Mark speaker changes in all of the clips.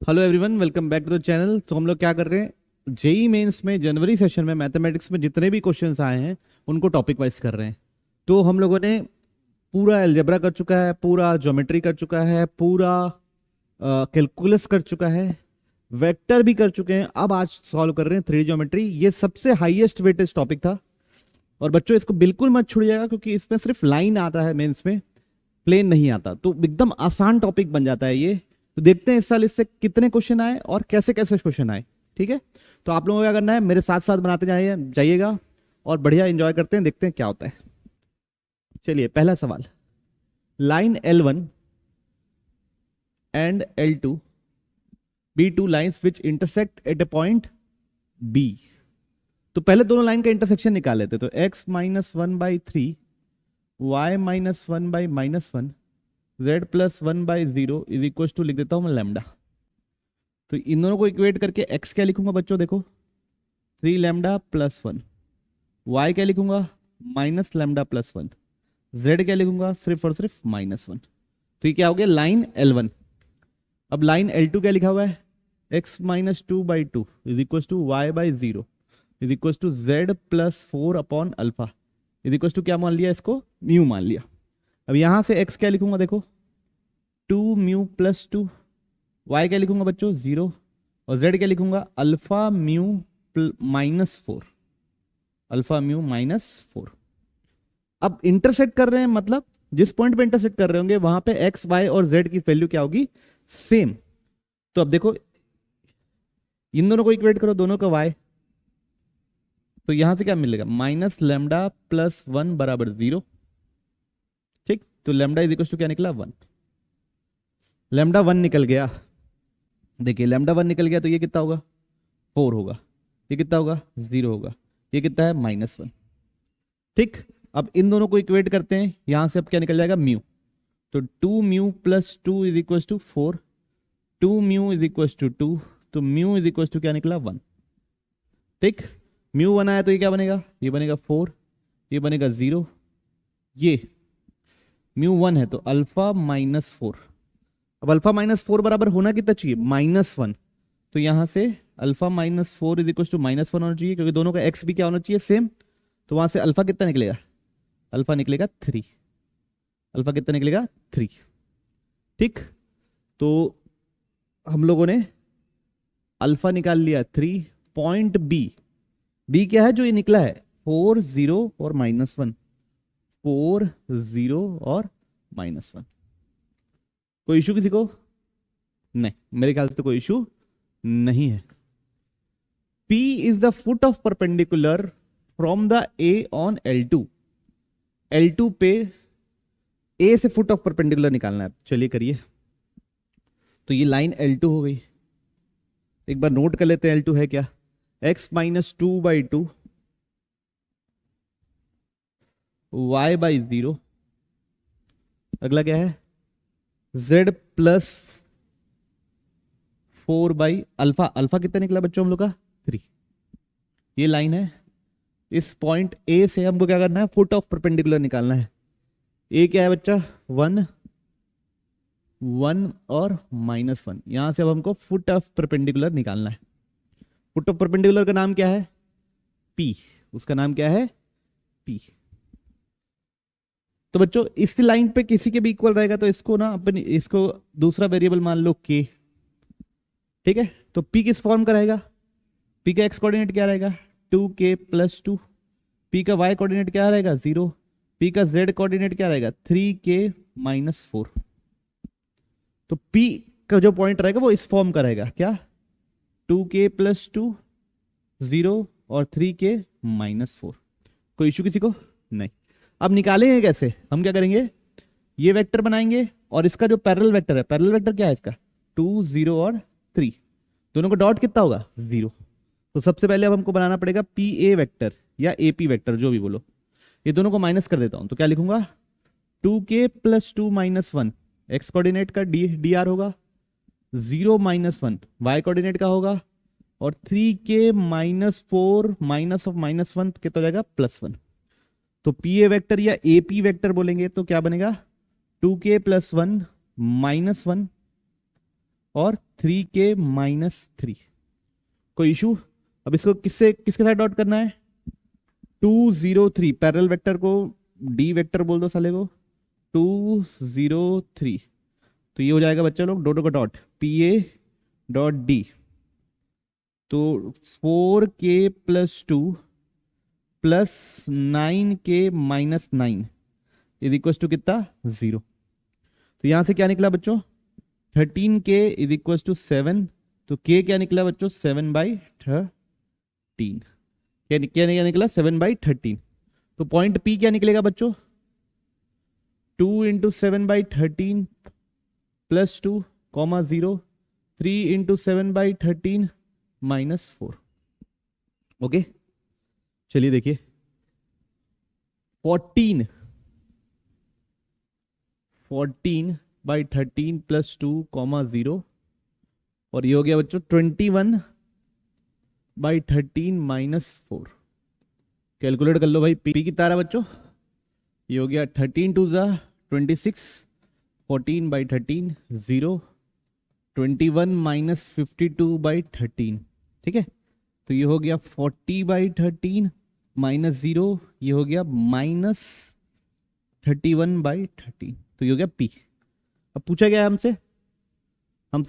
Speaker 1: Hello everyone, welcome back to the channel. तो हम लोग क्या कर रहे हैं, जेई मेंस में जनवरी सेशन में मैथमेटिक्स में जितने भी क्वेश्चंस आए हैं उनको टॉपिक वाइज कर रहे हैं। तो हम लोगों ने पूरा अलजेब्रा कर चुका है, पूरा ज्योमेट्री कर चुका है, पूरा कैलकुलस कर चुका है, वेक्टर भी कर चुके हैं। अब आज सॉल्व कर रहे हैं थ्री ज्योमेट्री। ये सबसे हाईएस्ट वेटेज टॉपिक था और बच्चों इसको बिल्कुल मत छोड़िएगा क्योंकि इसमें सिर्फ लाइन आता है, मेंस में प्लेन नहीं आता। तो एकदम आसान टॉपिक बन जाता है ये। तो देखते हैं इस साल इससे कितने क्वेश्चन आए और कैसे कैसे क्वेश्चन आए। ठीक है, तो आप लोगों को क्या करना है, मेरे साथ साथ बनाते जाइएगा और बढ़िया एंजॉय करते हैं, देखते हैं क्या होता है। चलिए, पहला सवाल, line L1 and L2 be two lines which intersect at a point B। तो पहले दोनों लाइन का इंटरसेक्शन निकाल लेते। तो x minus one by three, y minus one by minus one, z plus one by zero is equal to लिख देता हूं मैं लैम्डा। तो इन दोनों को इक्वेट करके x क्या लिखूंगा बच्चों, देखो three lambda plus one, y क्या लिखूंगा minus lambda plus one, z क्या लिखूंगा सिर्फ और सिर्फ माइनस वन। तो ये क्या हो गया, लाइन L1। अब लाइन L2 क्या लिखा हुआ है, x minus two by two is equal to y by zero is equal to z plus four upon alpha is equal to क्या मान लिया, इसको म्यू मान लिया। अब यहां से x क्या लिखूंगा, देखो two mu plus two, y क्या लिखूंगा बच्चों जीरो, और z क्या लिखूंगा alpha mu minus four, alpha mu minus four. अब इंटरसेक्ट कर रहे हैं, मतलब जिस पॉइंट पे इंटरसेक्ट कर रहे होंगे वहां पे x y और z की वैल्यू क्या होगी, सेम। तो अब देखो इन दोनों को इक्वेट करो, दोनों का y, तो यहां से क्या मिलेगा माइनस लैम्डा प्लस वन बराबर जीरो। ठीक, तो लैम्डा इज इक्वल टू क्या निकला, वन। लैम्डा वन निकल गया, देखिए लैम्डा वन निकल गया तो ये कितना होगा, फोर होगा। ये कितना होगा, जीरो होगा। ये कितना है, माइनस वन। ठीक, अब इन दोनों को इक्वेट करते हैं, यहां से अब क्या निकल जाएगा, म्यू। तो two mu plus two is equal to four, two mu is equal to two, तो म्यू इज इक्वल टू क्या निकला, वन। ठीक, म्यू वन आया तो ये क्या बनेगा, ये बनेगा फोर, ये बनेगा जीरो, ये म्यू वन है तो अल्फा माइनस फोर। अब अल्फा माइनस फोर बराबर होना कितना चाहिए, माइनस वन। तो यहां से alpha minus four is equal to minus one होना चाहिए क्योंकि दोनों का एक्स भी क्या होना चाहिए, सेम। तो वहां से अल्फा कितना निकलेगा, अल्फा निकलेगा थ्री। अल्फा कितना निकलेगा, थ्री। ठीक, तो हम लोगों ने अल्फा निकाल लिया थ्री। पॉइंट बी, बी क्या है जो ये निकला है, फोर जीरो और माइनस वन, फोर जीरो और माइनस वन। कोई इशू किसी को, नहीं मेरे ख्याल से तो कोई इशू नहीं है। P is the foot of perpendicular from the A on L2। L2 पे A से फुट ऑफ परपेंडिकुलर निकालना है। चलिए करिए। तो ये लाइन L2 हो गई, एक बार नोट कर लेते हैं L2 है क्या, x minus two by two, y by zero, अगला क्या है z plus four by alpha. Alpha कितना निकला बच्चों हम लोग का, थ्री। ये लाइन है, इस पॉइंट ए से हमको क्या करना है, फुट ऑफ परपेंडिकुलर निकालना है। ए क्या है बच्चा, वन, वन और माइनस वन। यहां से अब हमको फुट ऑफ परपेंडिकुलर निकालना है। फुट ऑफ परपेंडिकुलर का नाम क्या है, पी। उसका नाम क्या है, पी। तो बच्चों इस लाइन पे किसी के भी इक्वल रहेगा तो इसको ना अपन इसको दूसरा वेरिएबल मान लो के। ठीक है, तो पी किस फॉर्म का रहेगा, पी का एक्स कोऑर्डिनेट क्या रहेगा, टू के प्लस टू, पी का वाई कोऑर्डिनेट क्या रहेगा, जीरो, पी का जेड कोऑर्डिनेट क्या रहेगा, थ्री के माइनस फोर। तो पी का जो पॉइंट रहेगा वो इस फॉर्म का रहेगा, क्या, टू के प्लस टू, जीरो और थ्री के माइनस फोर। कोई इशू किसी को नहीं। अब निकालेंगे कैसे, हम क्या करेंगे, ये वेक्टर बनाएंगे और इसका जो पैरेलल वेक्टर है, पैरेलल वेक्टर क्या है इसका, टू जीरो और थ्री, दोनों का डॉट कितना होगा, जीरो। तो सबसे पहले अब हमको बनाना पड़ेगा पी ए वेक्टर या ए पी वेक्टर जो भी बोलो। ये दोनों को माइनस कर देता हूं तो क्या लिखूंगा, टू के plus two minus one, x coordinate का डी आर होगा, zero minus one y coordinate का होगा, और थ्री के minus four minus of minus one कितना हो जाएगा, प्लस वन। तो पी ए वेक्टर या ए पी वेक्टर बोलेंगे तो क्या बनेगा, टू के प्लस वन माइनस वन और 3k माइनस 3। कोई इशू? अब इसको किसके साथ डॉट करना है? 2 0 3 पैरेलल वेक्टर को डी वेक्टर बोल दो साले को, 2 0 3। तो ये हो जाएगा बच्चा लोग डॉट का dot P A dot D. तो 4k plus 2 plus 9k minus 9 is equal to कितना? 0। तो यहां से क्या निकला बच्चों? 13k is equal to 7। तो k क्या निकला बच्चों? 7/13। क्या निकला? 7/13। तो पॉइंट P क्या निकलेगा बच्चों? 2 into 7/13 plus 2 comma 0, 3 into 7/13 minus 4। Okay, चलिए देखिए 14/13 प्लस 2 कॉमा 0, और ये हो गया बच्चों 21/13 माइनस 4। कैलकुलेट कर लो भाई, पी कितना आ रहा है बच्चों? ये हो गया 13 2 जा 26, 14/13 0, 21 माइनस 52/13। ठीक है, तो ये हो गया 40/13 माइनस 0, ये हो गया माइनस 31/13। तो ये हो गया P। अब पूछा गया है हमसे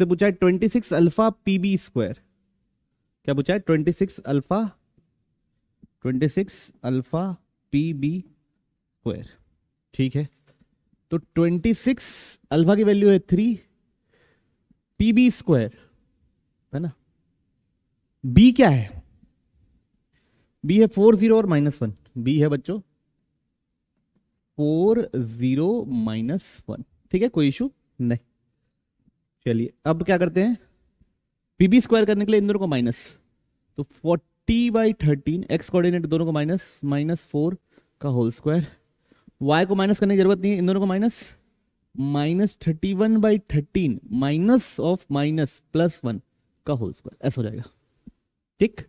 Speaker 1: पूछा है 26 अल्फा PB स्क्वायर। क्या पूछा है? 26 अल्फा PB स्क्वायर। ठीक है, तो 26 अल्फा की वैल्यू है 3, PB स्क्वायर है ना। B क्या है? B है 4 0 और -1। B है बच्चों 4 0 -1। ठीक है, कोई इशू नहीं। चलिए अब क्या करते हैं, PB स्क्वायर करने के लिए इन दोनों को माइनस, तो 40/13 एक्स कोऑर्डिनेट दोनों को -4 का होल स्क्वायर। y को माइनस करने की जरूरत नहीं है, इन दोनों को -31/13 माइनस ऑफ माइनस +1 का होल स्क्वायर, ऐसा हो जाएगा। ठीक,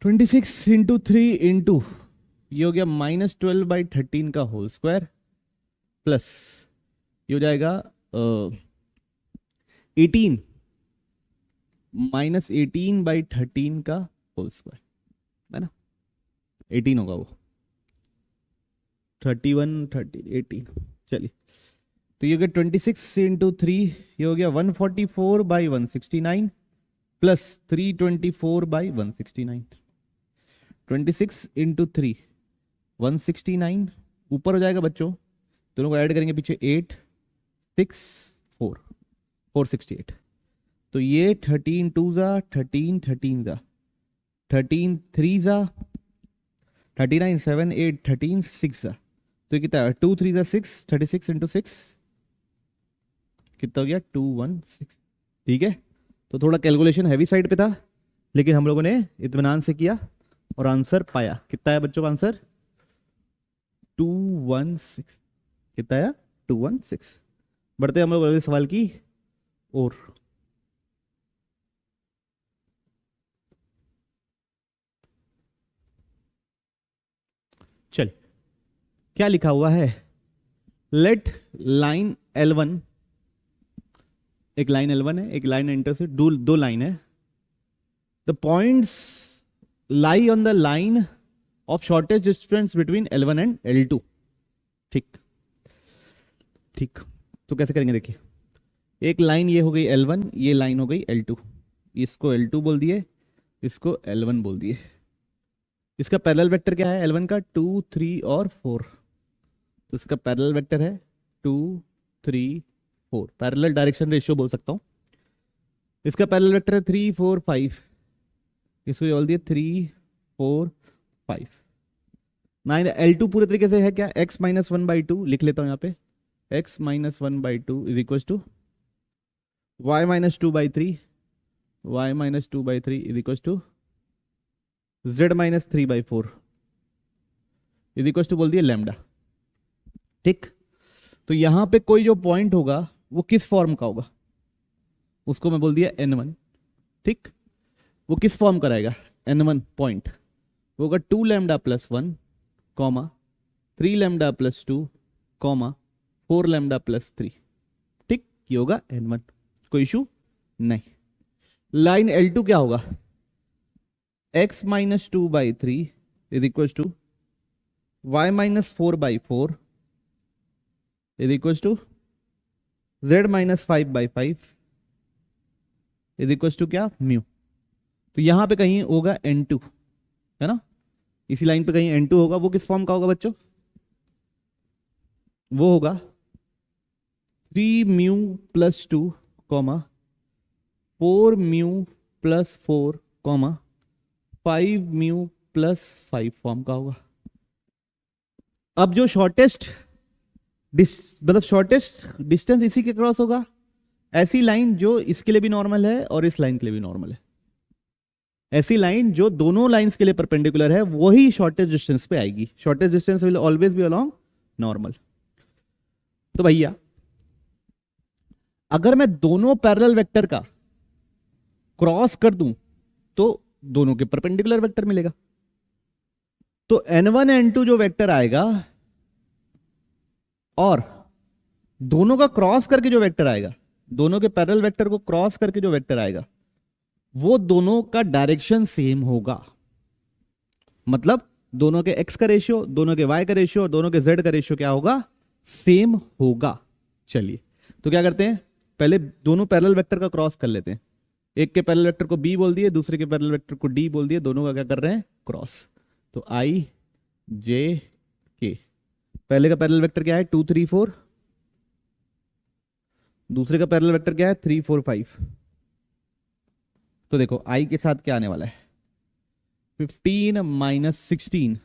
Speaker 1: 26 इंटू 3 इंटू ये हो गया -12/13 का होल स्क्वायर, प्लस ये हो जाएगा 18 -18/13 का होल स्क्वायर, है ना। 18 होगा वो, 31 30 18। चलिए, तो ये हो गया 26 इंटू 3, ये हो गया 144/169 प्लस 324/169। 26 इंटू 3 169, ऊपर हो जाएगा बच्चों, दोनों को ऐड करेंगे पीछे 8 6 4 468। तो ये 13 2 जा 13 13 जा 13 3 जा 39 7 8 13 6 जा, तो कितना है? 2 3 जा 6, 36 इंटू 6 कितना हो गया? 216। ठीक है, तो थोड़ा कैलकुलेशन हैवी साइड पे था, लेकिन हम लोगों ने इत्मीनान से किया और आंसर पाया। कितना है बच्चों आंसर? 216। कितना है? 216। बढ़ते हम लोग अगले सवाल की और। चल, क्या लिखा हुआ है? लेट लाइन L1, एक लाइन L1 है, एक लाइन एंटर से दो लाइन है। The points lie on the line of shortest distance between L1 and L2। ठीक ठीक, तो कैसे करेंगे देखिए, एक लाइन ये हो गई L1, ये लाइन हो गई L2, इसको L2 बोल दिए, इसको L1 बोल दिए। इसका पैरेलल वेक्टर क्या है L1 का? 2 3 और 4। तो इसका पैरेलल वेक्टर है 2 3 4, पैरेलल डायरेक्शन रेशियो बोल सकता हूं। इसका पैरेलल वेक्टर है 3 4 5, इसको बोल दिए 3 4 5 9। L2 पूरे तरीके से है क्या? x - 1/2 लिख लेता हूं यहाँ पे, x - 1/2 is equal to y - 2/3, y - 2/3 is equal to z - 3/4 is equal to बोल दिया लैम्डा। ठीक, तो यहां पे कोई जो पॉइंट होगा वो किस फॉर्म का होगा, उसको मैं बोल दिया N1। ठीक, वो किस फॉर्म का रहेगा? N1 पॉइंट वो होगा 2 lambda plus 1 comma 3 lambda plus 2 comma 4 lambda plus 3। ठीक, ये होगा N1। कोई इशू नहीं। लाइन L2 क्या होगा, x minus 2/3 is equal to y minus 4/4 is equal to z minus 5/5 is equal to क्या, म्यू। तो यहां पे कहीं होगा N2, है ना, इसी लाइन पे कहीं N2 होगा। वो किस फॉर्म का होगा बच्चों, वो होगा 3 mu plus 2 comma 4 mu plus 4 comma 5 mu plus 5 form का होगा। अब जो शॉर्टेस्ट मतलब शॉर्टेस्ट डिस्टेंस इसी के क्रॉस होगा, ऐसी लाइन जो इसके लिए भी नॉर्मल है और इस लाइन के लिए भी नॉर्मल है, ऐसी लाइन जो दोनों लाइंस के लिए परपेंडिकुलर है, वही शॉर्टेस्ट डिस्टेंस पे आएगी। Shortest distance will always be along normal. तो भैया अगर मैं दोनों पैरेलल वेक्टर का क्रॉस कर दूं तो दोनों के परपेंडिकुलर वेक्टर मिलेगा। तो n1 n2 जो वेक्टर आएगा और दोनों का क्रॉस करके जो वेक्टर आएगा, दोनों के पैरेलल वेक्टर को क्रॉस करके जो वेक्टर आएगा, वो दोनों का डायरेक्शन सेम होगा। मतलब दोनों के x का रेशियो, दोनों के y का रेशियो और दोनों के z का रेशियो क्या होगा, सेम होगा। चलिए तो क्या करते हैं, पहले दोनों पैरेलल वेक्टर का क्रॉस कर लेते हैं। एक के पैरेलल वेक्टर को b बोल दिए, दूसरे के पैरेलल वेक्टर को d बोल दिए, दोनों का क्या कर रहे हैं, क्रॉस। तो i j k, पहले का पैरेलल वेक्टर क्या है 2 3 4, दूसरे का पैरेलल वेक्टर क्या है 3 4 5। तो देखो i के साथ क्या आने वाला है 15 माइनस 16,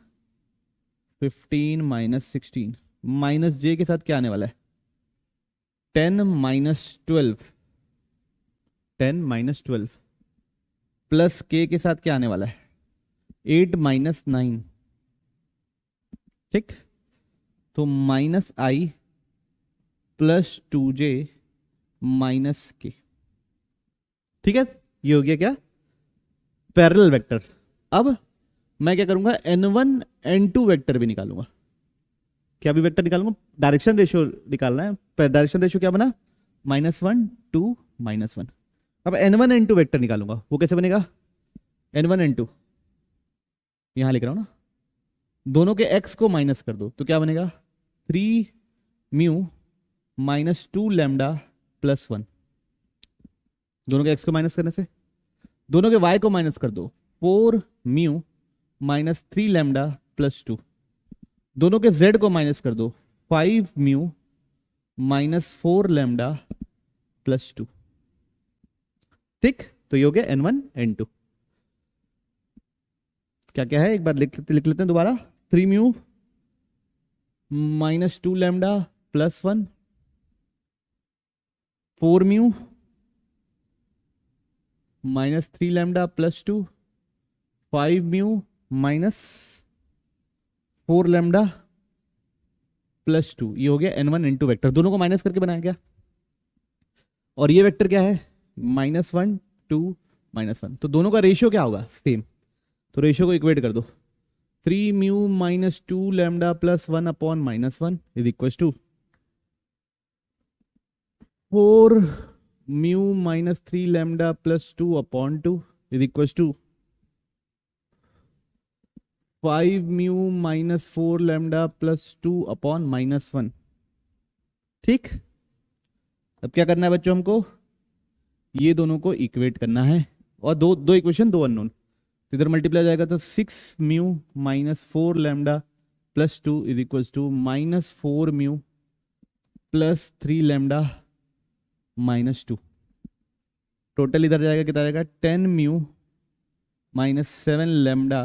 Speaker 1: 15 माइनस 16, माइनस j के साथ क्या आने वाला है 10 माइनस 12, 10 माइनस 12, प्लस k के साथ क्या आने वाला है 8 माइनस 9। ठीक, तो minus i plus 2j minus k। ठीक है, ये हो गया क्या, पैरेलल वेक्टर। अब मैं क्या करूंगा n1 n2 वेक्टर भी निकालूंगा। क्या भी वेक्टर निकालूंगा, डायरेक्शन रेशियो निकालना है। डायरेक्शन रेशियो क्या बना, -1 2 -1। अब n1 n2 वेक्टर निकालूंगा, वो कैसे बनेगा, n1 n2 यहां लिख रहा हूं ना, दोनों के x को माइनस कर दो तो क्या बनेगा 3 म्यू माइनस 2 लैम्डा प्लस 1। दोनों के x को माइनस करने से, दोनों के y को माइनस कर दो 4 म्यू माइनस 3 लैम्डा प्लस 2। दोनों के z को माइनस कर दो 5 म्यू माइनस 4 लैम्डा प्लस 2। ठीक, तो ये हो गया n1 n2। क्या क्या है एक बार लिख लेते हैं दोबारा, 3 mu minus 2 lambda plus 1, 4 mu minus 3 lambda plus 2, 5 mu minus 4 lambda plus 2। ये हो गया n1 n2 वेक्टर, दोनों को माइनस करके बनाया गया। और ये वेक्टर क्या है -1 2 -1, तो दोनों का रेशियो क्या होगा सेम। तो रेशियो को इक्वेट कर दो, 3 mu minus 2 lambda plus 1 upon -1 is equal to 4 mu minus 3 lambda plus 2 upon 2 is equal to 5 mu minus 4 lambda plus 2 upon -1। ठीक, अब क्या करना है बच्चों, हमको ये दोनों को इक्वेट करना है और दो इक्वेशन दो अननोन, इधर मल्टीप्लाई जाएगा तो 6 mu minus 4 lambda plus 2 is equal to -4 mu plus 3 lambda -2। Total इधर जाएगा कितना जाएगा 10 mu minus 7 lambda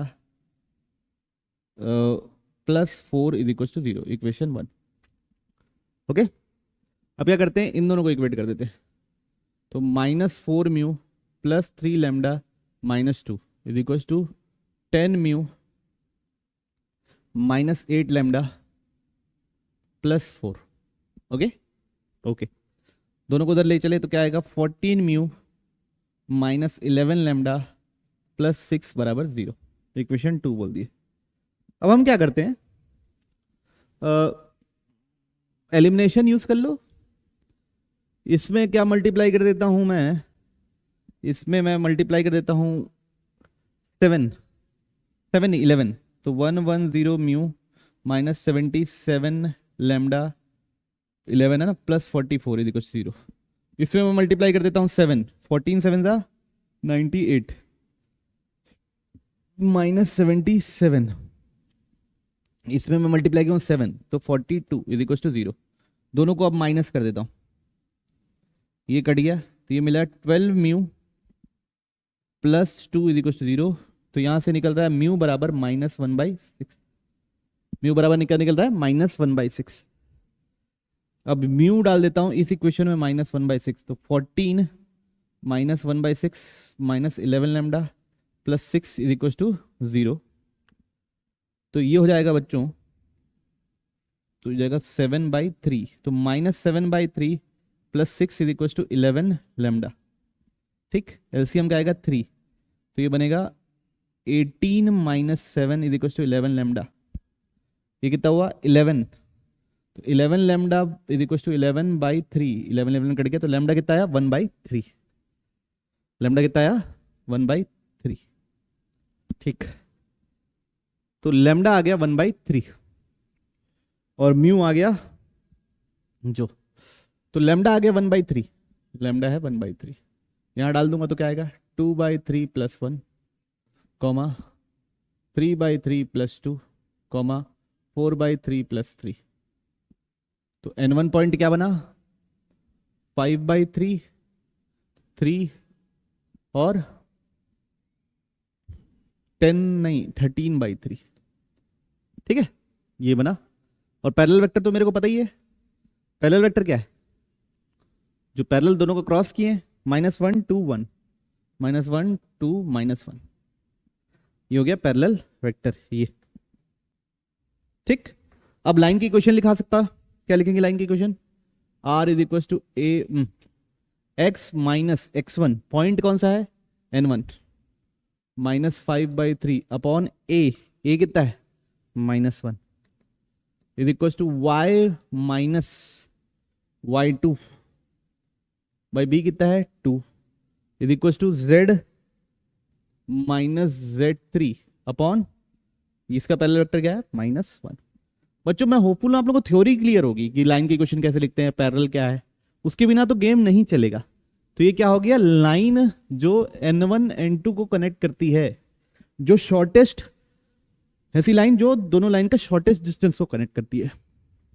Speaker 1: plus 4 is equal to 0, equation 1। Okay, अब क्या करते हैं, इन दोनों को इक्वेट कर देते हैं। तो -4 mu plus 3 lambda -2 is equal to 10 mu minus 8 lambda plus 4। Okay okay, दोनों को उधर ले चले तो क्या आएगा 14 म्यू माइनस 11 लैम्डा प्लस 6 बराबर 0, इक्वेशन 2 बोल दिए। अब हम क्या करते हैं, एलिमिनेशन यूज कर लो। इसमें क्या मल्टीप्लाई कर देता हूं मैं, इसमें मैं मल्टीप्लाई कर देता हूं 7 7 11, तो 110 म्यू माइनस 77 लैम्डा 11 है ना प्लस 44 इज इक्वल टू 0। इसमें मैं मल्टीप्लाई कर देता हूं 7, 14 7 ज़ा 98 माइनस 77, इसमें मैं मल्टीप्लाई किया 7 तो 42 इज इक्वल टू 0। दोनों को अब माइनस कर देता हूं, ये कट गया तो ये मिला 12 mu plus 2 is equal to 0। तो यहां से निकल रहा है म्यू बराबर -1/6, म्यू बराबर निकल रहा है -1/6। अब म्यू डाल देता हूं इस इक्वेशन में -1/6, तो 14 -1/6 minus 11 lambda plus 6 is equal to 0। तो ये हो जाएगा बच्चों, तो हो जाएगा 7/3, तो -7/3 plus 6 is equal to 11 lambda. ठीक, एलसीएम का आएगा 3, तो ये बनेगा 18 minus 7 is equal to 11 lambda. ये कितना हुआ 11, तो 11 lambda is equal to 11/3, 11 cut गया तो लैम्डा कितना आया 1/3, लैम्डा कितना आया 1/3। ठीक, तो लैम्डा आ गया 1/3 और म्यू आ गया जो, तो लैम्डा आ गया 1/3, लैम्डा है 1/3, यहां डाल दूंगा तो क्या आएगा 2/3 plus 1 comma 3/3 plus 2 comma 4/3 plus 3। तो n1 पॉइंट क्या बना 5/3, 3 और 13/3। ठीक है, ये बना। और पैरेलल वेक्टर तो मेरे को पता ही है, पैरेलल वेक्टर क्या है, जो पैरेलल दोनों को क्रॉस किए -1 2 1 -1 2 -1, ये हो गया पैरेलल वेक्टर ये। ठीक, अब लाइन की इक्वेशन लिखा सकता, क्या लिखेंगे लाइन की equation, r is equal to A x minus x1, point कौन सा है n1, -5/3 अपॉन a कितना है -1 is equal to y minus y2 by b कितना है 2 is equal to z minus z3 upon, इसका पैरेलल वेक्टर क्या है -1। बच्चों मैं होपफुल हूं आप लोगों को थ्योरी क्लियर होगी कि लाइन की इक्वेशन कैसे लिखते हैं, पैरेलल क्या है, उसके बिना तो गेम नहीं चलेगा। तो ये क्या हो गया, लाइन जो n1 n2 को कनेक्ट करती है, जो शॉर्टेस्ट, ऐसी लाइन जो दोनों लाइन का शॉर्टेस्ट डिस्टेंस को कनेक्ट करती है।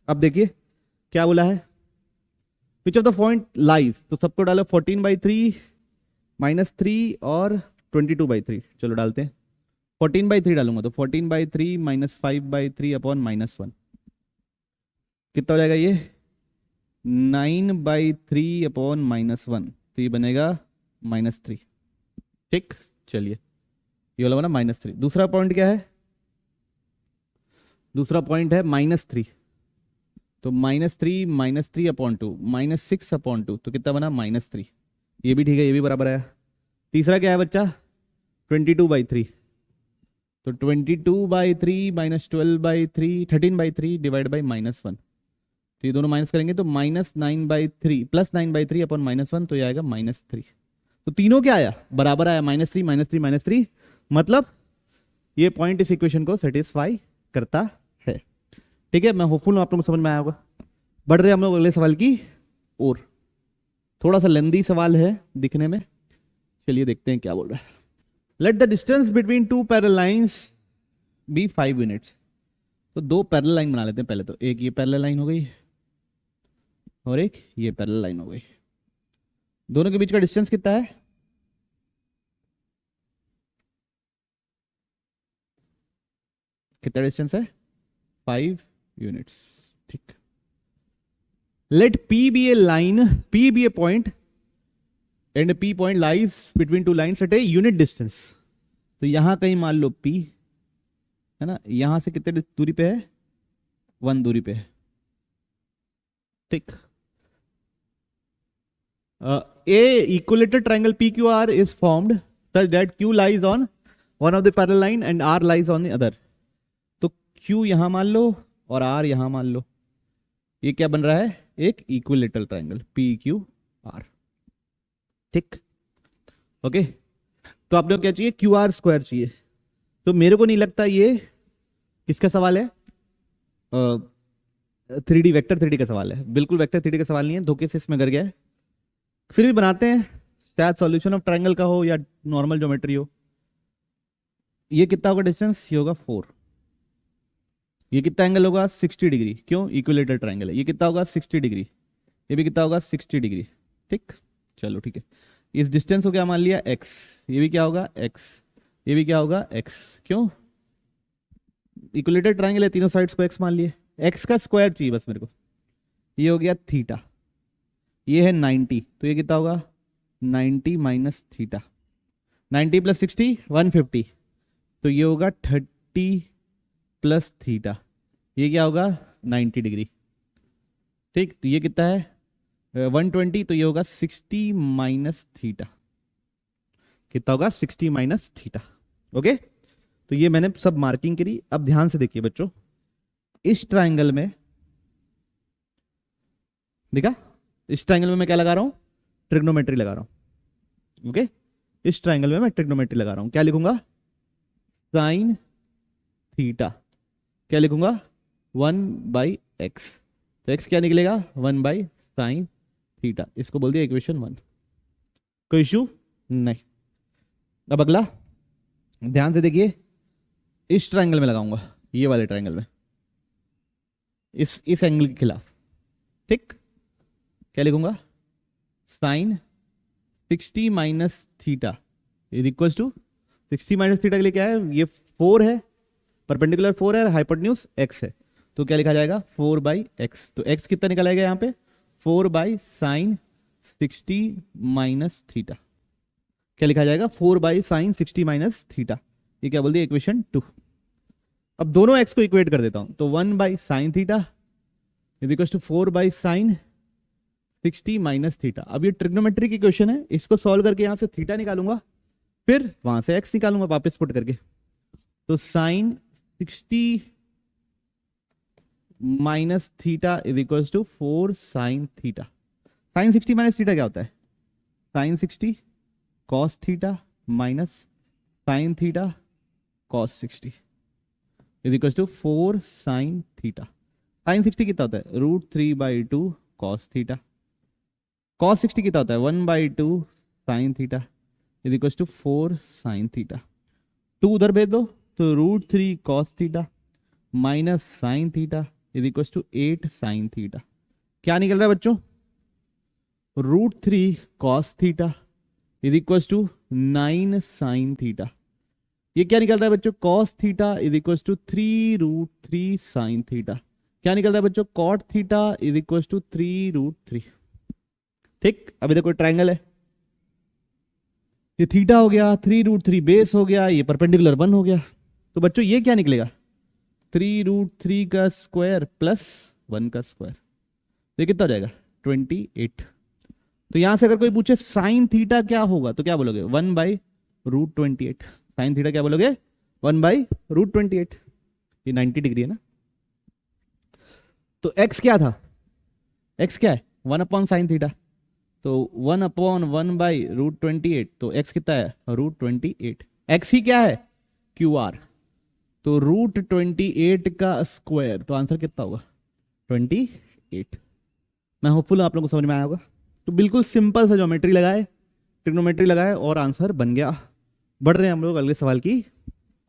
Speaker 1: अब देखिए क्या बोला है, which of the point lies, तो सबको डालो 14/3 -3 और 22/3, चलो डालते हैं 14/3 डालूंगा तो 14/3 -5/3 अपॉन -1 कितना हो जाएगा ये 9/3 अपॉन -1, तो ये बनेगा -3। ठीक, चलिए ये वाला बना -3। दूसरा पॉइंट क्या है, दूसरा पॉइंट है -3, तो -3 अपॉन 2 -6 अपॉन 2, तो कितना बना -3, ये भी ठीक है, ये भी बराबर आया। तीसरा क्या है बच्चा 22/3, तो 22/3 -12/3 13/3 डिवाइड बाई -1, तो ये दोनों माइनस करेंगे तो -9/3 प्लस 9/3 अपॉन -1, तो ये आएगा -3। तो तीनों क्या आया बराबर आया -3 -3 -3, मतलब ये पॉइंट इस इक्वेशन को सेटिस्फाई करता है। ठीक है, मैं होपफुल हूं आप लोगों को समझ में आया होगा। बढ़ रहे हम लोग अगले सवाल की ओर, थोड़ा सा लेंदी सवाल है दिखने में, चलिए देखते हैं क्या बोल रहा है। Let the distance between two parallel lines be 5 units. तो दो पैरेलल लाइन बना लेते हैं पहले, तो एक ये पैरेलल लाइन हो गई और एक ये पैरेलल लाइन हो गई। दोनों के बीच का डिस्टेंस कितना है, कितना डिस्टेंस है 5 यूनिट्स। ठीक, let P be a line, P be a point and P point lies between two lines at a unit distance. तो यहां कहीं मान लो P है ना, यहां से कितने दूरी पे है 1 दूरी पे है। ठीक, a equilateral triangle PQR is formed such that Q lies on one of the parallel line and R lies on the other। तो Q यहां मान लो और R यहां मान लो, ये क्या बन रहा है एक इक्विलेटरल ट्रायंगल PQR। आर। ठीक, ओके। तो आपने क्या चाहिए, क्यू आर स्क्वायर चाहिए। तो मेरे को नहीं लगता ये किसका सवाल है, 3D वेक्टर 3D का सवाल है, बिल्कुल वेक्टर 3D का सवाल नहीं है, धोखे से इसमें कर गया है। फिर भी बनाते हैं, शायद सॉल्यूशन ऑफ ट्रायंगल का हो या नॉर्मल ज्योमेट्री हो। ये कितना होगा डिस्टेंस, ये होगा 4। ये कितना एंगल होगा 60 डिग्री, क्यों, इक्विलेटरल ट्रायंगल है। ये कितना होगा 60 डिग्री, ये भी कितना होगा 60 डिग्री। ठीक, चलो ठीक है। इस डिस्टेंस को क्या मान लिया x, ये भी क्या होगा x, ये भी क्या होगा x, क्यों, इक्विलेटरल ट्रायंगल है, तीनों साइड्स को x मान लिए। x का स्क्वायर चाहिए बस मेरे को, ये हो गया थीटा, ये है 90, तो ये कितना होगा 90 माइनस थीटा, 90 प्लस 60 150, तो ये होगा 30 प्लस थीटा, ये क्या होगा 90 डिग्री। ठीक, तो ये कितना है 120, तो ये होगा 60 माइनस थीटा, कितना होगा 60 माइनस थीटा। ओके, तो ये मैंने सब मार्किंग करी। अब ध्यान से देखिए बच्चों, इस ट्रायंगल में देखा, इस ट्रायंगल में मैं क्या लगा रहा हूं, ट्रिग्नोमेट्री लगा रहा हूं। ओके, इस ट्रायंगल में मैं ट्रिग्नोमेट्री लगा रहा हूं। क्या लिखूंगा, साइन थीटा, क्या लिखूंगा 1/x, तो x क्या निकलेगा 1/sin थीटा, इसको बोल दिया इक्वेशन 1। कोई इशू नहीं। अब अगला ध्यान से देखिए, इस ट्रायंगल में लगाऊंगा, ये वाले ट्रायंगल में, इस एंगल के खिलाफ। ठीक, क्या लिखूंगा, sine 60 minus theta is equal to 60 minus theta के लिए क्या है, ये 4 है, परपेंडिकुलर 4 है, हाइपोटेन्यूज x है, तो क्या लिखा जाएगा 4/x। तो x कितना निकल आएगा यहाँ पे 4/sin 60 माइनस थीटा, क्या लिखा जाएगा 4/sin 60 माइनस थीटा। ये क्या बोल दिया इक्वेशन 2। अब दोनों x को इक्वेट कर देता हूं, तो 1/sin theta is equal to 4/sin 60 minus theta. अब ये ट्रिग्नोमेट्री की इक्वेशन है, इसको सॉल्व करके यहां से थीटा निकालूंगा, फिर वहां से x निकालूंगा वापस पुट करके, तो sine 60 minus theta is equal to 4 sine theta. Sine 60 minus theta क्या होता है, sine 60 cos theta minus sine theta cos 60 is equal to 4 sine theta. Sine 60 कितना होता है √3/2 कॉस थीटा, कॉस 60 कितना होता है 1/2 sine theta is equal to 4 sine theta. 2 उधर भेज दो, तो √3 cos theta minus sine theta is equal to 8 sine theta. क्या निकल रहा है बच्चों, √3 cos theta is equal to 9 sine theta. ये क्या निकल रहा है बच्चों, cos theta is equal to 3√3 sine theta. क्या निकल रहा है बच्चों, cot theta is equal to 3√3। ठीक, अभी देखो ट्रायंगल है, ये थीटा हो गया, 3√3 बेस हो गया, ये परपेंडिकुलर 1 हो गया, तो बच्चों ये क्या निकलेगा 3√3 का स्क्वायर प्लस 1 का स्क्वायर, ये कितना हो जाएगा 28। तो यहां से अगर कोई पूछे साइन थीटा क्या होगा, तो क्या बोलोगे 1/√28। साइन थीटा क्या बोलोगे 1/√28, ये 90 डिग्री है ना। तो x क्या था, x क्या है 1/sin थीटा, तो 1/1/√28, तो x कितना है √28। x ही क्या है QR, तो √28 का स्क्वायर, तो आंसर कितना होगा 28। मैं होपफुल आप लोगों को समझ में आया होगा। तो बिल्कुल सिंपल सा ज्योमेट्री लगाए, ट्रिग्नोमेट्री लगाए और आंसर बन गया। बढ़ रहे हैं हम लोग अगले सवाल की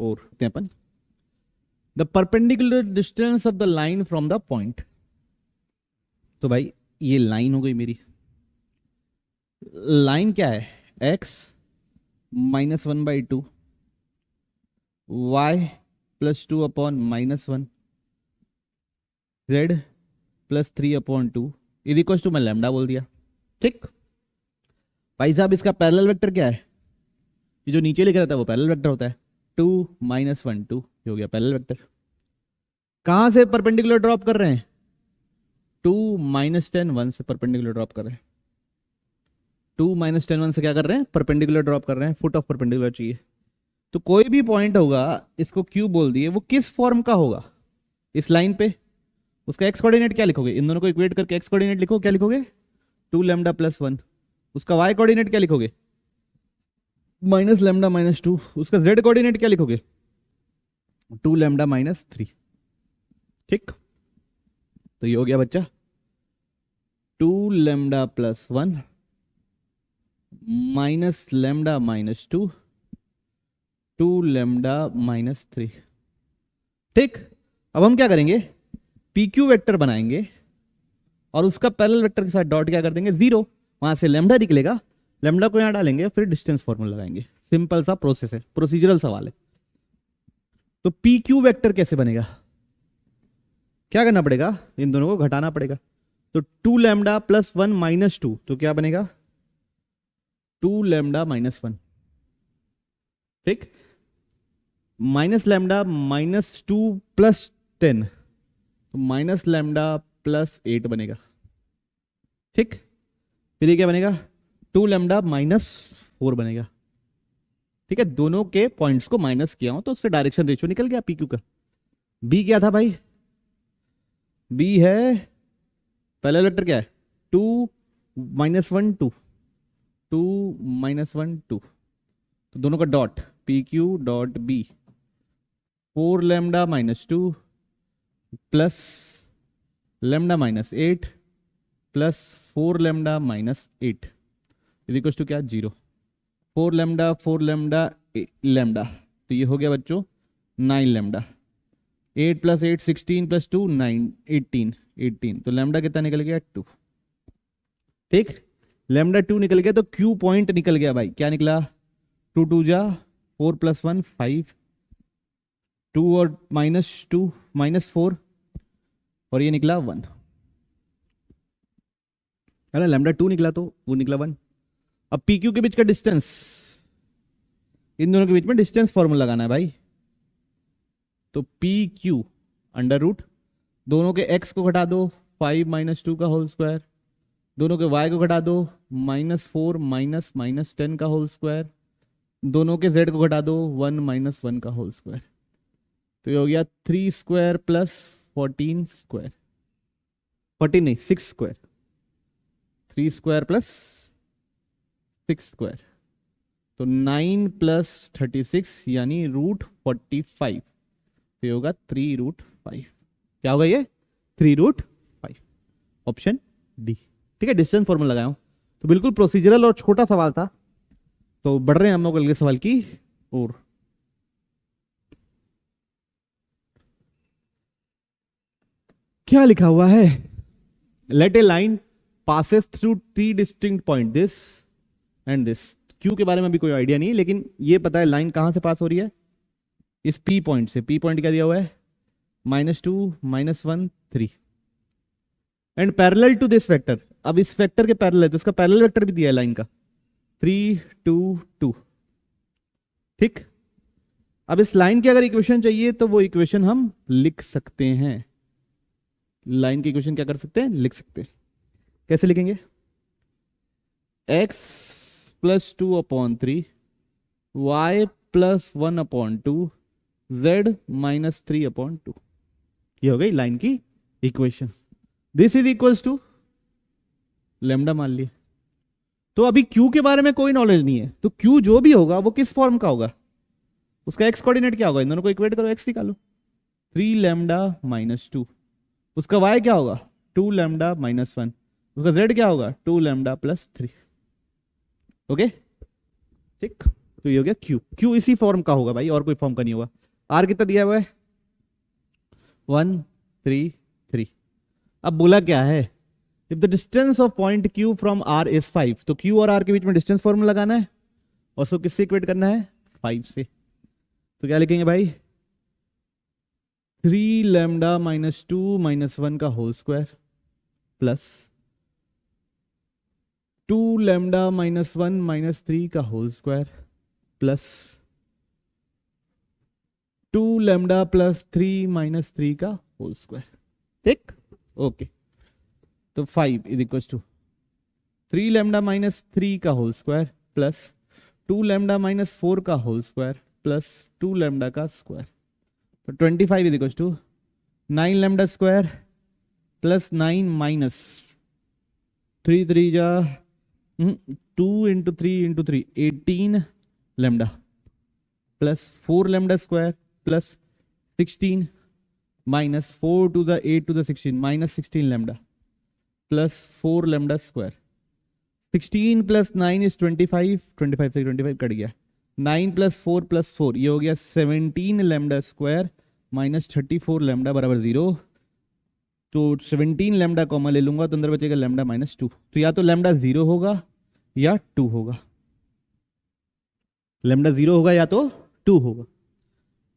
Speaker 1: ओर। अपन the perpendicular distance of the line from the point. तो भाई ये लाइन हो गई मेरी, लाइन क्या है x -1/2 y +2/-1 z +3/2 is equal to मैं लैम्डा बोल दिया। ठीक भाई साहब, इसका पैरेलल वेक्टर क्या है, ये जो नीचे लिख रहा था वो पैरेलल वेक्टर होता है, 2 - 1 2 हो गया पैरेलल वेक्टर। कहां से परपेंडिकुलर ड्रॉप कर रहे हैं 2 - 10 1 से परपेंडिकुलर ड्रॉप कर रहे हैं। 2 - 10 1 से क्या कर रहे हैं परपेंडिकुलर ड्रॉप कर रहे हैं, फुट ऑफ परपेंडिकुलर चाहिए। तो कोई भी पॉइंट होगा, इसको क्यू बोल दिए, वो किस फॉर्म का होगा इस लाइन पे, उसका एक्स कोऑर्डिनेट क्या लिखोगे, इन दोनों को इक्वेट करके एक्स कोऑर्डिनेट लिखो, क्या लिखोगे 2 लैम्डा प्लस 1, उसका y कोऑर्डिनेट क्या लिखोगे? माइनस लैम्डा माइनस 2, उसका z कोऑर्डिनेट क्या लिखोगे? 2 लैम्डा माइनस 3। ठीक, तो ये हो गया बच्चा 2 lambda plus 1 minus lambda minus 2, 2 lambda minus 3। ठीक, अब हम क्या करेंगे? पी क्यू वेक्टर बनाएंगे और उसका पैरेलल वेक्टर के साथ डॉट क्या कर देंगे? 0। वहां से लैम्डा निकलेगा, लैम्डा को यहां डालेंगे, फिर डिस्टेंस फॉर्मूला लगाएंगे। सिंपल सा प्रोसेस है, प्रोसीजरल सवाल है। तो पी क्यू वेक्टर कैसे बनेगा? क्या करना पड़ेगा? इन दोनों को घटाना पड़ेगा। तो 2 लैम्डा प्लस 1 माइनस 2, तो क्या बनेगा? 2 लैम्डा माइनस 1। ठीक, माइनस लैम्डा माइनस 2 प्लस 10, तो माइनस लैम्डा प्लस 8 बनेगा। ठीक, फिर ये क्या बनेगा? 2 लैम्डा माइनस 4 बनेगा। ठीक है, दोनों के पॉइंट्स को माइनस किया हूं तो उससे डायरेक्शन रेशियो निकल गया पी क्यू का। बी क्या था भाई? बी है, पहला वेक्टर क्या है? 2 माइनस 1 2, 2 माइनस 1 2, तो दोनों का dot P Q dot B 4 lambda minus 2 plus lambda minus 8 plus 4 lambda minus 8 is equal to क्या? 0। 4 लैम्डा 4 लैम्डा लैम्डा, तो ये हो गया बच्चों 9 लैम्डा। 8 प्लस 8 16 प्लस 2 9 18 18, तो लैम्डा कितना निकल गया? 2। ठीक, लैम्डा 2 निकल गया तो क्यू पॉइंट निकल गया भाई। क्या निकला? 2 2 जा 4 प्लस 1 5, 2 और माइनस 2 माइनस 4, और ये निकला 1 है ना। लैम्डा 2 निकला तो वो निकला 1। अब पी क्यू के बीच का डिस्टेंस, इन दोनों के बीच में डिस्टेंस फॉर्मूला लगाना है भाई। तो पी क्यू अंडर रूट, दोनों के x को घटा दो 5 माइनस 2 का होल स्क्वायर, दोनों के y को घटा दो माइनस 4 माइनस माइनस 10 का होल स्क्वायर, दोनों के z को घटा दो 1 माइनस 1 का होल स्क्वायर, तो ये हो गया 3 स्क्वायर प्लस 14 स्क्वायर, 14 नहीं 6 स्क्वायर, 3 स्क्वायर प्लस 6 स्क्वायर, तो 9 प्लस 36 यानी रूट 45, तो ये होगा 3 रूट 5। क्या होगा ये? 3 रूट 5, ऑप्शन डी। ठीक है, डिस्टेंस फॉर्मूला लगाया हूं, तो बिल्कुल प्रोसीजरल और छोटा सवाल था। तो बढ़ रहे हैं हम लोग अगले सवाल की ओर। क्या लिखा हुआ है? Let a line passes through 3 distinct point, this and this. Q के बारे में भी कोई आइडिया नहीं, लेकिन ये पता है लाइन कहां से पास हो रही है? इस पी पॉइंट से। पी पॉइंट क्या दिया हुआ है? -2 -1 3 and parallel to this vector. अब इस वेक्टर के पैरेलल है तो इसका पैरेलल वेक्टर भी दिया है लाइन का 3 2 2। ठीक, अब इस लाइन की अगर इक्वेशन चाहिए तो वो इक्वेशन हम लिख सकते हैं। लाइन की इक्वेशन क्या कर सकते हैं? लिख सकते हैं। कैसे लिखेंगे? x plus 2 upon 3 y plus 1 upon 2 z minus 3 upon 2, ये हो गई लाइन की equation. This is equals to lambda मान लिए। तो अभी q के बारे में कोई नॉलेज नहीं है, तो q जो भी होगा वो किस फॉर्म का होगा? उसका x कोऑर्डिनेट क्या होगा? इन दोनों को इक्वेट करो, x निकालो। 3 लैम्डा माइनस 2, उसका y क्या होगा? 2 लैम्डा माइनस 1, उसका z क्या होगा? 2 लैम्डा प्लस 3। ओके, ठीक, तो ये हो गया q। q इसी फॉर्म का होगा भाई, और कोई फॉर्म का नहीं होगा। r कितना दिया हुआ है? 1 3 3। अब बोला क्या है? If the distance of point q from r is 5, तो q और r के बीच में डिस्टेंस फॉर्मूला लगाना है और उसको किससे इक्वेट करना है? 5 से। तो क्या लिखेंगे भाई? 3 लैम्डा माइनस 2 माइनस 1 का whole square plus 2 lambda minus 1 minus 3 का whole square plus 2 lambda plus 3 minus 3 का होल स्क्वायर। ठीक, ओके, तो 5 is equal to 3 lambda minus 3 का whole square plus 2 lambda minus 4 का होल स्क्वायर प्लस 2 लैम्डा का square, तो 25 is equal to 9 lambda square plus 9 minus 3 3 जा 2 into 3 18 lambda plus 4 lambda square plus 16 minus 4 to the 8 to the 16 minus 16 lambda plus 4 lambda square 16 plus 9 is 25 25 से 25 cut गया 9 plus 4 ये हो गया 17 lambda square minus 34 lambda बराबर 0। तो 17 lambda common ले लूंगा तो अंदर बचेगा लेमडा माइनस 2। तो या तो लेमडा 0 होगा या 2 होगा, लेमडा 0 होगा या तो 2 होगा।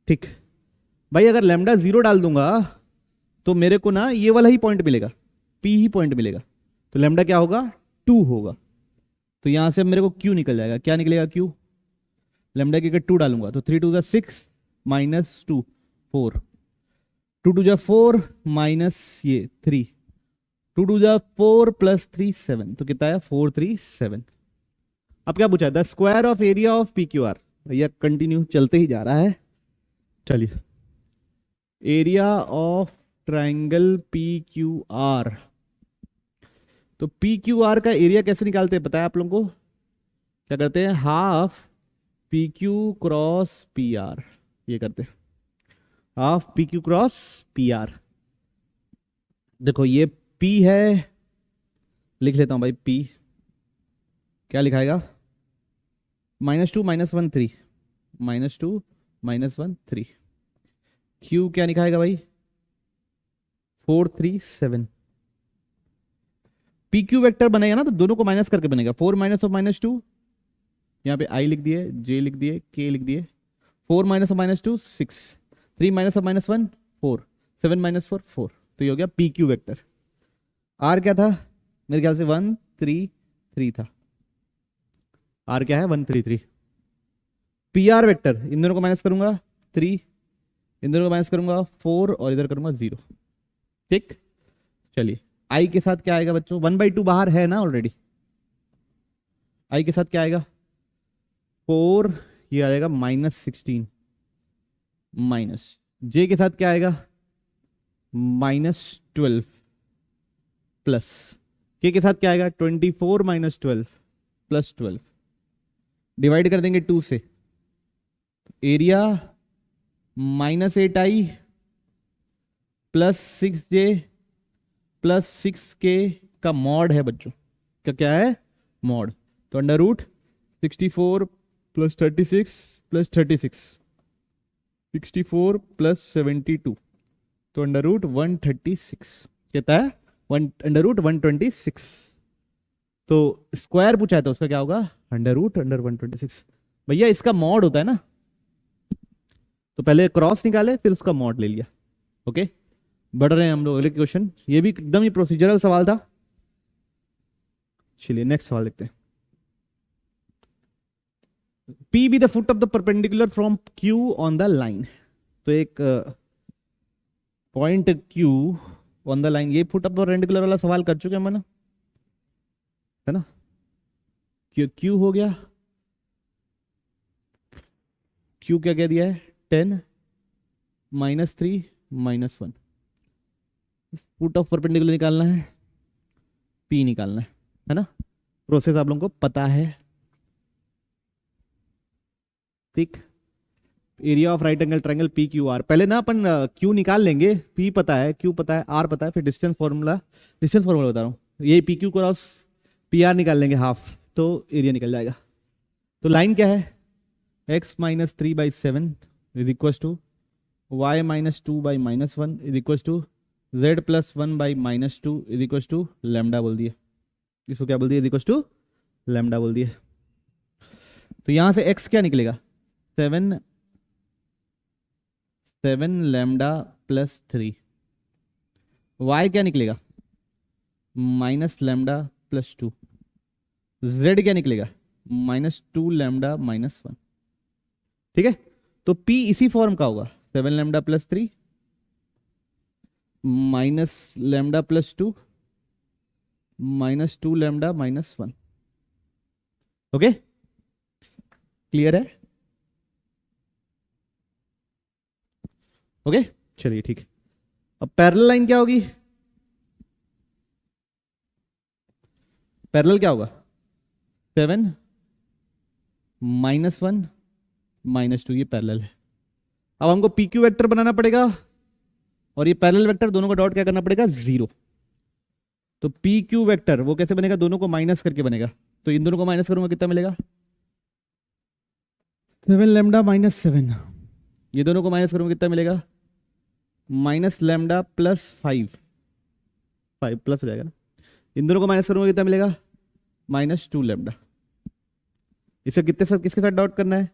Speaker 1: ठीक भाई, अगर लेमडा 0 डाल दूंगा तो मेरे को ना ये वाला ही पॉइंट मिलेगा, पी ही पॉइंट मिलेगा। तो लेमडा क्या होगा, 2 होगा। तो यहां से मेरे को क्यू निकल जाएगा, क्या निकलेगा क्यू, लेमडा की अगर 2 डालूंगा तो 3 2 6 माइनस 2 4 2 2 4 माइनस ये 3 2 2 4 प्लस 3 7। तो कितना है 4 3 7। अब क्या पूछा है, the square of area of P Q R. भैया कंटिन्यू चलते ही जा रहा है, चलिए। Area of triangle P Q R. तो पी क्यू आर का एरिया कैसे निकालते हैं पता है आप लोगों को, क्या करते हैं, half P Q cross P R, ये करते हैं half P Q cross P R. देखो ये P है, लिख लेता हूं भाई P, क्या लिखाएगा -2 -1 3 -2 -1 3। Q क्या लिखाएगा भाई 4 3 7। पी क्यू वेक्टर बनेगा ना तो दोनों को माइनस करके बनेगा, 4 माइनस ऑफ -2, यहां पे I लिख दिए, J लिख दिए, K लिख दिए, 4 minus of -2 6, 3 minus of -1 4, 7 minus 4 4। तो ये हो गया पी क्यू वेक्टर। आर क्या था, मेरे ख्याल से 1 3 3 था। आर क्या है 1 3 3। पी आर वेक्टर, इन दोनों को माइनस करूंगा 3, इन दोनों को माइनस करूंगा 4 और इधर करूंगा 0। ठीक, चलिए आई के साथ क्या आएगा बच्चों, 1/2 बाहर है ना ऑलरेडी। आई के साथ क्या आएगा 4, ये आएगा -16 माइनस, जे के साथ क्या आएगा -12 प्लस, के साथ क्या आएगा 24 - 12 प्लस 12, डिवाइड कर देंगे 2 से, area -8i plus 6j plus 6k का मॉड है बच्चों, क्या है मॉड। तो under root 64 plus 36 plus 36 64 plus 72, तो अंडर रूट 136 कहता है अंडर रूट 126। तो स्क्वायर पूछा है तो उसका क्या होगा अंडर रूट अंडर 126। भैया इसका मॉड होता है ना, तो पहले क्रॉस निकाले फिर उसका मॉड ले लिया। ओके, बढ़ रहे हैं हम लोग अगले क्वेश्चन, ये भी एकदम ही प्रोसीजरल सवाल था। चलिए नेक्स्ट सवाल देखते हैं। P be the foot of the perpendicular from Q on the line। तो एक point Q on the line, ये फुट ऑफ परपेंडिकुलर वाला सवाल कर चुके हैं मैंने, है ना। Q हो गया, Q क्या कह दिया है 10 -3 -1। फुट ऑफ परपेंडिकुलर निकालना है, P निकालना है ना। प्रोसेस आप लोगों को पता है, ठीक। Area of right angle triangle P Q R, पहले ना अपन क्यू निकाल लेंगे, पी पता है, क्यू पता है, आर पता है, फिर डिस्टेंस फॉर्मूला बता रहा हूँ, ये P Q cross P R निकाल लेंगे हाफ, तो एरिया निकल जाएगा। तो लाइन क्या है x - 3/7 is equal to y - 2/-1 is equal to z + 1/-2 is equal to lambda बोल दिए, इसको क्या बोल दिया इज इक्वल टू लैम्डा बोल दिए। तो यहां से x क्या निकलेगा 7 लैम्डा प्लस 3, y क्या निकलेगा माइनस लैम्डा प्लस 2, z क्या निकलेगा -2 लैम्डा -1। ठीक है, तो p इसी फॉर्म का होगा 7 lambda plus 3 minus lambda plus 2 -2 lambda -1। Okay, clear है। ओके चलिए ठीक है। अब पैरेलल लाइन क्या होगी, पैरेलल क्या होगा 7 -1 -2, ये पैरेलल है। अब हमको पी क्यू वेक्टर बनाना पड़ेगा और ये पैरेलल वेक्टर दोनों को डॉट क्या करना पड़ेगा 0। तो पी क्यू वेक्टर वो कैसे बनेगा, दोनों को माइनस करके बनेगा। तो इन दोनों को माइनस करूंगा कितना मिलेगा 7 लैम्डा -7, ये दोनों को माइनस करूंगा कितना मिलेगा -λ +5 प्लस हो जाएगा ना। इन दोनों को माइनस करूंगा कितना मिलेगा -2λ। इसे किसके साथ डॉट करना है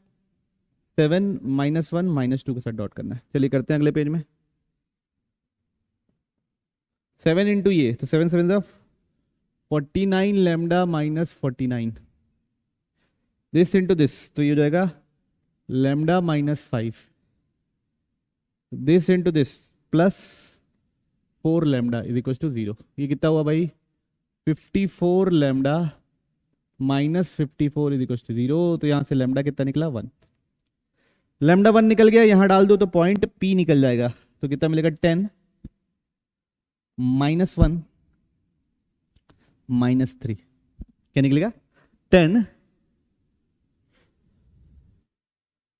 Speaker 1: 7 -1 -2 के साथ डॉट करना है। चलिए करते हैं अगले पेज में। 7 इंटू ये तो 7 7 49 लैम्डा -49, दिस इंटू दिस तो ये हो जाएगा lambda -5, this into this +4 lambda is equal to 0। ये कितना हुआ भाई 54 लैम्डा -54 इज इक्वल टू 0। तो यहां से लैम्डा कितना निकला 1, लैम्डा 1 निकल गया, यहां डाल दो तो पॉइंट P निकल जाएगा। तो कितना मिलेगा 10 -1 -3, क्या निकलेगा 10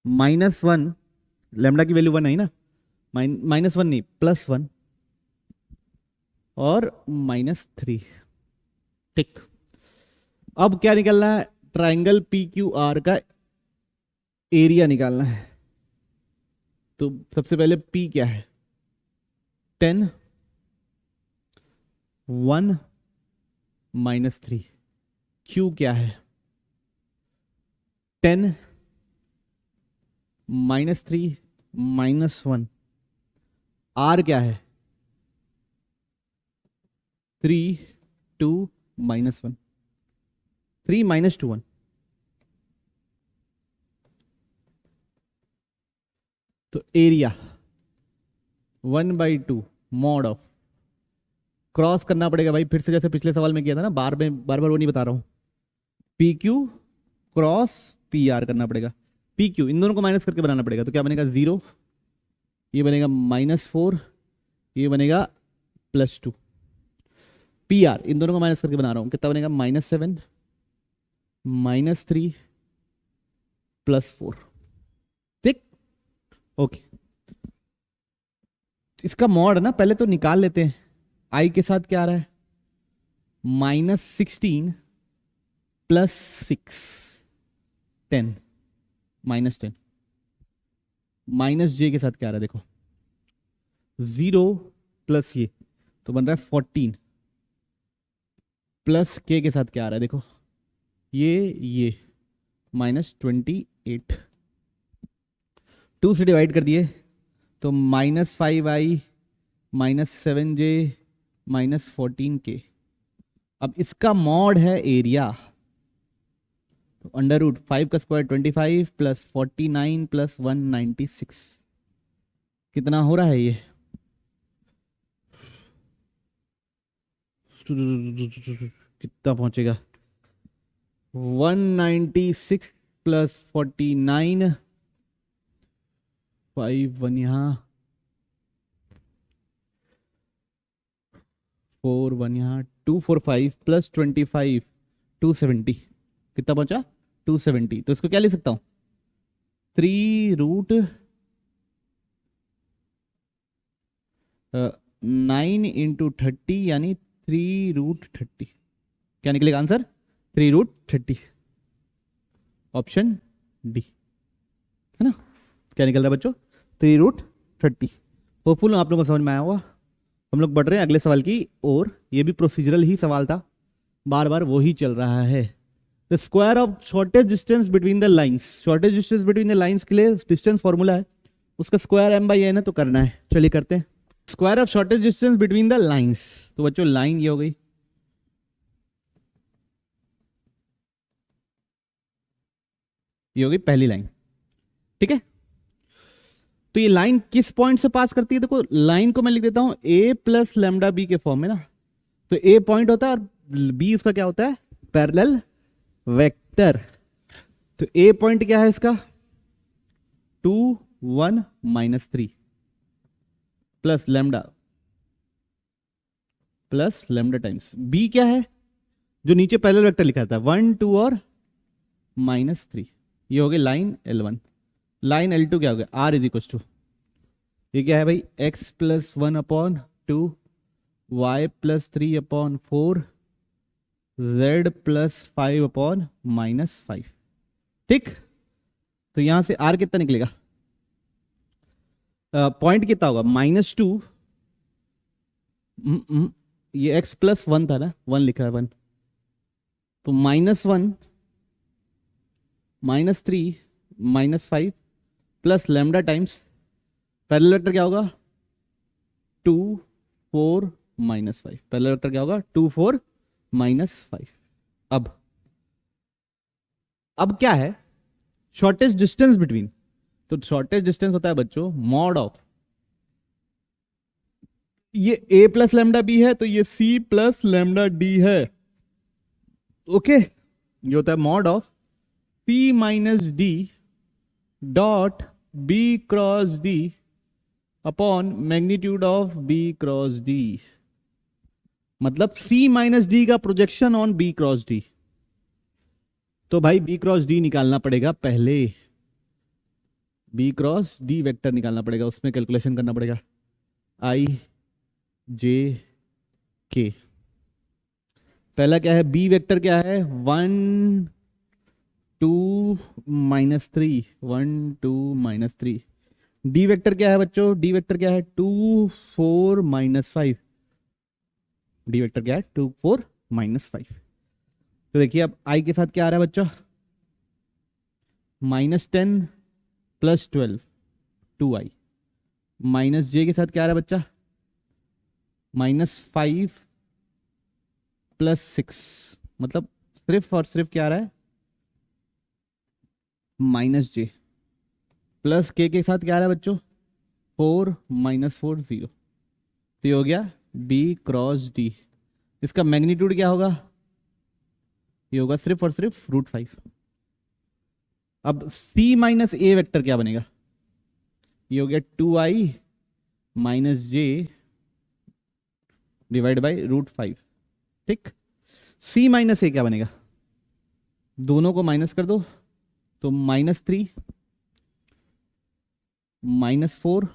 Speaker 1: -1, लैम्डा की वैल्यू 1 आई ना, -1 नहीं +1 और -3। ठीक, अब क्या निकलना है ट्राइंगल PQR का एरिया निकालना है। तो सबसे पहले P क्या है 10 1 -3, Q क्या है 10 -3 -1, R क्या है 3 2 -1, 3 -2 1। तो एरिया 1/2 मॉड ऑफ, क्रॉस करना पड़ेगा भाई फिर से, जैसे पिछले सवाल में किया था ना, बार बार वो नहीं बता रहा हूं। P Q cross P R करना पड़ेगा। पी क्यू इन दोनों को माइनस करके बनाना पड़ेगा। तो क्या बनेगा 0, ये बनेगा -4, ये बनेगा +2। पी आर इन दोनों को माइनस करके बना रहा हूं, कितना बनेगा -7 -3 +4। ठीक, ओके। इसका मॉड ना पहले तो निकाल लेते हैं। आई के साथ क्या आ रहा है -16 +6 10 -10, -j के साथ क्या आ रहा है देखो 0 प्लस ये तो बन रहा है 14 प्लस k के साथ क्या आ रहा है देखो ये -28, 2 से डिवाइड कर दिए तो -5i -7j -14k। अब इसका मॉड है एरिया, तो √5 का स्क्वायर 25 + 49 + 196, कितना हो रहा है ये कितना पहुंचेगा 196 + 49, 5 1 यहाँ 4 1 यहाँ 245 + 25 270, कितना पहुंचा 270। तो इसको क्या लिख सकता हूं 3√9 × 30 यानी 3√30। क्या निकलेगा आंसर 3√30, ऑप्शन डी है ना। क्या निकल रहा है बच्चों 3√30। होपफुल आप लोगों को समझ में आया होगा। हम लोग बढ़ रहे हैं अगले सवाल की और, ये भी प्रोसीजरल ही सवाल था, बार बार वो ही चल रहा है। The square of shortage distance between the lines, shortage distance between the lines के लिए डिस्टेंस फॉर्मूला है, उसका स्क्वायर m/n है, तो करना है। चलिए करते हैं। Square of shortage distance between the lines, तो बच्चों लाइन ये हो गई, ये हो गई पहली लाइन, ठीक है। तो ये लाइन किस पॉइंट से पास करती है, देखो लाइन को मैं लिख देता हूं a + λb के फॉर्म में ना। तो a पॉइंट होता है और b उसका क्या होता है पैरेलल वेक्टर। तो a पॉइंट क्या है इसका 2 1 -3 + λ टाइम्स b क्या है जो नीचे पैरेलल वेक्टर लिखा था 1 2 और -3, ये हो गई लाइन L1। लाइन L2 क्या हो गया, R इज इक्वल टू, ये क्या है भाई, x plus 1/2 y plus 3/4 z plus 5/-5। ठीक, तो यहां से R कितना निकलेगा, पॉइंट कितना होगा -2, ये x प्लस 1 था ना, 1 लिखा है 1, तो -1 -3 -5 plus lambda times parallel vector क्या होगा 2 4 -5, पैरेलल वेक्टर क्या होगा 2 4 -5। अब क्या है, शॉर्टेस्ट डिस्टेंस बिटवीन, तो शॉर्टेस्ट डिस्टेंस होता है बच्चों मॉड ऑफ, ये a प्लस लैम्डा बी है तो ये c प्लस लैम्डा डी है। ओके, ये होता है mod of p minus D dot b cross d upon magnitude of b cross d, मतलब c माइनस डी का projection on b cross d। तो भाई b क्रॉस d निकालना पड़ेगा पहले, b क्रॉस d वेक्टर निकालना पड़ेगा, उसमें कैलकुलेशन करना पड़ेगा i j k। पहला क्या है, b वेक्टर क्या है 1 2 -3, 1 2 -3। d वेक्टर क्या है बच्चों, d वेक्टर क्या है 2 4 -5, d वेक्टर क्या है 2 4 -5। तो देखिए अब i के साथ क्या आ रहा है बच्चों, -10 + 12 2i, माइनस j के साथ क्या आ रहा है बच्चा, -5 + 6, मतलब सिर्फ और सिर्फ क्या आ रहा है -j, प्लस k के साथ क्या आ रहा है बच्चों 4 -4 0। तो ये हो गया b क्रॉस d, इसका मैग्नीट्यूड क्या होगा, ये होगा सिर्फ और सिर्फ √5। अब c माइनस a वेक्टर क्या बनेगा, ये हो गया 2i - j डिवाइड बाई √5। ठीक, c माइनस a क्या बनेगा, दोनों को माइनस कर दो तो -3 -4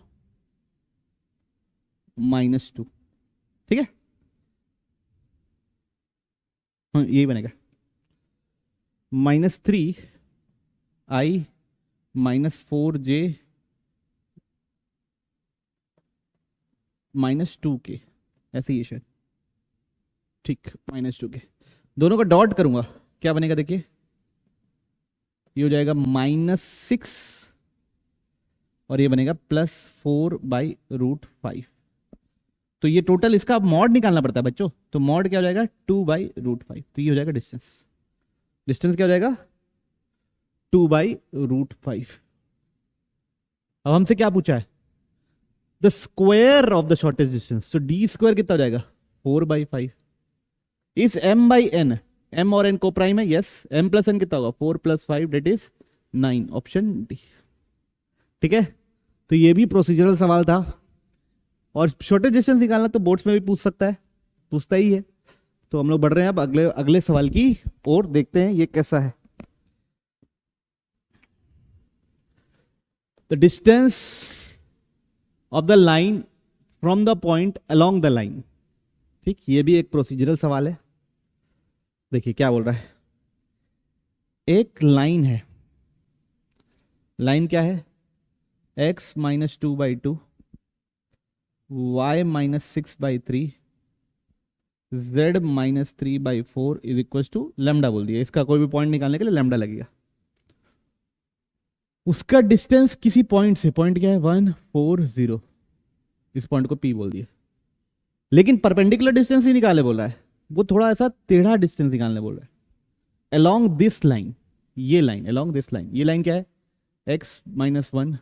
Speaker 1: -2। ठीक है, हाँ यही बनेगा -3i -4j -2k, ऐसे ही है शायद। ठीक, -2k, दोनों का डॉट करूंगा क्या बनेगा, देखिए ये हो जाएगा -6 और ये बनेगा +4/√5। तो ये टोटल इसका मॉड निकालना पड़ता है बच्चों, तो मॉड क्या हो जाएगा 2/√5, तो ये हो जाएगा डिस्टेंस, डिस्टेंस क्या हो जाएगा 2/√5। अब हमसे क्या पूछा है, the square of the shortest distance, तो डी स्क्वायर कितना हो जाएगा 4/5 इस m/n, m और n को प्राइम है, यस, m + n कितना होगा 4 + 5 दैट इज 9, ऑप्शन डी। ठीक है, तो ये भी प्रोसीजरल सवाल था, और शॉर्टेस्ट डिस्टेंस निकालना तो बोर्ड्स में भी पूछ सकता है, पूछता ही है। तो हम लोग बढ़ रहे हैं अब अगले अगले सवाल की और, देखते हैं ये कैसा है। The distance of the line from the point along the line. ठीक, ये भी एक प्रोसीजरल सवाल है। देखिए क्या बोल रहा है, एक लाइन है, लाइन क्या है x - 2/2 y - 6/3 z - 3/4 is equal to lambda बोल दिया, इसका कोई भी पॉइंट निकालने के लिए लैम्डा लगेगा। उसका डिस्टेंस किसी पॉइंट से, पॉइंट क्या है 1 4 0, इस पॉइंट को p बोल दिया, लेकिन परपेंडिकुलर डिस्टेंस ही निकाले बोल रहा है, वो थोड़ा ऐसा टेढ़ा डिस्टेंस निकालने बोल रहा है। अलोंग दिस लाइन, ये लाइन अलोंग दिस लाइन, ये लाइन क्या है x - 1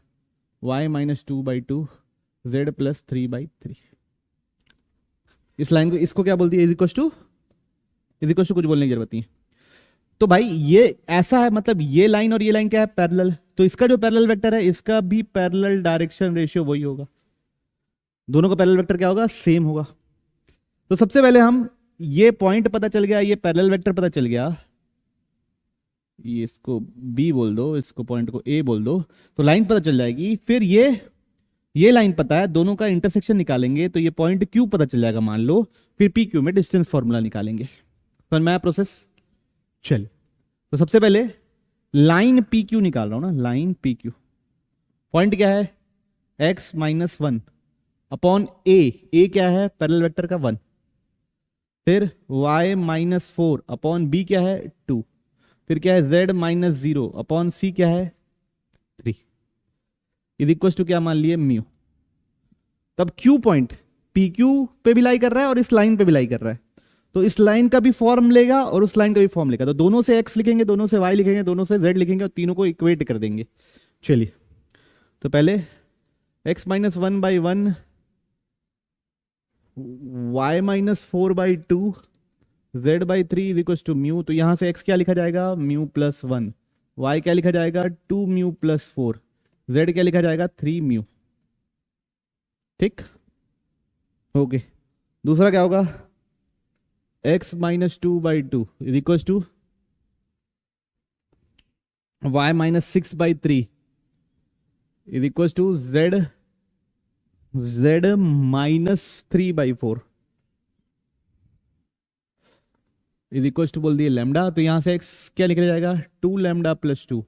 Speaker 1: y - 2/2 z + 3/3, इस लाइन को, इसको क्या बोलती है, इज इक्वल टू कुछ बोलने की जरूरत नहीं है। तो भाई ये ऐसा है, मतलब ये लाइन और ये लाइन क्या है पैरेलल, तो इसका जो पैरेलल वेक्टर है इसका भी पैरेलल डायरेक्शन रेशियो वही होगा, दोनों का पैरेलल वेक्टर क्या होगा सेम होगा। तो सबसे पहले हम ये पॉइंट पता चल गया, ये पैरेलल वेक्टर पता चल गया, ये इसको बी बोल दो, इसको पॉइंट को ए बोल दो, तो लाइन पता चल जाएगी। फिर ये लाइन पता है, दोनों का इंटरसेक्शन निकालेंगे तो ये पॉइंट क्यू पता चल जाएगा मान लो, फिर पी क्यू में डिस्टेंस फॉर्मूला निकालेंगे। समझ में आया प्रोसेस? चल, तो सबसे पहले लाइन पी क्यू निकाल रहा हूं ना, लाइन पी क्यू, पॉइंट क्या है x minus one upon A क्या है पैरेलल वेक्टर का 1, फिर y minus four upon B क्या है 2, फिर क्या है z minus zero upon C क्या है 3, इज इक्वल टू क्या मान लिए म्यू। तब क्यू पॉइंट पी क्यू पे भी लाई कर रहा है और इस लाइन पे भी लाई कर रहा है, तो इस लाइन का भी फॉर्म लेगा और उस लाइन का भी फॉर्म लेगा, तो दोनों से x लिखेंगे, दोनों से y लिखेंगे, दोनों से z लिखेंगे और तीनों को इक्वेट कर देंगे। चलिए, तो पहले x minus one by one, y minus four by two, z by three is equal to mu. तो यहां से x क्या लिखा जाएगा म्यू प्लस वन, y क्या लिखा जाएगा 2 म्यू प्लस फोर, z क्या लिखा जाएगा 3 म्यू। ठीक, ओके। दूसरा क्या होगा x minus two by two is equal to y minus six by three is equal to z minus three by four is equal to बोल दिए लैम्डा। तो यहां से x क्या लिखा जाएगा 2 लैम्डा प्लस टू,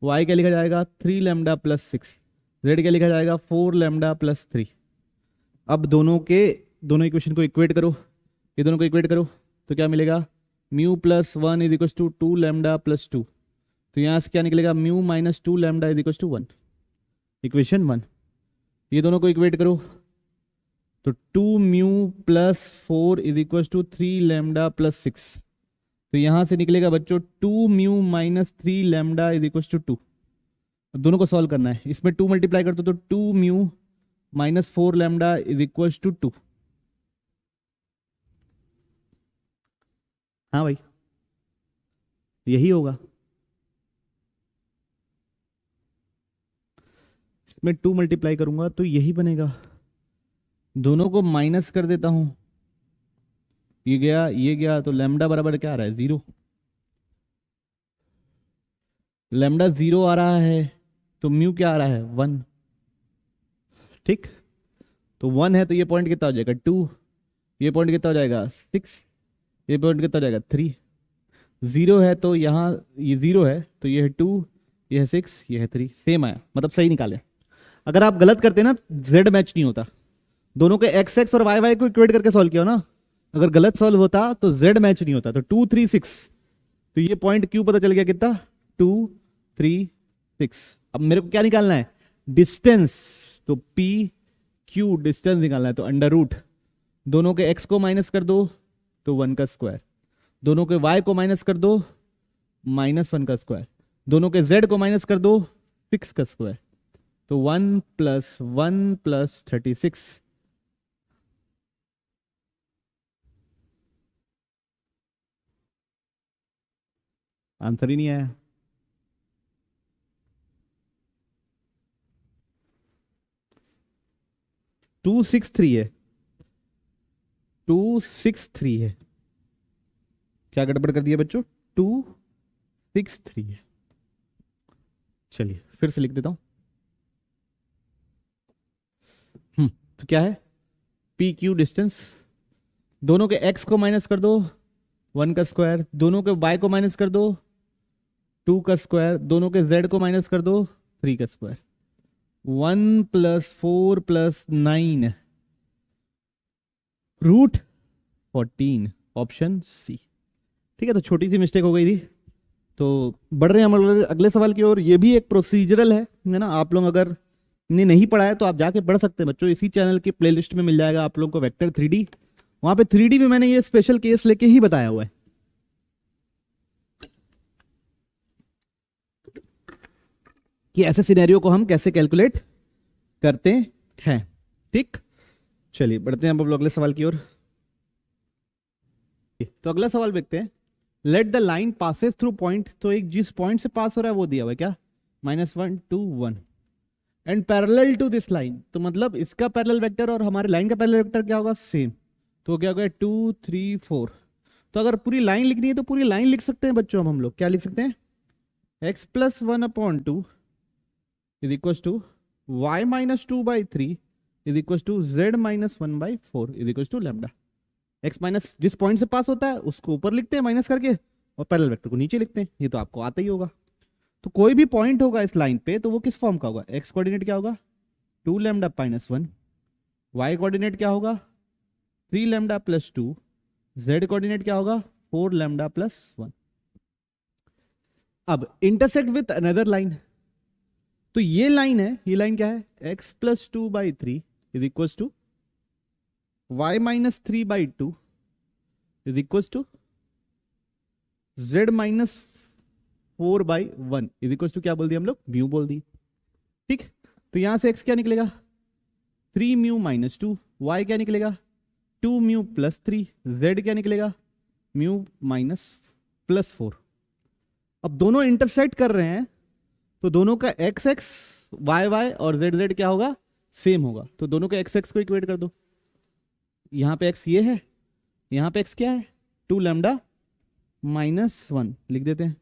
Speaker 1: y क्या लिखा जाएगा 3 लैम्डा प्लस सिक्स, z क्या लिखा जाएगा 4 लैम्डा प्लस थ्री। अब दोनों इक्वेशन को इक्वेट करो, ये दोनों को इक्वेट करो तो क्या मिलेगा mu plus one is equal to 2 lambda plus two, तो यहां से क्या निकलेगा mu minus 2 lambda is equal to 1, equation 1। ये दोनों को इक्वेट करो तो 2 mu plus four is equal to 3 lambda plus six, तो यहां से निकलेगा बच्चों 2 mu minus 3 lambda is equal to 2। दोनों को सॉल्व करना है, इसमें 2 मल्टीप्लाई कर दो तो 2 mu minus four lambda is equal to 2। हाँ भाई, यही होगा। इसमें 2 मल्टीप्लाई करूंगा तो यही बनेगा, दोनों को माइनस कर देता हूं, ये गया तो लैम्डा बराबर क्या आ रहा है 0, लैम्डा 0 आ रहा है तो म्यू क्या आ रहा है 1। ठीक, तो 1 है तो ये पॉइंट कितना हो जाएगा 2, ये पॉइंट कितना हो जाएगा 6, ये पॉइंट कितना हो जाएगा 3, 0 है तो यहाँ ये 0 है तो ये है 2, ये है 6, ये है 3, सेम आया, मतलब सही निकाले। अगर आप गलत करते ना z मैच नहीं होता, दोनों के x और y को इक्वेट करके सॉल्व किया ना, अगर गलत सॉल्व होता तो z मैच नहीं होता, तो 2 3 6, तो ये पॉइंट q पता चल गया कितना 2 3 6। अब मेरे को क्या निकालना है डिस्टेंस, तो p q डिस्टेंस निकालना है, तो अंडर रूट दोनों के x को माइनस कर दो तो 1 का स्क्वायर, दोनों के y को माइनस कर दो -1 का स्क्वायर, दोनों के z को माइनस कर दो 6 का स्क्वायर, तो 1 प्लस 36। आंसर ही नहीं आया। टू सिक्स थ्री है, 263 है, क्या गड़बड़ कर दिया बच्चों 263 है। चलिए फिर से लिख देता हूं, तो क्या है पी क्यू डिस्टेंस, दोनों के x को माइनस कर दो 1 का स्क्वायर, दोनों के y को माइनस कर दो 2 का स्क्वायर, दोनों के z को माइनस कर दो 3 का square, 1 plus 4 plus 9 root 14, option C. ठीक है, तो छोटी सी मिस्टेक हो गई थी, तो बढ़ रहे हैं हम लोग अगले सवाल की ओर। ये भी एक प्रोसीजरल है ना, आप लोग अगर ने नहीं पढ़ा है तो आप जाके पढ़ सकते हैं बच्चों, इसी चैनल की प्लेलिस्ट में मिल जाएगा आप लोग को वेक्टर 3D, वहां पे 3D में मैंने ये स्पेशल केस लेके ही बताया हुआ है कि ऐसे सिनेरियो को हम कैसे कैलकुलेट करते हैं। ठीक, चलिए बढ़ते हैं अब लोग अगले सवाल की ओर। तो अगला सवाल देखते हैं, let the line passes through point, तो एक जिस पॉइंट से पास हो रहा है वो दिया हुआ है क्या -1 2 1 and parallel to this line, तो मतलब इसका पैरेलल वेक्टर और हमारे लाइन का पैरेलल वेक्टर क्या होगा सेम, तो क्या हो गया 2 3 4। तो अगर पूरी लाइन लिखनी है तो पूरी लाइन लिख सकते हैं बच्चों। हम लोग क्या लिख सकते हैं, x plus 1/2 is equal to y minus 2/3 is equal to z minus 1/4 is equal to lambda. x minus जिस पॉइंट से पास होता है उसको ऊपर लिखते हैं माइनस करके, और पैरेलल वेक्टर को नीचे लिखते हैं। ये तो आपको आता ही होगा। तो कोई भी पॉइंट होगा इस लाइन पे तो वो किस फॉर्म का होगा, x कोऑर्डिनेट क्या होगा 2 लैम्डा माइनस 1, y कोऑर्डिनेट क्या होगा 3 लैम्डा प्लस 2, z कोऑर्डिनेट क्या होगा 4 लैम्डा प्लस 1। अब इंटरसेक्ट विथ अनदर लाइन, तो ये लाइन है, ये लाइन क्या है x plus 2/3 is equal to y minus 3/2 is equal to z minus 4/1 is equal to क्या बोल दिया हम लोग, म्यू बोल दी। ठीक, तो यहां से x क्या निकलेगा 3 म्यू माइनस 2, y क्या निकलेगा 2 म्यू प्लस 3, z क्या निकलेगा म्यू माइनस प्लस 4। अब दोनों इंटरसेक्ट कर रहे हैं तो दोनों का एक्स एक्स वाई वाई और जेड जेड क्या होगा, सेम होगा। तो दोनों के एक्स एक्स को इक्वेट कर दो। यहां पे एक्स ये है, यहां पे एक्स क्या है 2 लैम्डा माइनस 1 लिख देते हैं,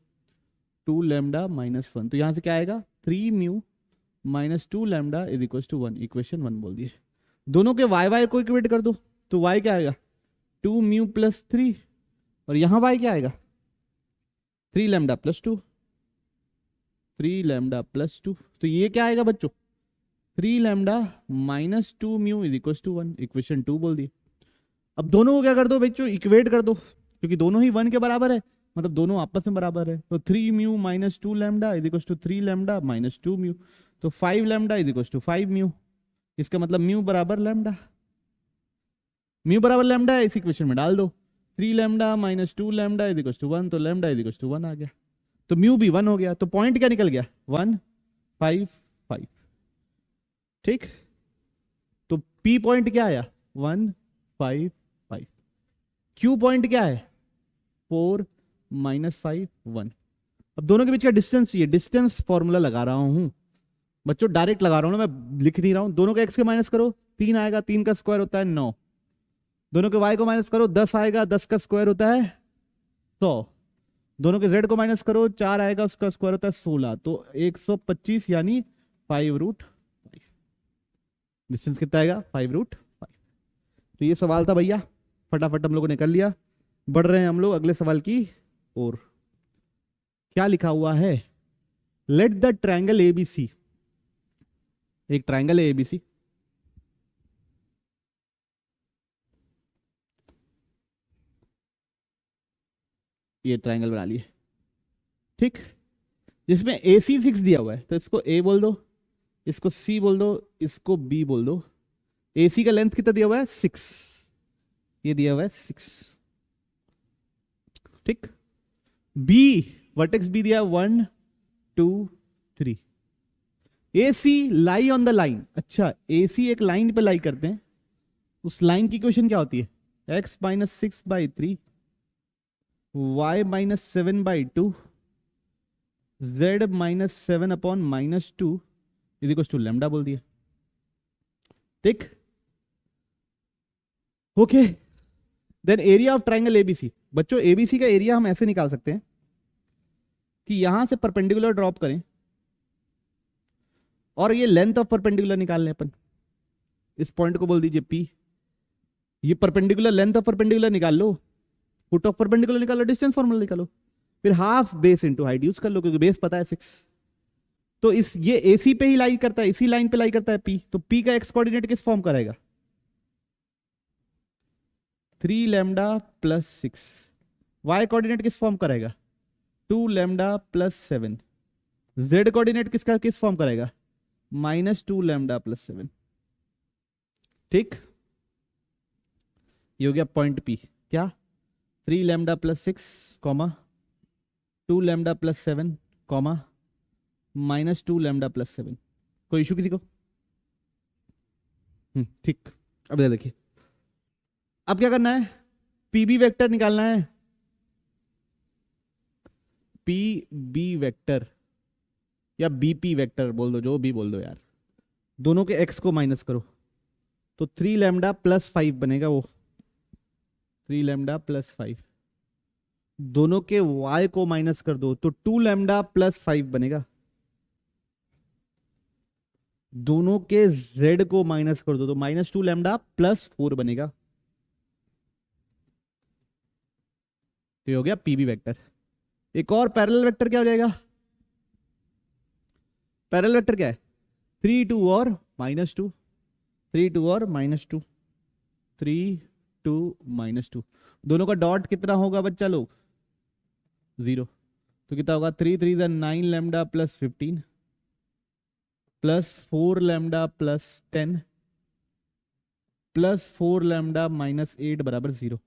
Speaker 1: 2 लैम्डा माइनस 1। तो यहां से क्या आएगा 3 mu minus 2 lambda is equal to 1, equation 1 बोल दिए। दोनों के वाई वाई को इक्वेट कर दो, तो वाई क्या आएगा 2 म्यू प्लस 3, और यहां वाई क्या आएगा 3 लैम्डा प्लस 2, 3 लैम्डा प्लस 2। तो ये क्या आएगा बच्चों 3 lambda minus 2 mu is equal to 1, equation 2 बोल दिए। अब दोनों को क्या कर दो बच्चों, इक्वेट कर दो, क्योंकि दोनों ही 1 के बराबर है, मतलब दोनों आपस में बराबर है। तो 3 mu minus 2 lambda is equal to 3 lambda minus 2 mu, तो 5 lambda is equal to 5 mu. इसका मतलब म्यू बराबर लैम्डा, म्यू बराबर लैम्डा है, इस इक्वेशन में डाल दो। 3 lambda minus 2 lambda is equal to 1, तो लैम्डा इज इक्वल टू 1 आ गया। तो म्यू भी 1 हो गया, तो पॉइंट क्या निकल गया 1 5 5। ठीक, तो P पॉइंट क्या आया 1 5 5। Q पॉइंट क्या है 4 माइनस 5 1। अब दोनों के बीच का डिस्टेंस चाहिए, डिस्टेंस फॉर्मूला लगा रहा हूं बच्चों, डायरेक्ट लगा रहा हूं ना, मैं लिख नहीं रहा हूं। दोनों के x के माइनस करो 3 आएगा, 3 का स्क्वायर होता है 9। दोनों के y को माइनस करो 10 आएगा, 10 का स्क्वायर होता है 100। दोनों के z को माइनस करो 4 आएगा, उसका स्क्वायर होता है 16, तो 125 यानी 5√5। डिस्टेंस कितना आएगा 5√5। तो ये सवाल था भैया, फटाफट हम लोगों ने कर लिया। बढ़ रहे हैं हम लोग अगले सवाल की ओर। क्या लिखा हुआ है, लेट द ट्रायंगल एबीसी, एक ट्रायंगल है एबीसी, ये ट्रायंगल बना लिए, ठीक, जिसमें ए सी फिक्स दिया हुआ है। तो इसको ए बोल दो, इसको सी बोल दो, इसको बी बोल दो। ए सी का लेंथ कितना दिया हुआ है 6, ये दिया हुआ है 6, ठीक। बी वर्टेक्स बी दिया 1 2 3। ए सी लाई ऑन द लाइन, अच्छा ए सी एक लाइन पे लाई करते हैं, उस लाइन की इक्वेशन क्या होती है x minus 6/3 y minus 7/2 z minus 7/-2 is equal to lambda बोल दिया, ठीक। Okay, then area of triangle ABC. बच्चों एबीसी का एरिया हम ऐसे निकाल सकते हैं कि यहां से परपेंडिकुलर ड्रॉप करें और ये लेंथ ऑफ परपेंडिकुलर निकाल लें अपन। इस पॉइंट को बोल दीजिए P, ये परपेंडिकुलर लेंथ ऑफ परपेंडिकुलर निकाल लो, फुट ऑफ परपेंडिकुलर निकालो, डिस्टेंस फॉर्मूला निकालो, फिर half base into height use कर लो, क्योंकि बेस पता है 6। तो इस ये AC पे ही लाई करता है, इसी लाइन पे लाई करता है P, तो P का एक्स कोऑर्डिनेट किस फॉर्म का रहेगा 3 लैम्डा प्लस 6। y कोऑर्डिनेट किस फॉर्म का रहेगा 2 लैम्डा प्लस 7। z कोऑर्डिनेट किसका किस फॉर्म का रहेगा -2 लैम्डा प्लस 7, ठीक। ये हो गया पॉइंट P, क्या 3 lambda plus 6 comma 2 lambda plus 7 comma -2 lambda plus 7। कोई इशू किसी को, ठीक। अब देखिए, अब क्या करना है PB वेक्टर निकालना है, PB वेक्टर या BP वेक्टर बोल दो, जो भी बोल दो यार। दोनों के x को माइनस करो तो 3 लैम्डा प्लस 5 बनेगा वो, 3 लैम्डा प्लस 5, दोनों के y को माइनस कर दो तो 2 लैम्डा प्लस 5 बनेगा, दोनों के z को माइनस कर दो तो -2 लैम्डा प्लस 4 बनेगा। तो ये हो गया पीबी वेक्टर। एक और पैरेलल वेक्टर क्या हो जाएगा? पैरेलल वेक्टर क्या है? 3 2 और -2, 3 2 और -2, 3 2 -2, दोनों का डॉट कितना होगा बच्चा लोग? 0। तो कितना होगा? 3 3 9 lambda plus 15 plus 4 lambda plus 10 plus 4 lambda -8 बराबर 0।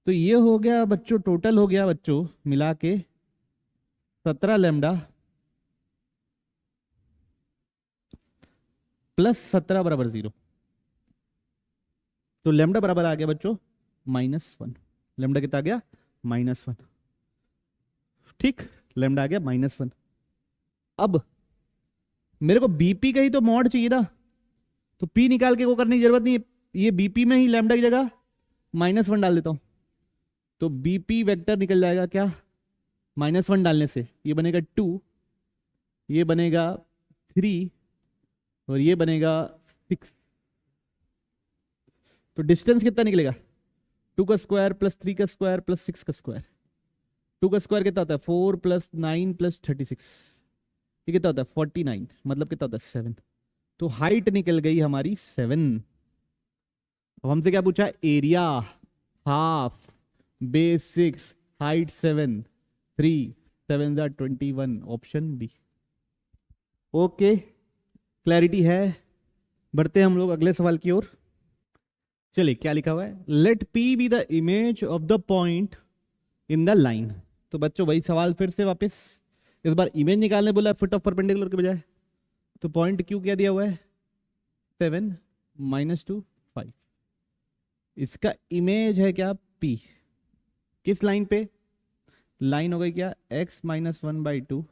Speaker 1: तो ये हो गया बच्चों, टोटल हो गया बच्चों मिला के 17 लैम्डा प्लस 17 बराबर 0। तो लैम्डा बराबर आ गया बच्चों -1। लैम्डा कितना आ गया? -1। ठीक, लैम्डा आ गया -1। अब मेरे को बीपी का ही तो मॉड चाहिए ना, तो पी निकाल के वो करने की जरूरत नहीं है, ये बीपी में ही लैम्डा की जगह -1 डाल देता हूं, तो बीपी वेक्टर निकल जाएगा क्या? -1 डालने से ये बनेगा 2, ये बनेगा 3 और ये बनेगा 6। तो डिस्टेंस कितना निकलेगा? 2 का स्क्वायर प्लस 3 का स्क्वायर प्लस 6 का स्क्वायर। 2 का स्क्वायर कितना होता है? 4 प्लस 9 प्लस 36, ये कितना होता है? 49, मतलब कितना होता है? 7। तो हाइट निकल गई हमारी 7। अब हमसे क्या पूछा? Area half, base 6, height 7, 3 7 21, option B. Okay, clarity है? बढ़ते हैं हम लोग अगले सवाल की ओर। चलिए, क्या लिखा हुआ है? Let P be the image of the point in the line. तो बच्चों वही सवाल फिर से वापस, इस बार इमेज निकालने बोला, फुट ऑफ परपेंडिकुलर के बजाय। तो पॉइंट क्यू क्या दिया हुआ है? 7 -2 5। इसका इमेज है क्या? पी। किस लाइन पे? लाइन हो गई क्या? x -1/2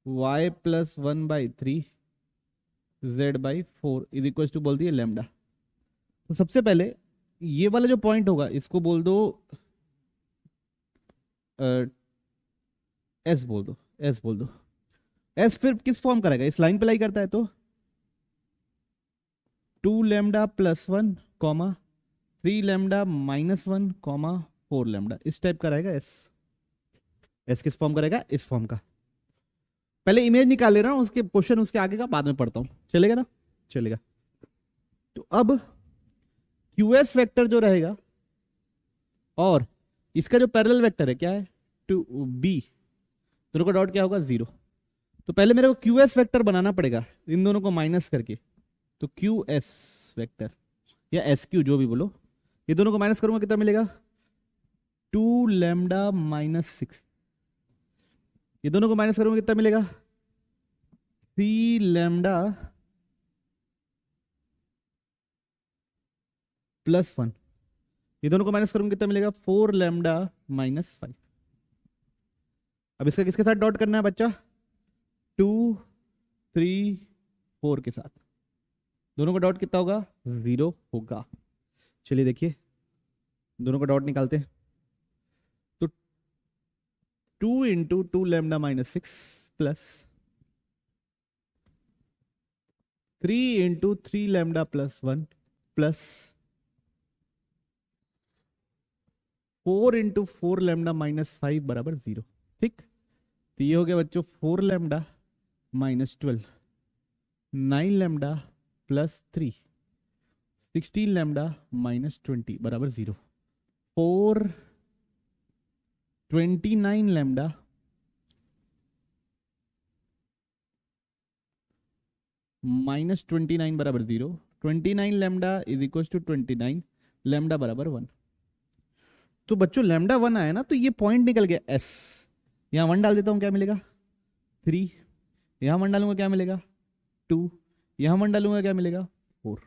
Speaker 1: y +1/3 z/4 is equal to बोल दिए लैम्डा। तो सबसे पहले ये वाला जो पॉइंट होगा इसको बोल दो एस, बोल दो एस, बोल दो एस। फिर किस फॉर्म करेगा? इस लाइन पे लाई करता है तो 2 लैम्डा +1, 3 लैम्डा -1, 4 लैम्डा, इस टाइप का रहेगा एस। एस किस फॉर्म करेगा? इस फॉर्म का। पहले इमेज निकाल ले रहा हूं, उसके क्वेश्चन उसके आगे का बाद में पढ़ता हूं, चलेगा ना? चलेगा। तो अब क्यूएस वेक्टर जो रहेगा और इसका जो पैरेलल वेक्टर है क्या है? टू बी, दोनों का डॉट क्या होगा? 0। तो पहले मेरे को क्यूएस वेक्टर बनाना पड़ेगा इन दोनों को माइनस करके। तो क्यूएस वेक्टर या एस क्यू जो भी बोलो, ये दोनों को माइनस करूंगा कितना मिलेगा? 2 लैम्डा -6। ये दोनों को माइनस करूंगा कितना मिलेगा? 3 लैम्डा +1। ये दोनों को माइनस करूंगा कितना मिलेगा? 4 लैम्डा -5। अब इसका किसके साथ डॉट करना है बच्चा? 2 3 4 के साथ। दोनों का डॉट कितना होगा? 0 होगा। चलिए देखिए, दोनों का डॉट निकालते हैं। तो 2 × 2 lambda -6 plus 3 × 3 lambda +1 plus 4 × 4 lambda -5 बराबर 0। ठीक, तो ये हो गया बच्चों 4 लैम्डा -12, 9 लैम्डा +3, 16 लैम्डा -20 बराबर 0। 4 29 लैम्डा -29 बराबर 0। 29 lambda is equal to 29 lambda बराबर 1। तो बच्चों लैम्डा 1 आया ना, तो ये पॉइंट निकल गया एस। यहां 1 डाल देता हूं, क्या मिलेगा? 3। यहां 1 डालूंगा क्या मिलेगा? 2। यहां 1 डालूंगा क्या मिलेगा? 4।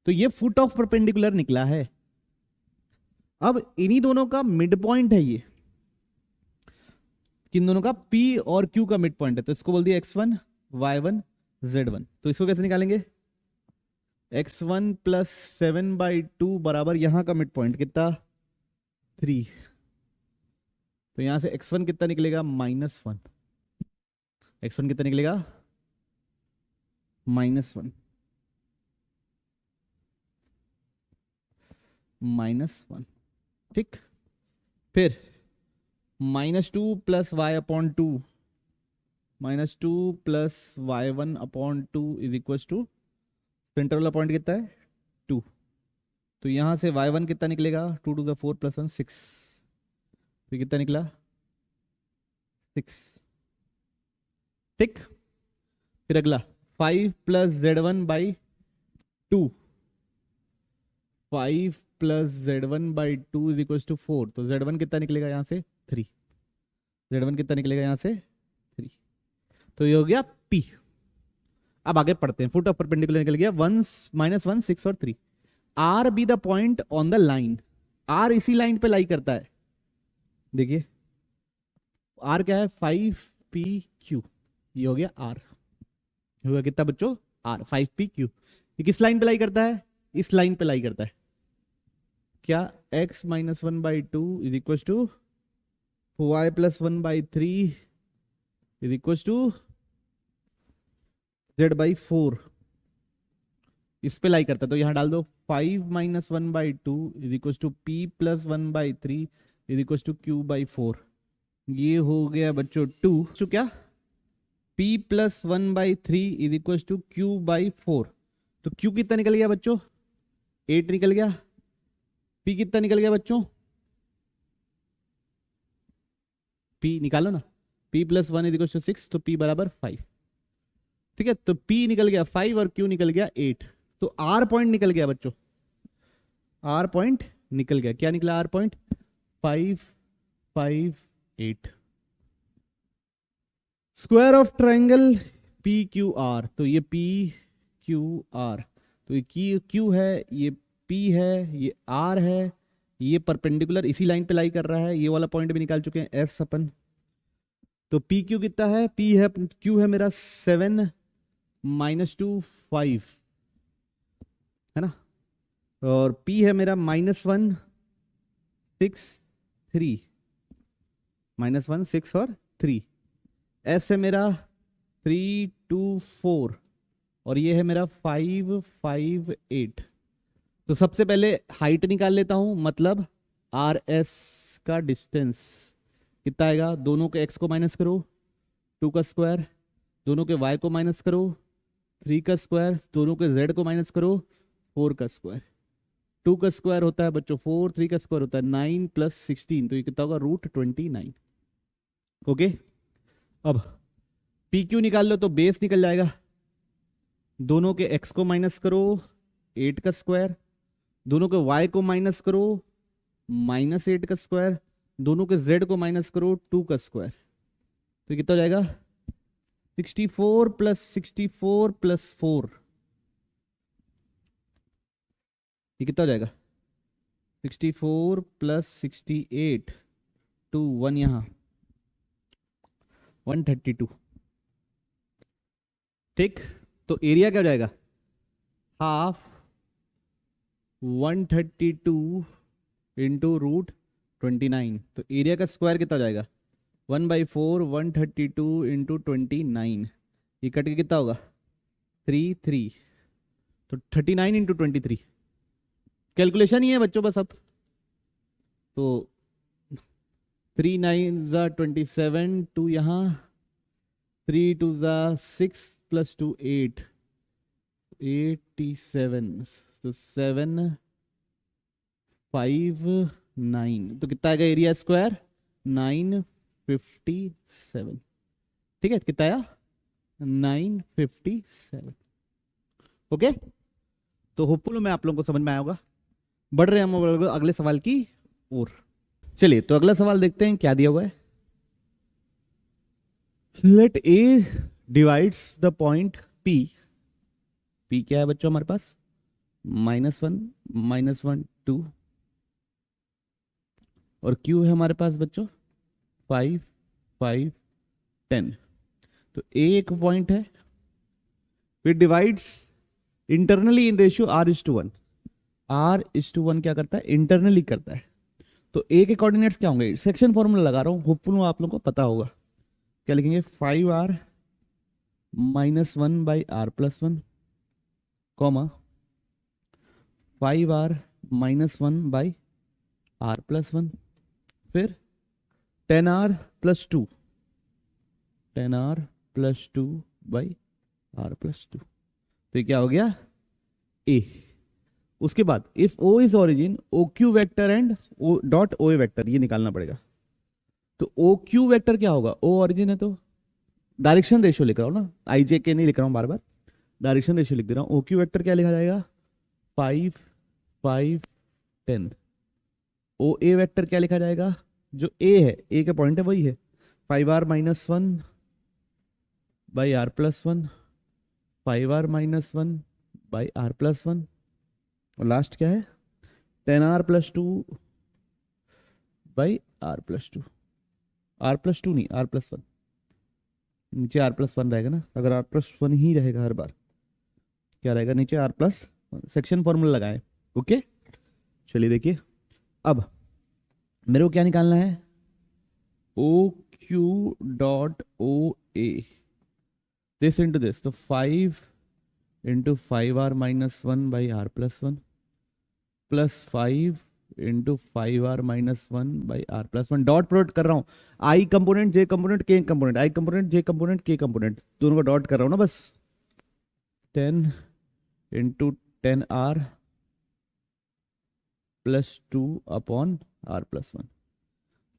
Speaker 1: तो ये फुट ऑफ परपेंडिकुलर निकला है। अब इन्हीं दोनों का मिड पॉइंट है ये, किन दोनों का? P और Q का मिड पॉइंट है। तो इसको बोल दिया x1 y1 z1। तो इसको कैसे निकालेंगे? x1 प्लस 7/2 बराबर यहां का मिड पॉइंट कितना 3। तो यहां से x1 कितना निकलेगा -1। x1 कितना निकलेगा -1 -1। ठीक, फिर -2 plus y/2 -2 plus y1/2 is equal to centre वाला पॉइंट कितना है 2। तो यहां से y1 कितना निकलेगा 2 to the 4 + 1 6। तो कितना निकला 6। ठीक, फिर अगला 5 + z1/2 5 + z1/2 is equal to 4। तो z1 कितना निकलेगा यहां से 3। z1 कितना निकलेगा यहां से 3। तो ये हो गया P। अब आगे पढ़ते हैं। फुट ऑफ परपेंडिकुलर निकल गया 1 -1 6 और 3। R be the point on the line. R इसी लाइन पे लाई करता है। देखिए आर क्या है 5PQ। ये हो गया आर, हो गया कितना बच्चों आर 5PQ। ये किस लाइन पे लाई करता है इस लाइन पे लाई करता है। क्या x - 1/2 is equal to y + 1/3 is equal to z/4 इस पे लाई करता है। तो यहां डाल दो 5 - 1/2 is equal to p + 1/3 is equal to q/4। ये हो गया बच्चों 2 तो क्या p + 1/3 is equal to q/4। तो q कितना निकल गया बच्चों 8 निकल गया। p कितना निकल गया बच्चों p निकालो ना। p + 1 इज इक्वल टू 6 तो p बराबर 5। ठीक है, तो p निकल गया 5 और q निकल गया 8। तो r पॉइंट निकल गया बच्चों, r पॉइंट निकल गया। क्या निकला r point 5 5 8। Square of triangle PQR। तो ये PQR, तो ये Q है, ये P है, ये R है, ये परपेंडिकुलर इसी लाइन पे लाई कर रहा है। ये वाला पॉइंट भी निकाल चुके हैं S अपन। तो PQ कितना है P है Q है मेरा 7 - 2 5 है ना, और P है मेरा -1 6 3 -1 6 और 3। S है मेरा 3 2 4 और ये है मेरा 5 5 8। तो सबसे पहले हाइट निकाल लेता हूं, मतलब RS का डिस्टेंस कितना आएगा। दोनों के x को माइनस करो 2 का स्क्वायर, दोनों के y को माइनस करो 3 का स्क्वायर, दोनों के z को माइनस करो 4 का स्क्वायर। 2 का स्क्वायर होता है बच्चों 4, 3 का स्क्वायर होता है 9 + 16। तो ये कितना होगा √29। ओके, अब PQ निकाल लो तो बेस निकल जाएगा। दोनों के x को माइनस करो 8 का स्क्वायर, दोनों के y को माइनस करो -8 का स्क्वायर, दोनों के z को माइनस करो 2 का स्क्वायर। तो कितना हो जाएगा 64 + 64 + 4। ये कितना हो जाएगा 64 + 68 टू 1 यहां 132। ठीक, तो एरिया क्या हो जाएगा हाफ 132 इंटू √29। तो एरिया का स्क्वायर कितना हो जाएगा 1/4 132 इंटू 29। ये कट के कितना होगा 3 3। तो 39 इंटू 23। कैलकुलेशन ही है बच्चों बस अब। तो 3 9 ज़ा 27 टू यहाँ 3 2 ज़ा 6 + 2 8 87। तो 7 5 9। तो कितना आएगा एरिया स्क्वायर 957। ठीक है, कितना आया 957। ओके, तो होपफुल मैं आप लोगों को समझ में आया होगा। बढ़ रहे हैं हम अगले सवाल की ओर। चलिए तो अगला सवाल देखते हैं क्या दिया हुआ है। Let A divides the point P। P क्या है बच्चों हमारे पास -1 -1 2 और Q है हमारे पास बच्चों 5 5 10। तो A एक पॉइंट है, फिर divides internally in ratio r:1, r:1 क्या करता है, इंटरनली करता है। तो ए के कोऑर्डिनेट्स क्या होंगे, सेक्शन फॉर्मूला लगा रहा हूँ, होपफुल आप लोगों को पता होगा। क्या लिखेंगे, 5r - 1 by r+1, comma 5r - 1 by r+1, फिर 10r + 2, 10r + 2 बाई r+2। तो ये क्या हो गया, ए। उसके बाद if O is origin, O Q vector and O dot O A vector, ये निकालना पड़ेगा। तो ओ क्यू वेक्टर क्या होगा, ओ ऑरिजिन है तो डायरेक्शन रेशियो लिख रहा हूँ ना, आई जे के नहीं लिख रहा हूँ बार बार, डायरेक्शन रेशियो लिख दे रहा हूँ। ओ क्यू वेक्टर क्या लिखा जाएगा, 5 5 10। ओ ए वेक्टर क्या लिखा जाएगा, जो ए है, ए का पॉइंट है वही है, 5r - 1 by r+1, 5r - 1 by r+1, और लास्ट क्या है, 10r + 2 बाई r+2, r+2 नहीं r+1, नीचे r+1 रहेगा ना, अगर r+1 ही रहेगा हर बार, क्या रहेगा नीचे r+1, सेक्शन फॉर्मूला लगाएं। ओके, चलिए देखिए, अब मेरे को क्या निकालना है, O Q dot O A, this into this, तो 5 into 5r - 1 by r+1 plus 5 into 5r - 1 by r+1, dot product कर रहा हूं, I component J component K component, I component J component K component, दोनों को dot कर रहा हूं ना बस। 10 इंटू 10r + 2 अपॉन r+1,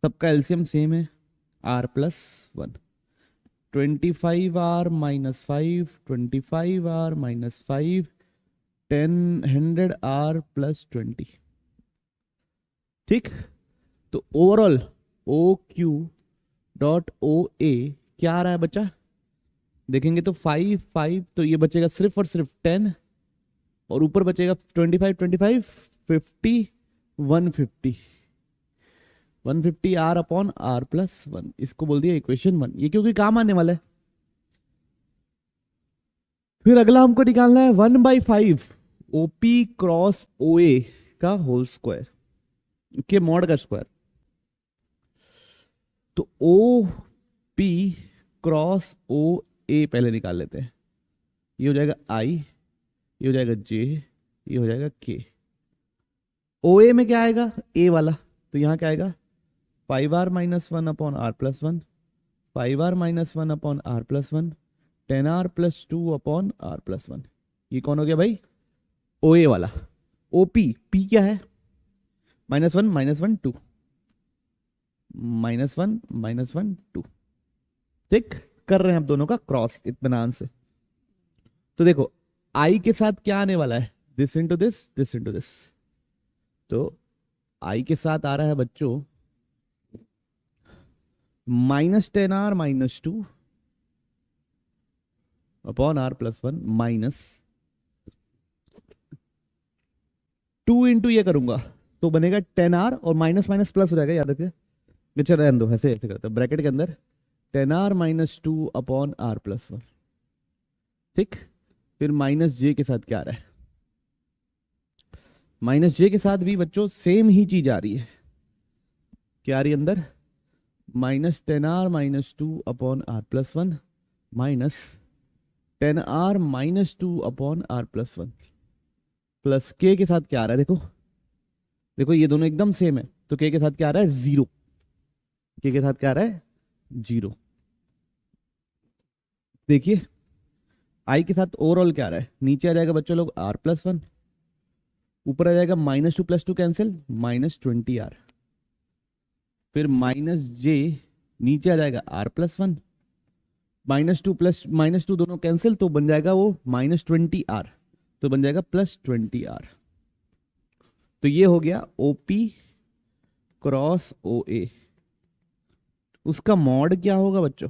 Speaker 1: सबका एलसीएम सेम है, r+1, 25r - 5, 25r - 5, 10 100r + 20। ठीक, तो overall O Q dot O A क्या आ रहा है बच्चा, देखेंगे तो 5 5, तो ये बचेगा सिर्फ और सिर्फ 10, और ऊपर बचेगा 25 25 50 150, 150 r अपॉन r+1, इसको बोल दिया इक्वेशन 1, ये क्योंकि काम आने वाला है। फिर अगला हमको निकालना है 1/5 ओपी क्रॉस ओ ए का होल स्क्वायर के मॉड का स्क्वायर। तो ओ पी क्रॉस ओ ए पहले निकाल लेते हैं, ये हो जाएगा आई, ये हो जाएगा जे, ये हो जाएगा के। ओ ए में क्या आएगा, ए वाला, तो यहां क्या आएगा, 5r - 1 upon r+1, 5r - 1 upon r+1, 10r + 2 upon r+1। ये कौन हो गया भाई, ओ ए वाला। ओ पी, पी क्या है, -1 -1 2, -1 -1 2। ठीक, कर रहे हैं हम दोनों का क्रॉस इत्मीनान से। तो देखो आई के साथ क्या आने वाला है, this into this, this into this. तो आई के साथ आ रहा है बच्चों -10r - 2 upon r+1 minus 2 into ये करूंगा तो बनेगा 10r, और माइनस माइनस प्लस हो जाएगा, याद रखिए, चल रहने दो, ऐसे ऐसे करते हैं, ब्रैकेट के अंदर 10r - 2 अपॉन r+1। ठीक, फिर माइनस जे के साथ क्या आ रहा है, माइनस जे के साथ भी बच्चों सेम ही चीज आ रही है, क्या आ रही है अंदर, -10r - 2 upon r+1 minus 10r - 2 upon r+1 plus के के साथ क्या आ रहा है, देखो देखो ये दोनों एकदम सेम है, तो के साथ क्या आ रहा है, 0, के साथ क्या आ रहा है, 0। देखिए आई के साथ ओवरऑल क्या आ रहा है, नीचे आ जाएगा बच्चों लोग r+1, ऊपर आ जाएगा -2 + 2 कैंसिल, -20r, फिर माइनस जे, नीचे आ जाएगा r+1, -2 प्लस -2 दोनों कैंसिल, तो बन जाएगा वो -20r, तो बन जाएगा +20r। तो ये हो गया OP क्रॉस OA। उसका मॉड क्या होगा बच्चों,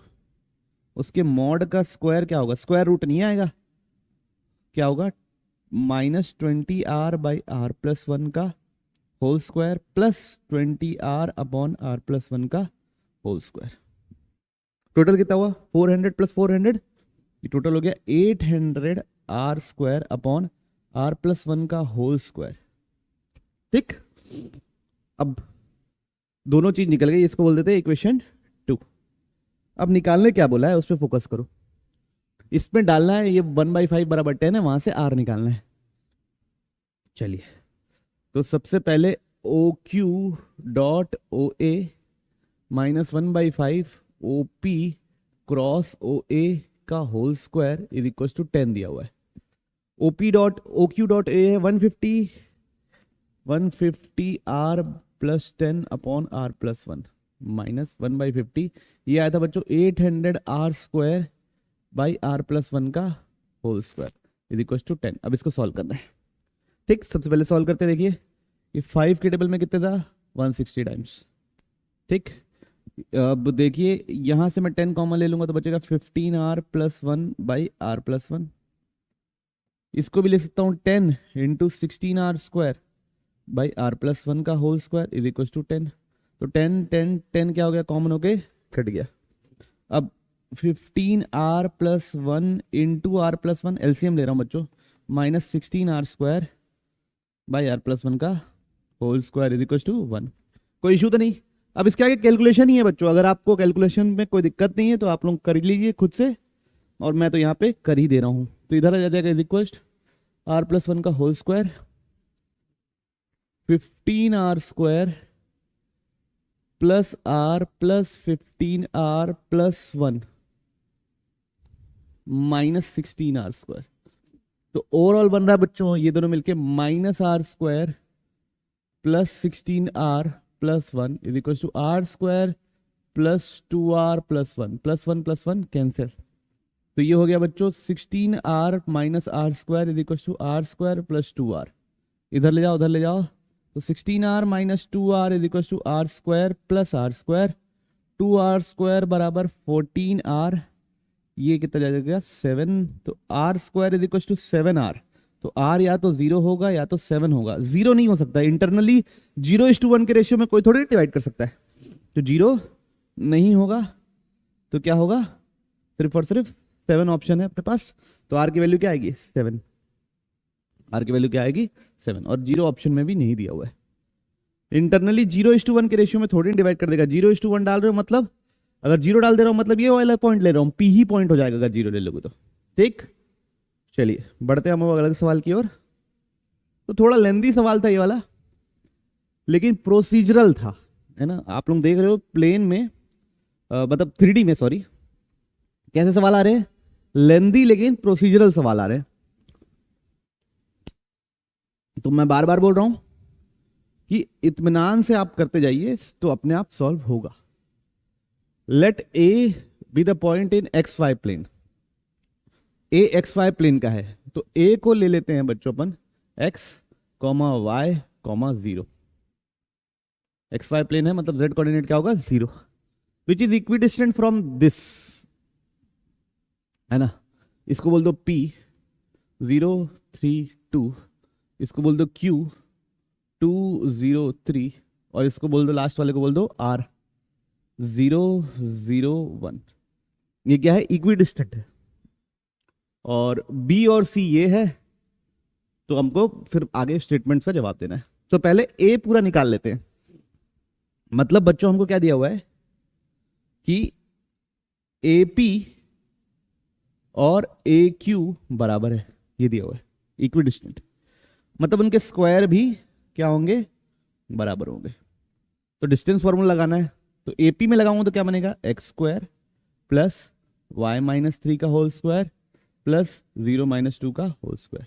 Speaker 1: उसके मॉड का स्क्वायर क्या होगा, स्क्वायर रूट नहीं आएगा, क्या होगा, -20r बाई r+1 का whole square plus 20r upon r+1 का होल स्क्वायर। टोटल कितना हुआ, 400 + 400, ये टोटल हो गया 800 R square upon R plus 1 का होल स्क्वायर। ठीक, अब दोनों चीज निकल गई, इसको बोल देते हैं इक्वेशन 2। अब निकालने क्या बोला है उस पर फोकस करो। इसमें डालना है ये 1/5 बराबर 10 है, वहां से आर निकालना है। चलिए, तो सबसे पहले O Q dot O A minus 1/5 O P cross O A का whole square is equal to 10 दिया हुआ है। OP dot O Q dot A है 150 R plus 10 upon R plus 1 minus 1/50। ये आया था बच्चों 800 R square by R plus 1 का whole square is equal to 10। अब इसको सॉल्व करना है। ठीक, सबसे पहले सॉल्व करते देखिए, ये 5 के टेबल में कितने था 160 टाइम्स। ठीक, अब देखिए यहां से मैं 10 कॉमन ले लूंगा तो बचेगा 15 R plus 1 by R plus 1। इसको भी ले सकता हूँ 10 into 16 R square by R plus 1 का whole square is equal to 10। तो 10 10 10 क्या हो गया, कॉमन होके कट गया। अब 15 R plus 1 into R plus 1 LCM ले रहा हूँ बच्चों, minus 16 R square by R plus 1 का whole square is equal to 1। कोई इशू तो नहीं। अब इसके आगे कैलकुलेशन ही है बच्चों, अगर आपको कैलकुलेशन में कोई दिक्कत नहीं है तो आप लोग कर लीजिए खुद से, और मैं तो यहाँ पे कर ही दे रहा हूँ। तो इधर आ जाएगा इज इक्वल आर प्लस 1 का whole square 15 R square plus R plus 15 R plus 1 minus 16 R square. तो ओवरऑल बन रहा है बच्चों ये दोनों मिलके minus R square plus 16 R plus 1 is equal to R square plus 2 R plus 1 plus 1 plus 1 cancel. तो ये हो गया बच्चों 16 R minus R square is equal to R square plus 2 are. इधर ले जाओ उधर ले जाओ, तो 16 R minus 2 R is equal to R square plus R square. 2 R square बराबर 14 आर, ये कितना जाएगा 7। तो R square is equal to 7 R. तो आर या तो 0 होगा या तो 7 होगा, 0 नहीं हो सकता। इंटरनली 0:1 के रेशियो में कोई थोड़ी डिवाइड कर सकता है, तो 0 नहीं होगा। तो क्या होगा, सिर्फ और सिर्फ 7 ऑप्शन है अपने पास। तो आर की वैल्यू क्या आएगी 7, आर की वैल्यू क्या आएगी 7, और 0 ऑप्शन में भी नहीं दिया हुआ है। इंटरनली 0:1 के रेशियो में थोड़ी डिवाइड कर देगा। 0:1 डाल रहे हो मतलब, अगर 0 डाल दे रहा हूं मतलब ये वाला पॉइंट ले रहा हूं, पी ही पॉइंट हो जाएगा अगर 0 ले लोगे तो। ठीक, चलिए बढ़ते हैं हम अगले सवाल की ओर। तो थोड़ा लेंदी सवाल था ये वाला, लेकिन प्रोसीजरल था, है ना। आप लोग देख रहे हो प्लेन में मतलब 3D में, सॉरी, कैसे सवाल आ रहे हैं, लेंदी लेकिन प्रोसीजरल सवाल आ रहे हैं। तो मैं बार बार बोल रहा हूं कि इत्मीनान से आप करते जाइए तो अपने आप सॉल्व होगा। Let A be the point in XY plane. A XY plane का है, तो ए को ले लेते हैं बच्चों अपन x, y, 0। XY प्लेन है मतलब z कोऑर्डिनेट क्या होगा 0, which is equidistant from this, है ना। इसको बोल दो P 0 3 2, इसको बोल दो Q 2 0 3, और इसको बोल दो लास्ट वाले को बोल दो R 0 0 1। ये क्या है, इक्विडिस्टेंट है। और B और C ये है, तो हमको फिर आगे स्टेटमेंट्स का जवाब देना है। तो पहले A पूरा निकाल लेते हैं। मतलब बच्चों हमको क्या दिया हुआ है कि AP और AQ बराबर है, ये दिया हुआ है इक्विडिस्टेंट, मतलब उनके स्क्वायर भी क्या होंगे, बराबर होंगे। तो डिस्टेंस फॉर्मूला लगाना है, तो AP में लगाऊंगा तो क्या बनेगा x square plus y minus 3 का होल स्क्वायर प्लस 0 माइनस 2 का होल स्क्वायर।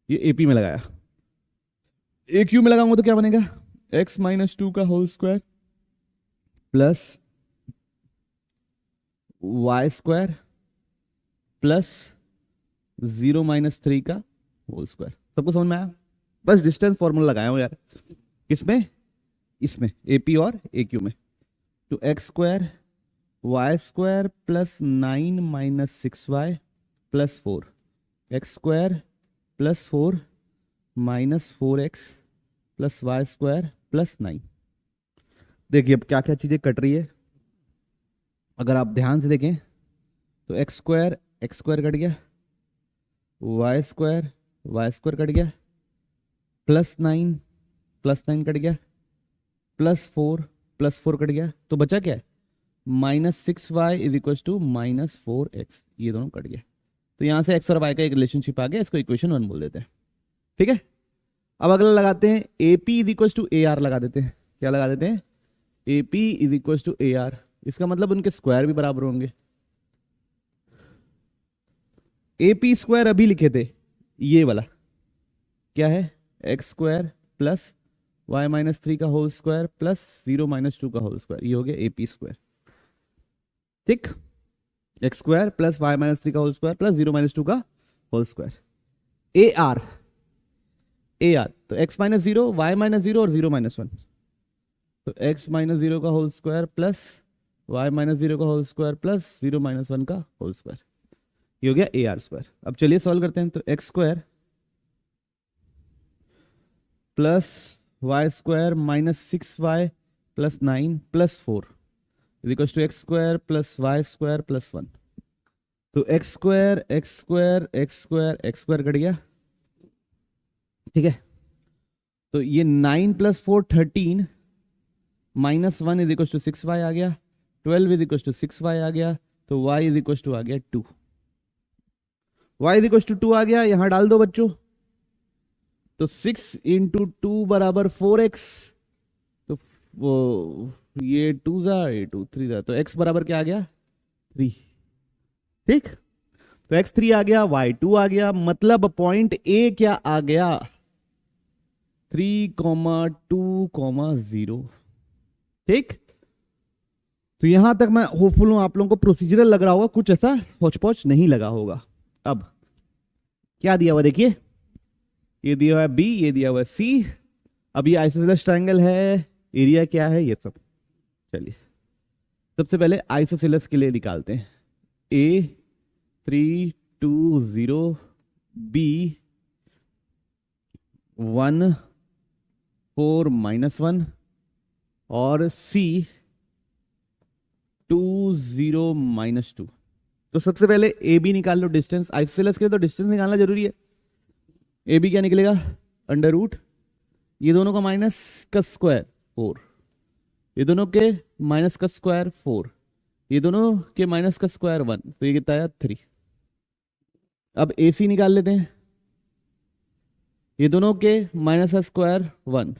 Speaker 1: ये AP में लगाया। AQ में लगाऊंगा तो क्या बनेगा x माइनस 2 का whole square plus y square plus 0 minus 3 का होल स्क्वायर। सबको समझ में आया, बस डिस्टेंस फॉर्मूला लगाया हूं यार। किसमें, इसमें AP और AQ में। तो x square y square plus 9 minus 6y plus 4, x square plus 4 minus 4x plus y square plus 9। देखिए अब क्या क्या चीजें कट रही है, अगर आप ध्यान से देखें तो x स्क्वायर कट गया, वाई स्क्वायर कट गया, +9 कट गया, +4 कट गया, तो बचा क्या है, -6y is equal to -4x, ये दोनों कट गया। तो यहां से x और y का एक रिलेशनशिप आ गया, इसको इक्वेशन 1 बोल देते हैं। ठीक है, अब अगला लगाते हैं AP is equal to AR लगा देते हैं। क्या लगा देते हैं, AP is equal to AR, इसका मतलब उनके स्क्वायर भी बराबर होंगे। AP स्क्वायर अभी लिखे थे, ये वाला क्या है, x² प्लस y-3 का होल स्क्वायर प्लस 0-2 का होल स्क्वायर, ये हो गया AP स्क्वायर। ठीक, x² प्लस y-3 का होल स्क्वायर प्लस 0-2 का होल स्क्वायर। AR तो x-0, y-0 और 0-1, तो x-0 का होल स्क्वायर प्लस y-0 का होल स्क्वायर प्लस 0-1 का होल स्क्वायर, ये हो गया AR स्क्वायर। अब चलिए सॉल्व करते हैं। तो x² plus y² -6y plus 9 plus 4 is equal to x² plus y² plus 1। तो x² कट गया। ठीक है, तो ये 9 + 4 13 -1 इज इक्वल टू 6y आ गया, 12 इज इक्वल टू 6y आ गया, तो y इज इक्वल टू आ गया 2। y इज इक्वल टू 2 आ गया, यहां डाल दो बच्चों। तो 6 × 2 बराबर 4x, तो वो ये 2 जा, ये 2 3 जा, तो x बराबर क्या आ गया, 3। ठीक, तो x 3 आ गया, y 2 आ गया, मतलब पॉइंट A क्या आ गया, 3,2,0। ठीक, तो यहां तक मैं होपफुल हूं आप लोगों को प्रोसीजरल लग रहा होगा, कुछ ऐसा होच-पोच नहीं लगा होगा। अब क्या दिया हुआ देखिए, ये दिया हुआ है B, ये दिया हुआ है C। अब ये आइसोसेलेस ट्रायंगल है, एरिया क्या है, ये सब। चलिए सबसे पहले आइसोसेलेस के लिए निकालते हैं। A 3 2 0, B 1 4 -1 और C 2 0 -2। तो सबसे पहले AB निकाल लो डिस्टेंस, आइसोसेलेस के लिए तो डिस्टेंस निकालना जरूरी है। AB क्या निकलेगा, √, ये दोनों का माइनस का स्क्वायर 4, ये दोनों के माइनस का स्क्वायर 4, ये दोनों के माइनस का स्क्वायर 1, तो ये कितना आया 3। अब AC निकाल लेते हैं, ये दोनों के माइनस का स्क्वायर 1,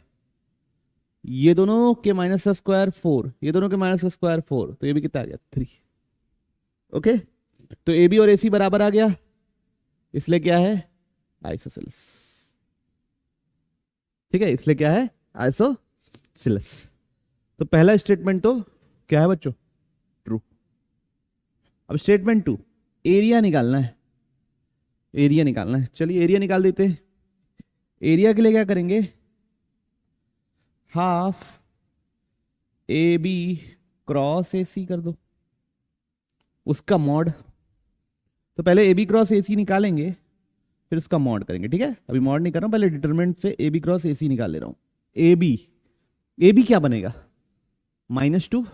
Speaker 1: ये दोनों के माइनस का स्क्वायर 4, ये दोनों के माइनस का स्क्वायर 4, तो ये भी कितना आ गया 3। ओके, तो AB और AC बराबर आ गया, इसलिए क्या है, आइसोसेलेस। ठीक है, इसलिए क्या है, आइसोसेलेस। तो पहला स्टेटमेंट तो क्या है बच्चों, ट्रू। अब स्टेटमेंट 2, एरिया निकालना है, एरिया निकालना है। चलिए एरिया निकाल देते हैं। एरिया के लिए क्या करेंगे, हाफ AB क्रॉस AC कर दो, उसका मॉड। तो पहले AB क्रॉस AC निकालेंगे, फिर उसका मॉड करेंगे। ठीक है, अभी मॉड नहीं कर रहा हूं, पहले डिटरमिनेंट से AB क्रॉस AC निकाल ले रहा हूं। AB क्या बनेगा, -2।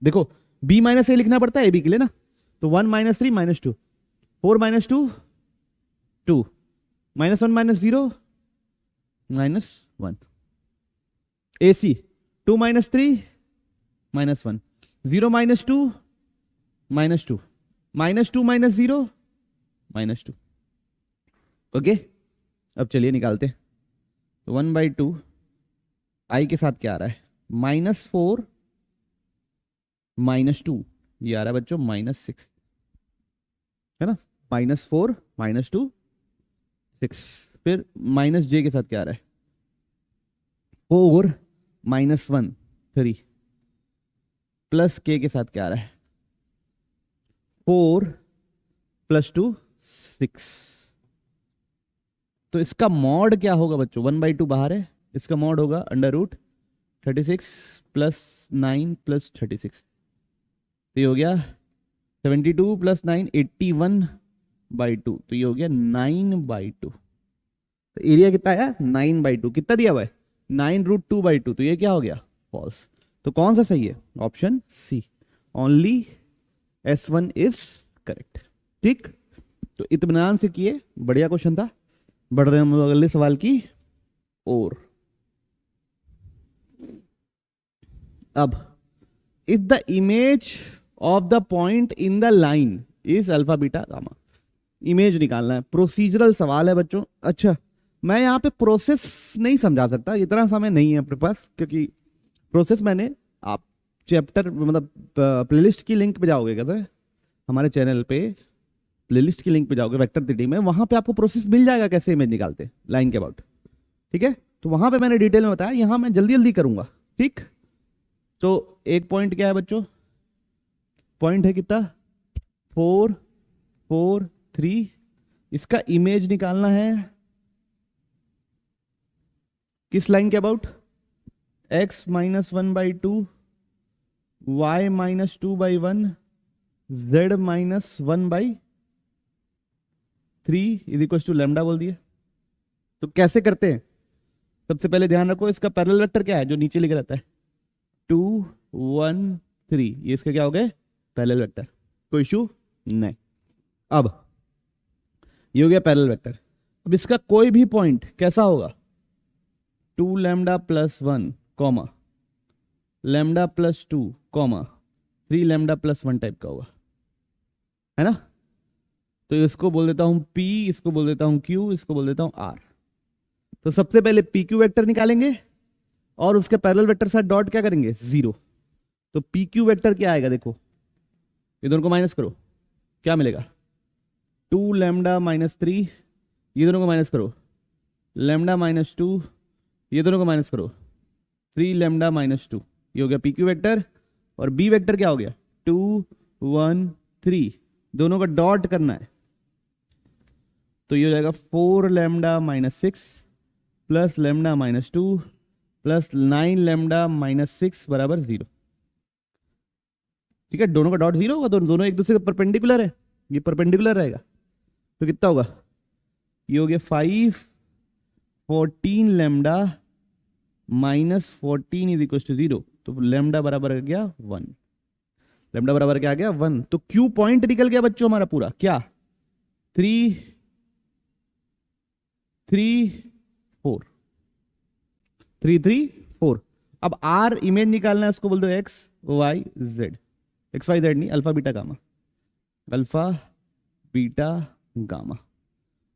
Speaker 1: देखो B - A लिखना पड़ता है AB के लिए ना, तो 1 - 3 -2, 4 - 2 2, -1 - 0 -1, AC 2 - 3 -1, 0 - 2 -2, -2 - 0 -2। ओके, अब चलिए निकालते हैं। तो 1/2 I के साथ क्या आ रहा है, -4 -2, ये आ रहा है बच्चों -6, है ना, -4 -2 6। फिर -j के साथ क्या आ रहा है, 4 -1 3, प्लस k के साथ क्या आ रहा है, 4 + 2 6। तो इसका मॉड क्या होगा बच्चों, 1/2 बाहर है, इसका मॉड होगा √36 + 9 + 36। तो ये हो गया 72 + 9 81/2, तो ये हो गया 9/2। तो एरिया कितना आया, 9/2। कितना दिया हुआ है, 9√2/2, तो ये क्या हो गया, फॉल्स। तो कौन सा सही है, option C, only S1 is correct. ठीक, तो इत्मीनान से किए, बढ़िया क्वेश्चन था। बढ़ रहे हैं हम लोग अगले सवाल की ओर। अब if the image of the point in the line is alpha beta gamma, image निकालना है, प्रोसीजरल सवाल है बच्चों। अच्छा, मैं यहाँ पे प्रोसेस नहीं समझा सकता, इतना समय नहीं है अपने पास, क्योंकि प्रोसेस मैंने, आप चैप्टर मतलब प्लेलिस्ट की लिंक पे जाओगे कहते हैं हमारे चैनल पे, प्लेलिस्ट की लिंक पे जाओगे वेक्टर थ्री में, वहां पे आपको प्रोसेस मिल जाएगा कैसे इमेज निकालते लाइन के अबाउट, ठीक है। तो वहां पे मैंने डिटेल में बताया, यहां मैं जल्दी जल्दी करूंगा, ठीक। तो एक पॉइंट क्या है बच्चों, पॉइंट है कितना 4 4 3, इसका इमेज निकालना है किस लाइन के about, x minus 1/2, y minus 2/1, z minus 1/3 is equal to lambda बोल दिए। तो कैसे करते हैं, सबसे पहले ध्यान रखो इसका पैरेलल वेक्टर क्या है, जो नीचे लिखा रहता है 2 1 3, ये इसका क्या हो गया पैरेलल वेक्टर, कोई इशू नहीं। अब ये हो गया पैरेलल वेक्टर। अब इसका कोई भी पॉइंट कैसा होगा, 2 lambda plus 1 comma lambda plus 2 comma 3 lambda plus 1 type का होगा, है ना। तो इसको बोल देता हूं P, इसको बोल देता हूं Q, इसको बोल देता हूं R। तो सबसे पहले PQ वेक्टर निकालेंगे और उसके पैरेलल वेक्टर साथ डॉट क्या करेंगे 0। तो PQ वेक्टर क्या आएगा, देखो ये दोनों को माइनस करो, क्या मिलेगा 2 लैम्डा माइनस 3, ये दोनों को माइनस करो, लैम्डा माइनस 2, ये दोनों को माइनस करो, 3 लैम्डा माइनस 2, ये हो गया PQ वेक्टर। और B वेक्टर क्या हो गया 2 1 3, दोनों का डॉट करना है, तो ये हो जाएगा 4 lambda minus 6 plus lambda minus 2 plus 9 lambda minus 6 बराबर 0, ठीक है। दोनों का डॉट 0 होगा, दोनों एक दूसरे के परपेंडिकुलर है, ये परपेंडिकुलर रहेगा, तो कितना होगा, ये हो गया 5 14 lambda minus 14 is equal to 0। तो लैम्डा बराबर आ गया 1, लैम्डा बराबर क्या आ गया 1। तो Q पॉइंट निकल गया बच्चों हमारा पूरा, क्या 3 3 4 3 3 4। अब R इमेज निकालना है, उसको बोल दो x y z, x y z नहीं, alpha beta gamma, alpha beta gamma.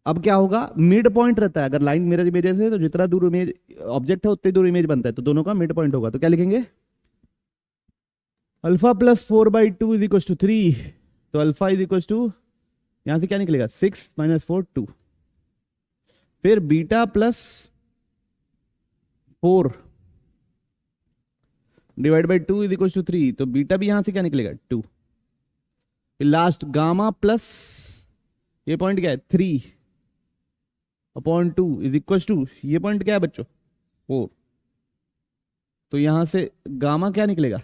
Speaker 1: अब क्या होगा, मिड पॉइंट रहता है, अगर लाइन मिरर इमेजेस है तो जितना दूर इमेज ऑब्जेक्ट है उतनी दूर इमेज बनता है, तो दोनों का मिड पॉइंट होगा। तो क्या लिखेंगे, alpha plus 4/2 is equal to 3, तो अल्फा इज इक्वल टू यहां से क्या निकलेगा 6 माइनस 4 2, फिर beta plus 4 divide by 2 is equal to 3, तो बीटा भी यहां से क्या निकलेगा 2, फिर लास्ट गामा प्लस ये पॉइंट क्या है 3/2 इज इक्वल टू, ये पॉइंट क्या है बच्चों 4, तो यहां से गामा क्या निकलेगा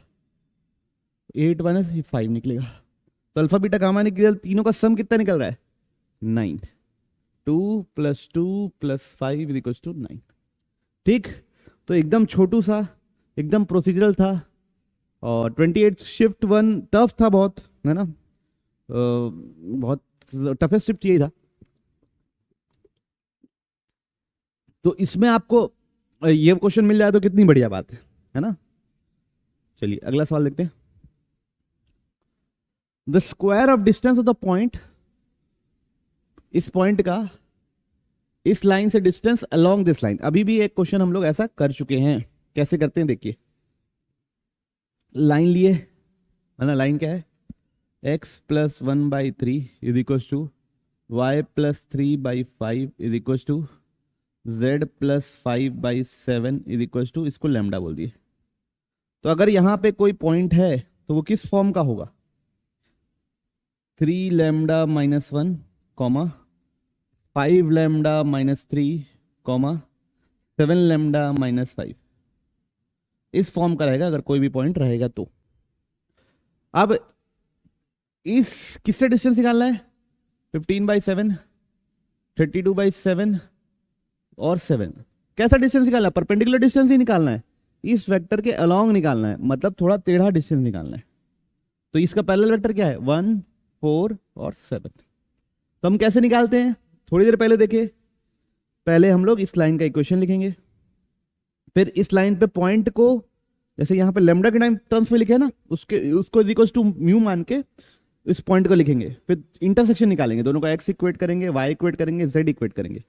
Speaker 1: 8 माइनस 5 निकलेगा। तो अल्फा बीटा गामा निकल, तीनों का सम कितना निकल रहा है 9, 2 + 2 + 5 इज इक्वल टू 9, ठीक। तो एकदम छोटू सा, एकदम प्रोसीजरल था, और 28 शिफ्ट 1 टफ था बहुत, है ना, बहुत टफेस्ट शिफ्ट यही था। तो इसमें आपको ये क्वेश्चन मिल जाए तो कितनी बढ़िया बात है ना। चलिए अगला सवाल देखते हैं। The square of distance of the point, इस पॉइंट का इस लाइन से डिस्टेंस अलोंग दिस लाइन। अभी भी एक क्वेश्चन हम लोग ऐसा कर चुके हैं, कैसे करते हैं देखिए। लाइन लिए, है ना, लाइन क्या है x + 1/3 is equal to y + 3/5 is equal to z + 5/7 is equal to, इसको लैम्डा बोल दिए। तो अगर यहां पे कोई पॉइंट है तो वो किस फॉर्म का होगा, 3 lambda minus 1 comma 5 lambda minus 3 comma 7 lambda minus 5, इस फॉर्म का रहेगा अगर कोई भी पॉइंट रहेगा तो। अब इस किससे डिस्टेंस निकालना है, 15/7, 32/7 और 7। कैसा डिस्टेंस निकालना है, परपेंडिकुलर डिस्टेंस ही निकालना है, इस वेक्टर के अलोंग निकालना है, मतलब थोड़ा टेढ़ा डिस्टेंस निकालना है। तो इसका पैरेलल वेक्टर क्या है 1 4 और 7। तो हम कैसे निकालते हैं, थोड़ी देर पहले देखे। पहले हम लोग इस लाइन का इक्वेशन लिखेंगे, फिर इस लाइन पे पॉइंट को जैसे यहाँ पे लेमडा के टाइम टर्म्स में लिखे ना, उसको इक्वल टू म्यू मान के इस पॉइंट को लिखेंगे, फिर इंटरसेक्शन निकालेंगे, दोनों का एक्स इक्वेट करेंगे, वाई इक्वेट करेंगे, जेड इक्वेट करेंगे,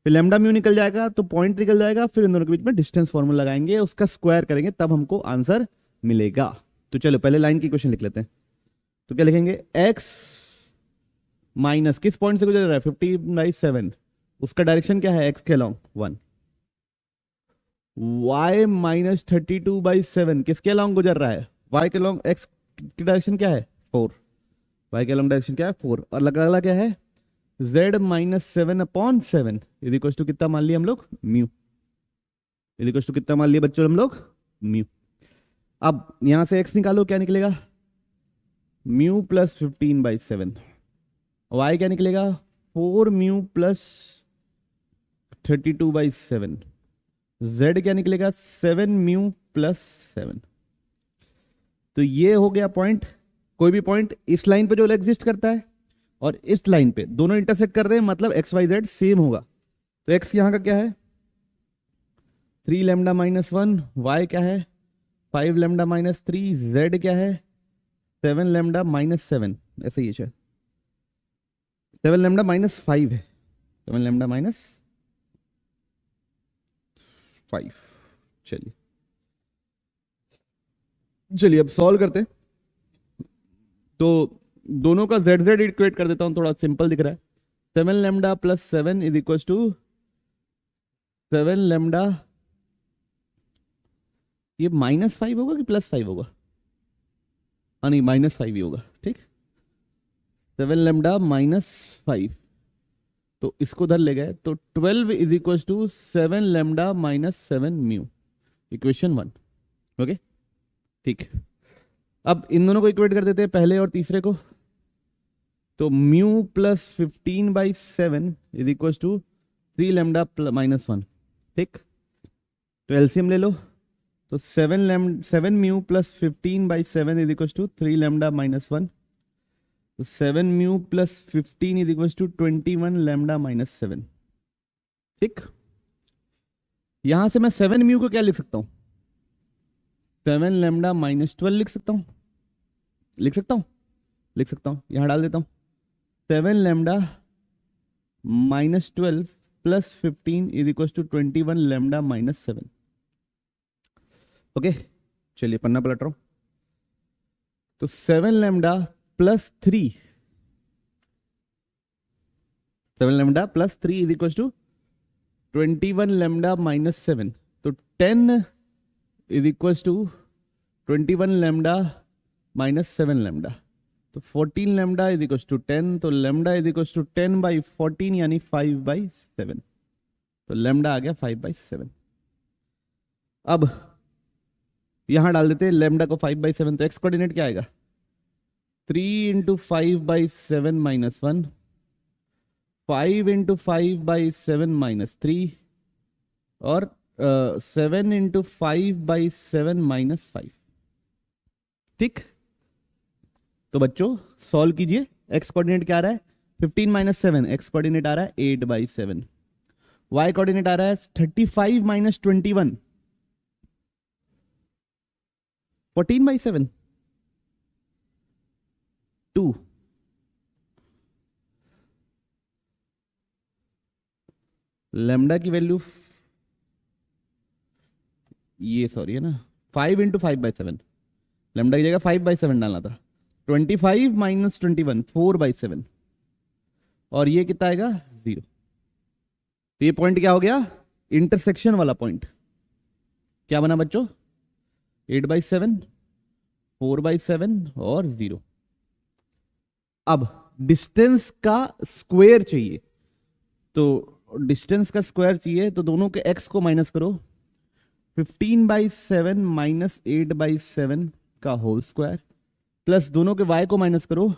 Speaker 1: फिर लेमडा म्यू निकल जाएगा तो पॉइंट निकल जाएगा, फिर इन दोनों के बीच में डिस्टेंस फॉर्मूला लगाएंगे, उसका स्क्वायर करेंगे, तब हमको आंसर मिलेगा। तो चलो पहले लाइन की क्वेश्चन लिख लेते हैं। तो क्या लिखेंगे, x माइनस किस पॉइंट से गुजर रहा है 50/7, उसका डायरेक्शन क्या है x के अलोंग 1, y माइनस 32/7 किसके अलोंग गुजर रहा है, y के अलोंग, x की डायरेक्शन क्या है 4, y के अलोंग डायरेक्शन क्या है 4, और अगला क्या है z minus 7/7 is equal to कितना मान लिया हम लोग म्यू, इज इक्वल टू कितना मान लिया बच्चों हम लोग म्यू। अब यहां से x निकालो, क्या निकलेगा म्यू प्लस 15/7, y क्या निकलेगा 4 म्यू प्लस 32/7, z क्या निकलेगा 7 म्यू प्लस 7। तो ये हो गया पॉइंट, कोई भी पॉइंट इस लाइन पे जो एग्जिस्ट करता है और इस लाइन पे दोनों इंटरसेक्ट कर रहे हैं, मतलब एक्स वाई जेड सेम होगा। तो x यहां का क्या है 3 लैम्डा माइनस 1, y क्या है 5 लैम्डा माइनस 3, z क्या है 7 लैम्डा माइनस 7, ऐसे ही है 7 लैम्डा माइनस 5 है, 7 लैम्डा माइनस 5। चलिए अब सॉल्व करते हैं। तो दोनों का जेड जेड इक्वेट कर देता हूं, थोड़ा सिंपल दिख रहा है। 7 lambda plus 7 is equal to 7 lambda, ये -5 होगा कि +5 होगा, हाँ नहीं -5 ही होगा, ठीक। 7 लैम्डा -5, तो इसको उधर ले गए, तो 12 is equal to 7 lambda minus 7 mu, equation 1। Okay ठीक, अब इन दोनों को इक्वेट कर देते हैं, पहले और तीसरे को। तो mu plus 15/7 is equal to 3 lambda minus 1, ठीक। तो एलसीएम ले लो, तो 7 mu plus 15/7 is equal to 3 lambda minus 1, तो 7 mu plus 15 is equal to 21 lambda minus 7, ठीक। यहां से मैं 7 म्यू को क्या लिख सकता हूं 7 लैम्डा माइनस 12 लिख सकता हूं, यहां डाल देता हूं 7 lambda minus 12 plus 15 is equal to 21 lambda minus 7। Okay चलिए पन्ना पलट रहा हूं, तो 7 lambda plus 3, 7 lambda plus 3 is equal to 21 lambda minus 7, तो 10 is equal to 21 lambda minus 7 lambda, तो 14 लैम्डा इज इक्वल टू 10, तो लैम्डा इज इक्वल टू 10/14 यानी 5/7, तो लैम्डा आ गया 5/7। अब यहां डाल देते हैं लैम्डा को 5/7, तो एक्स कोऑर्डिनेट क्या आएगा 3 × 5/7 माइनस 1, 5 × 5/7 माइनस 3, और 7 × 5/7 माइनस 5, ठीक। तो बच्चों सॉल्व कीजिए, एक्स कोऑर्डिनेट क्या आ रहा है 15 - 7, एक्स कोऑर्डिनेट आ रहा है 8/7, वाई कोऑर्डिनेट आ रहा है 35 - 21, 14/7, 2, लैम्डा की वैल्यू ये सॉरी है ना 5 × 5/7, लैम्डा की जगह 5/7 डालना था, 25 - 21 4/7, और ये कितना आएगा 0। तो ये पॉइंट क्या हो गया इंटरसेक्शन वाला पॉइंट, क्या बना बच्चों 8/7 4/7 और 0। अब डिस्टेंस का स्क्वायर चाहिए, तो डिस्टेंस का स्क्वायर चाहिए, तो दोनों के x को माइनस करो, 15/7 माइनस 8/7 का होल स्क्वायर, प्लस दोनों के y को माइनस करो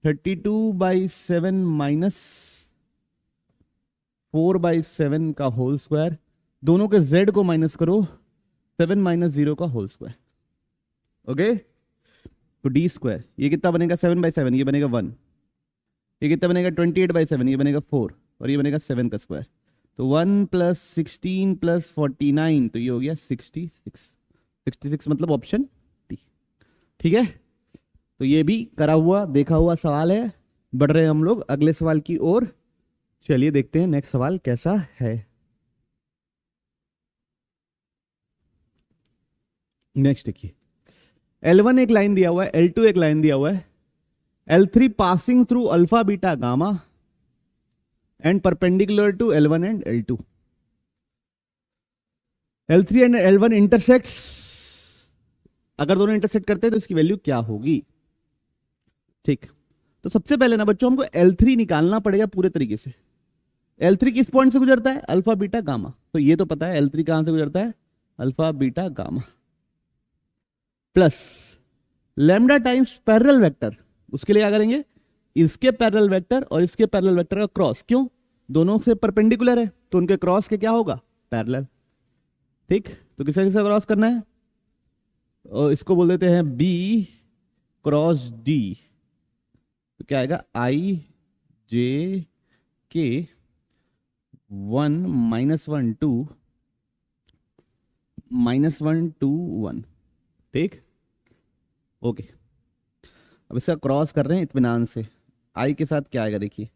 Speaker 1: 32/7 माइनस 4/7 का होल स्क्वायर, दोनों के z को माइनस करो 7 - 0 का होल स्क्वायर। ओके तो d स्क्वायर ये कितना बनेगा 7/7, ये बनेगा 1, ये कितना बनेगा 28/7, ये बनेगा 4 और ये बनेगा 7 का स्क्वायर। तो 1 + 16 + 49, तो ये हो गया 66 मतलब ऑप्शन डी। ठीक है, तो ये भी करा हुआ देखा हुआ सवाल है। बढ़ रहे हैं हम लोग अगले सवाल की ओर। चलिए देखते हैं नेक्स्ट सवाल कैसा है। नेक्स्ट देखिए, L1 एक लाइन दिया हुआ है, L2 एक लाइन दिया हुआ है, L3 passing through alpha beta gamma and perpendicular to L1 and L2। L3 and L1 intersects, अगर दोनों इंटरसेक्ट करते हैं तो इसकी वैल्यू क्या होगी। ठीक, तो सबसे पहले ना बच्चों हमको L3 निकालना पड़ेगा पूरे तरीके से। L3 किस पॉइंट से गुजरता है, अल्फा बीटा गामा, तो ये तो पता है L3 कहां से गुजरता है, alpha beta gamma, plus lambda times parallel vector. उसके लिए क्या करेंगे, इसके पैरेलल वेक्टर और इसके पैरेलल वेक्टर का क्रॉस, क्यों, दोनों से परपेंडिकुलर है तो उनके क्रॉस के क्या होगा, पैरेलल। ठीक, तो किसे किसे क्रॉस करना है, और इसको बोल देते हैं B क्रॉस D, तो क्या आएगा I J K 1 -1 2 -1 2 1। ठीक, ओके, अब इसका क्रॉस कर रहे हैं इत्मीनान से। I के साथ क्या आएगा देखिए,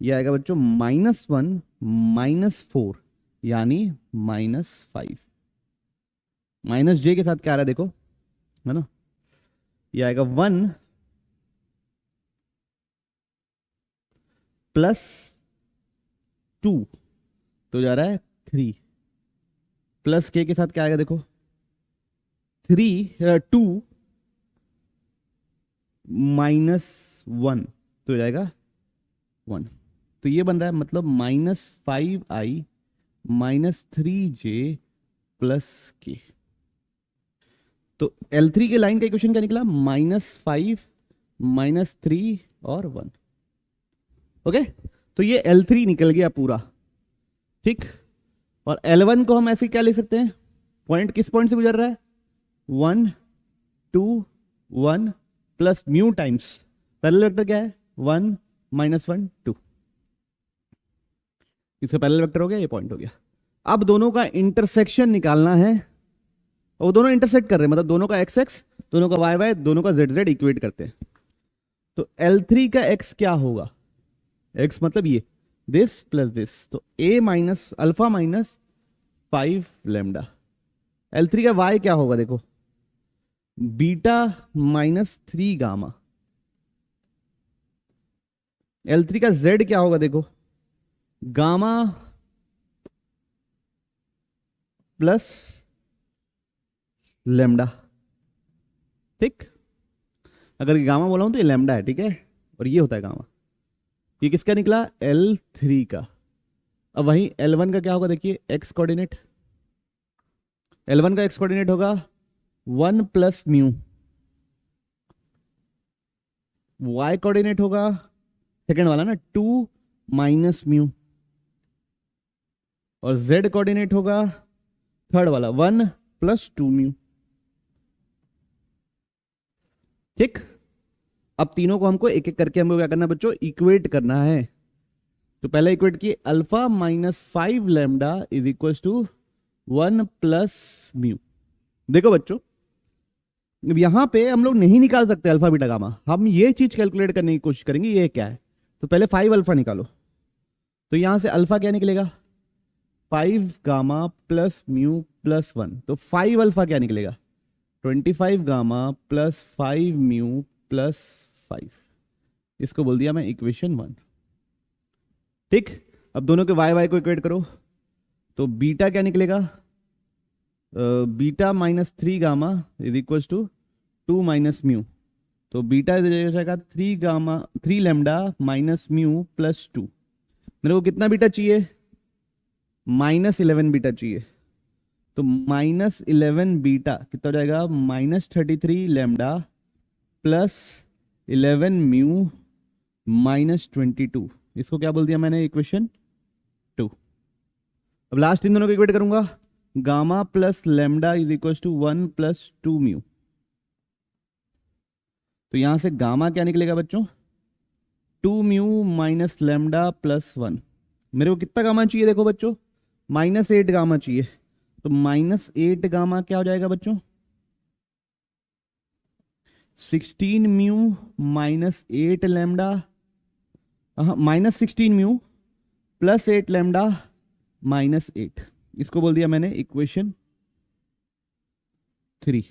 Speaker 1: ये आएगा बच्चों -1 -4 यानी -5। माइनस J के साथ क्या आ रहा है देखो, है ना, ये आएगा 1 + 2, तो जा रहा है 3, प्लस K के साथ क्या आएगा देखो 2 -1, तो हो जाएगा 1, तो ये बन रहा है मतलब -5I -3J + K। तो L3 के लाइन का इक्वेशन क्या निकला, -5 -3 और 1। ओके, तो ये L3 निकल गया पूरा। ठीक, और L1 को हम ऐसे क्या ले सकते हैं, पॉइंट किस पॉइंट से गुजर रहा है, 1 2 1 plus mu times parallel vector क्या है, 1 -1 2, इसका पैरेलल वेक्टर हो गया, ये पॉइंट हो गया। अब दोनों का इंटरसेक्शन निकालना है, और दोनों इंटरसेक्ट कर रहे हैं, मतलब दोनों का एक्स एक्स, दोनों का वाई वाई, दोनों का जेड जेड इक्वेट करते हैं। तो L3 का x क्या होगा, x मतलब ये दिस प्लस दिस, तो a minus alpha -5 lambda. L3 का y क्या होगा देखो, बीटा -3 गामा। L3 का z क्या होगा देखो, गामा प्लस लैम्डा। ठीक, अगर गामा बोला हूं तो ये लैम्डा है, ठीक है, और ये होता है गामा। ये किसका निकला, L3 का। अब वहीं L1 का क्या होगा देखिए, एक्स कोऑर्डिनेट, L1 का एक्स कोऑर्डिनेट होगा 1 + म्यू, y कोऑर्डिनेट होगा सेकेंड वाला ना 2 - म्यू, और z कोऑर्डिनेट होगा थर्ड वाला 1 + 2 म्यू। ठीक, अब तीनों को हमको एक एक करके हमको क्या करना है बच्चों, इक्वेट करना है। तो पहले इक्वेट किए, alpha -5 lambda is equal to 1 + mu. देखो बच्चों, अब यहां पे हम लोग नहीं निकाल सकते अल्फा बीटा गामा, हम ये चीज कैलकुलेट करने की कोशिश करेंगे, ये क्या है। तो पहले 5 अल्फा निकालो, तो यहां से अल्फा क्या निकलेगा, 5 गामा प्लस म्यू प्लस 1, तो 5 अल्फा क्या निकलेगा, 25 गामा प्लस 5 म्यू प्लस 5। इसको बोल दिया मैं इक्वेशन 1। ठीक, अब दोनों के वाई वाई को इक्वेट करो, तो बीटा क्या निकलेगा, beta -3 gamma is equal to 2 - mu, तो बीटा जाएगा 3 लैम्डा माइनस म्यू प्लस 2। मेरे को कितना बीटा चाहिए, -11 बीटा चाहिए, तो -11 बीटा कितना हो जाएगा, -33 लैम्डा प्लस 11 म्यू -22। इसको क्या बोल दिया मैंने, इक्वेशन 2। अब लास्ट इन दोनों को इक्वेट करूंगा, gamma plus lambda is equal to 1 + 2 mu, तो यहां से गामा क्या निकलेगा बच्चों, 2 म्यू माइनस लेमडा प्लस 1। मेरे को कितना गामा चाहिए देखो बच्चों, -8 गामा चाहिए। तो -8 गामा क्या हो जाएगा बच्चों, 16 mu minus 8 lambda, -16 mu plus 8 lambda -8। इसको बोल दिया मैंने इक्वेशन 3।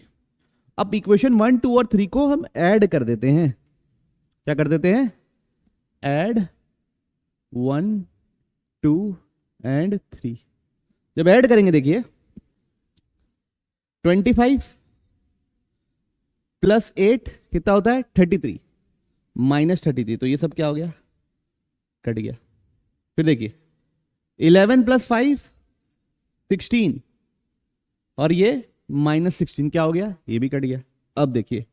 Speaker 1: अब इक्वेशन 1, 2 और 3 को हम ऐड कर देते हैं। क्या कर देते हैं, ऐड 1, 2 एंड 3। जब ऐड करेंगे देखिए 25 प्लस 8 कितना होता है, 33 -33। तो ये सब क्या हो गया, कट गया। फिर देखिए 11 प्लस 5 16 और ये -16 क्या हो गया, ये भी कट गया। अब देखिए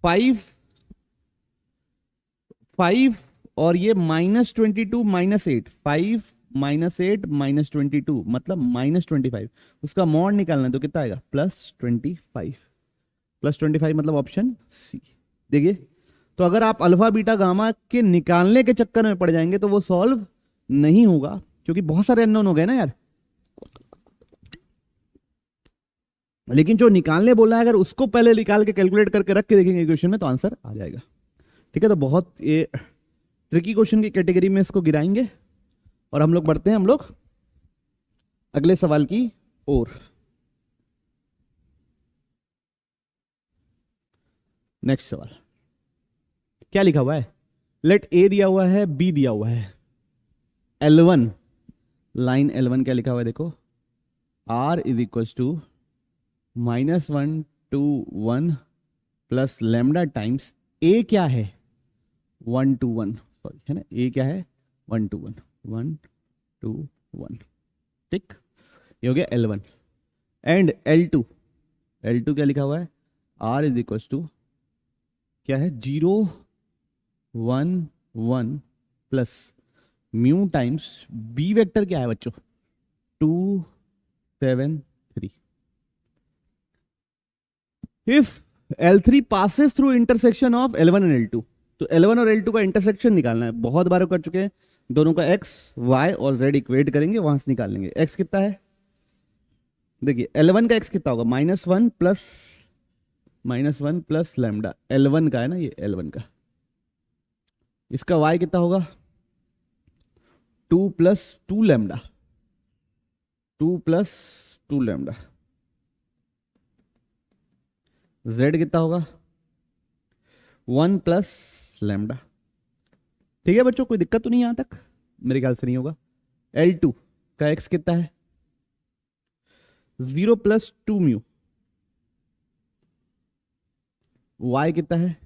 Speaker 1: 5 और ये -22 -8, 5 -8 -22 मतलब -25। उसका मॉड निकालना है तो कितना आएगा, +25। +25 मतलब ऑप्शन सी। देखिए तो अगर आप अल्फा बीटा गामा के निकालने के चक्कर में पड़ जाएंगे तो वो सॉल्व नहीं होगा, क्योंकि बहुत सारे अननोन हो गए ना यार। लेकिन जो निकालने बोला है, अगर उसको पहले निकाल के कैलकुलेट करके रख के देखेंगे इक्वेशन में तो आंसर आ जाएगा। ठीक है, तो बहुत ये ट्रिकी क्वेश्चन की कैटेगरी में इसको गिराएंगे और हम लोग बढ़ते हैं अगले सवाल की ओर। नेक्स्ट सवाल क्या लिखा हुआ है, लेट ए दिया हुआ है, बी दिया हुआ है, L1 लाइन L1 क्या लिखा हुआ है देखो, R is equal to -1 to 1 plus lambda times A क्या है 1 to 1, सॉरी है ना, ए क्या है 1 to 1, 1 to 1। ठीक, ये हो गया L1 एंड L2 क्या लिखा हुआ है, R इज इक्वल टू क्या है 0 1 1 plus mu times B vector क्या है बच्चों 2 7 3। If L3 passes through intersection of L1 and L2, तो L1 और L2 का इंटरसेक्शन निकालना है। बहुत बार कर चुके हैं, दोनों का x, y और z इक्वेट करेंगे, वहां से निकाल लेंगे। x कितना है देखिए, L1 का x कितना होगा -1 प्लस लैम्डा, L1 का है ना ये, L1 का। इसका y कितना होगा 2 plus 2 lambda, 2 plus 2 lambda. z कितना होगा 1 प्लस लैम्डा। ठीक है बच्चों, कोई दिक्कत तो नहीं यहां तक, मेरे ख्याल से नहीं होगा। L2 का x कितना है 0 प्लस 2 म्यू, y कितना है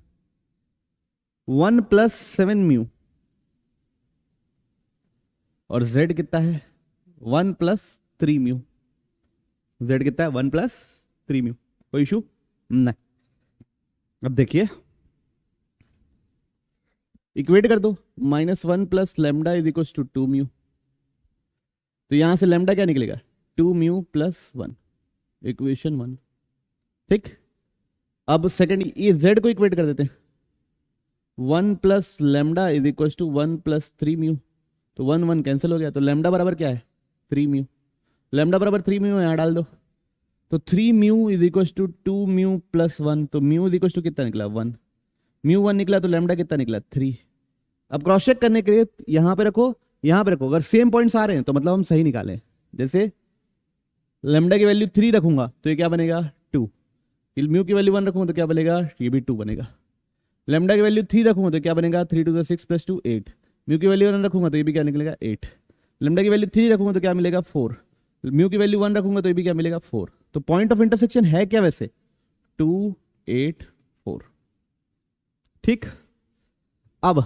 Speaker 1: 1 प्लस 7 म्यू और z कितना है 1 प्लस 3 म्यू। z कितना है 1 प्लस 3 म्यू, कोई इशू नहीं। अब देखिए इक्वेट कर दो, -1 plus lambda is equal to 2 mu. तो यहां से लेमडा क्या निकलेगा 2 म्यू प्लस 1, इक्वेशन 1। ठीक, अब सेकंड ये z को इक्वेट कर देते हैं, 1 plus lambda is equal to 1 plus 3 mu. तो 1 1 कैंसिल हो गया, तो लेमडा बराबर क्या है 3 म्यू। लेमडा बराबर 3 म्यू यहां डाल दो, तो 3 mu is equal to 2 mu plus 1। तो म्यू इज इक्वल टू कितना निकला 1, म्यू 1 निकला, तो लेमडा कितना निकला 3। अब क्रॉस चेक करने के लिए यहां पे रखो, यहां पे रखो, अगर सेम पॉइंट्स आ रहे हैं तो मतलब हम सही निकालें। जैसे लेमडा की वैल्यू 3 रखूंगा तो ये क्या बनेगा 2, म्यू की वैल्यू 1 रखूंगा तो क्या बनेगा, ये भी 2 बनेगा। लेमडा की वैल्यू 3 रखूंगा तो क्या बनेगा 3 to the 6 + 2 8। म्यू की वैल्यू 1 रखूंगा तो ये भी क्या निकलेगा 8। लेमडा की वैल्यू 3 रखूंगा तो क्या मिलेगा 4। म्यू की वैल्यू 1 रखूंगा तो ये भी क्या मिलेगा 4। तो पॉइंट ऑफ इंटरसेक्शन है क्या वैसे 2 8 4। ठीक, अब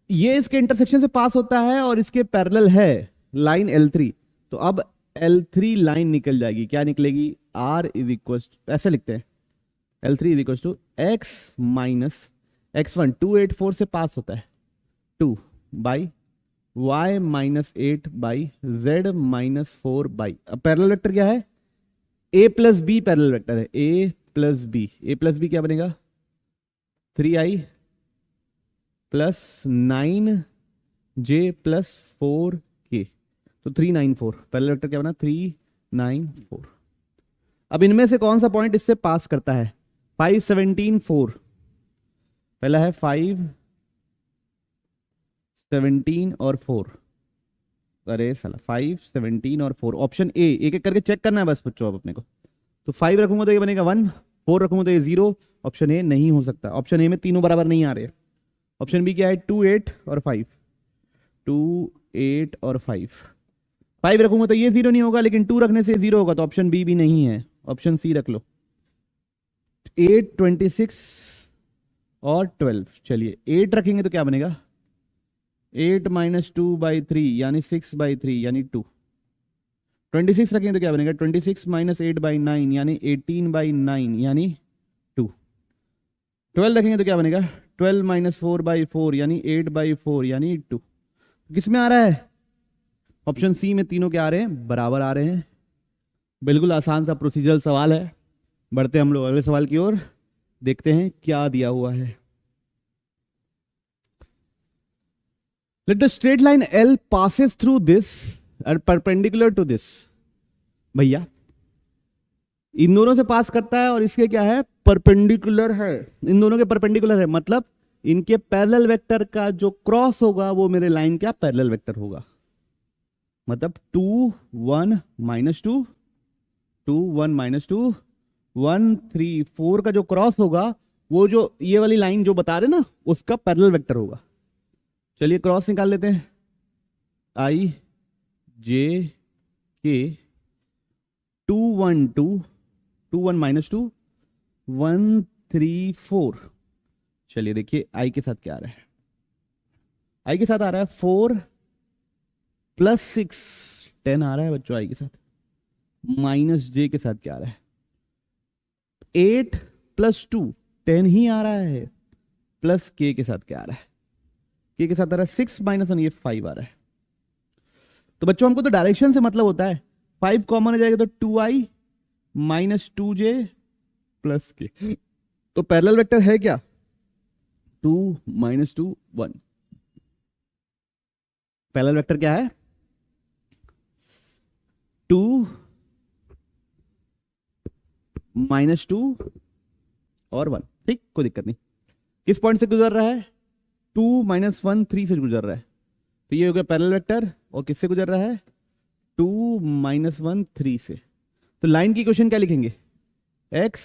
Speaker 1: ये इसके इंटरसेक्शन से पास होता है और इसके पैरेलल है लाइन L3। तो अब L3 लाइन निकल जाएगी, क्या निकलेगी R इज इक्वल, ऐसे लिखते हैं L3 is equal to x minus x1, 2 8 4 से पास होता है 2 by y minus 8 by z minus 4 by. अब पैरेलल वेक्टर क्या है a plus B, parallel vector है a प्लस बी क्या बनेगा 3i plus 9j plus 4k, तो 394। पहला वेक्टर क्या बना? 394। अब इनमें से कौन सा पॉइंट इससे पास करता है? 5 17 4, पहला है 5 17 और 4। अरे साला 5 17 और 4, ऑप्शन ए। एक एक करके चेक करना है बस बच्चों अब अपने को। तो 5 रखूंगा तो ये बनेगा 1, 4 रखूंगा तो ये 0। ऑप्शन ए नहीं हो सकता, ऑप्शन ए में तीनों बराबर नहीं आ रहे। ऑप्शन बी क्या है? 2 8 और 5, 2 8 और 5। 5 रखूंगा तो ये 0 नहीं होगा, लेकिन 2 रखने से 0 होगा, तो ऑप्शन बी भी नहीं है, ऑप्शन सी रख लो। 8 26 और 12। चलिए 8 रखेंगे तो क्या बनेगा? 8 माइनस 2/3 यानी 6/3 यानी 2। 26 रखेंगे तो क्या बनेगा? 26 माइनस 8/9 यानी 18/9 यानी 2। 12 रखेंगे तो क्या बनेगा? 12 माइनस 4/4 यानी 8/4 यानी 2। किस में आ रहा है? ऑप्शन सी में तीनों क्या आ रहे हैं? बराबर आ रहे हैं। बिल्कुल आसान सा प्रोसीजरल सवाल है। बढ़ते हम लोग अगले सवाल की ओर, देखते हैं क्या दिया हुआ है। Let the straight line L passes through this and perpendicular to this। भैया इन दोनों से पास करता है और इसके क्या है? परपेंडिकुलर है। इन दोनों के परपेंडिकुलर है, मतलब इनके पैरेलल वेक्टर का जो क्रॉस होगा वो मेरे लाइन का पैरेलल वेक्टर होगा। मतलब 2 1 माइनस 2, 2 1 माइनस 2, 1 3 4 का जो क्रॉस होगा वो जो ये वाली लाइन जो बता रहे ना उसका पैरेलल वेक्टर होगा। चलिए क्रॉस निकाल लेते हैं। I J K 2 1 2, 2 1 minus 2, 1 3 4। चलिए देखिए I के साथ क्या आ रहा है? I के साथ आ रहा है 4 प्लस 6 10 आ रहा है बच्चों I के साथ। माइनस J के साथ क्या आ रहा है? 8 प्लस 2 10 ही आ रहा है। प्लस K के साथ क्या आ रहा है? K के साथ आ रहा है 6 माइनस 1, ये 5 आ रहा है। तो बच्चों हमको तो डायरेक्शन से मतलब होता है। 5 कॉमन हो जाएगा तो 2i minus 2j plus k। तो पैरेलल वेक्टर है क्या? 2 माइनस 2 1। पैरेलल वेक्टर क्या है? 2 माइनस 2 और 1। ठीक, कोई दिक्कत नहीं। किस पॉइंट से गुजर रहा है? 2 माइनस 1 3 से गुजर रहा है, तो ये हो गया पैरेलल वेक्टर। और किससे गुजर रहा है? 2 माइनस 1 3 से। तो लाइन की इक्वेशन क्या लिखेंगे? x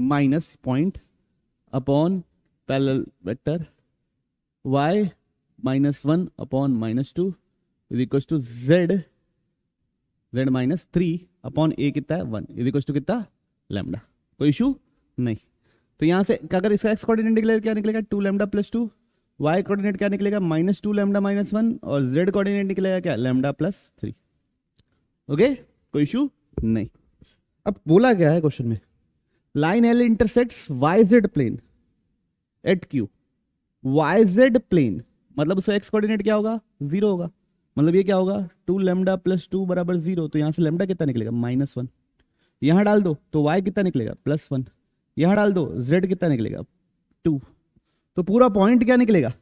Speaker 1: minus point upon parallel vector y minus 1 upon minus 2 is equal to z minus 3 upon a कितना है? 1 इज इक्वल टू कितना? लैम्डा। कोई इशू नहीं। तो यहां से अगर इसका x कोऑर्डिनेट निकलेगा क्या निकलेगा? 2 लैम्डा प्लस 2। y कोऑर्डिनेट क्या निकलेगा? Minus 2 lambda minus 1। और z कोऑर्डिनेट निकलेगा क्या? Lambda plus 3। ओके, कोई इशू नहीं। अब बोला गया है क्वेश्चन में, line L intersects YZ plane at Q। YZ plane मतलब उसका x कोऑर्डिनेट क्या होगा? 0 होगा। मतलब ये क्या होगा? 2 लैम्डा प्लस 2 बराबर 0। तो यहां से लैम्डा कितना निकलेगा? माइनस 1। यहां डाल दो तो y कितना निकलेगा? प्लस 1। यहां डाल दो z कितना निकलेगा? 2। तो पूरा पॉइंट क्या निकलेगा?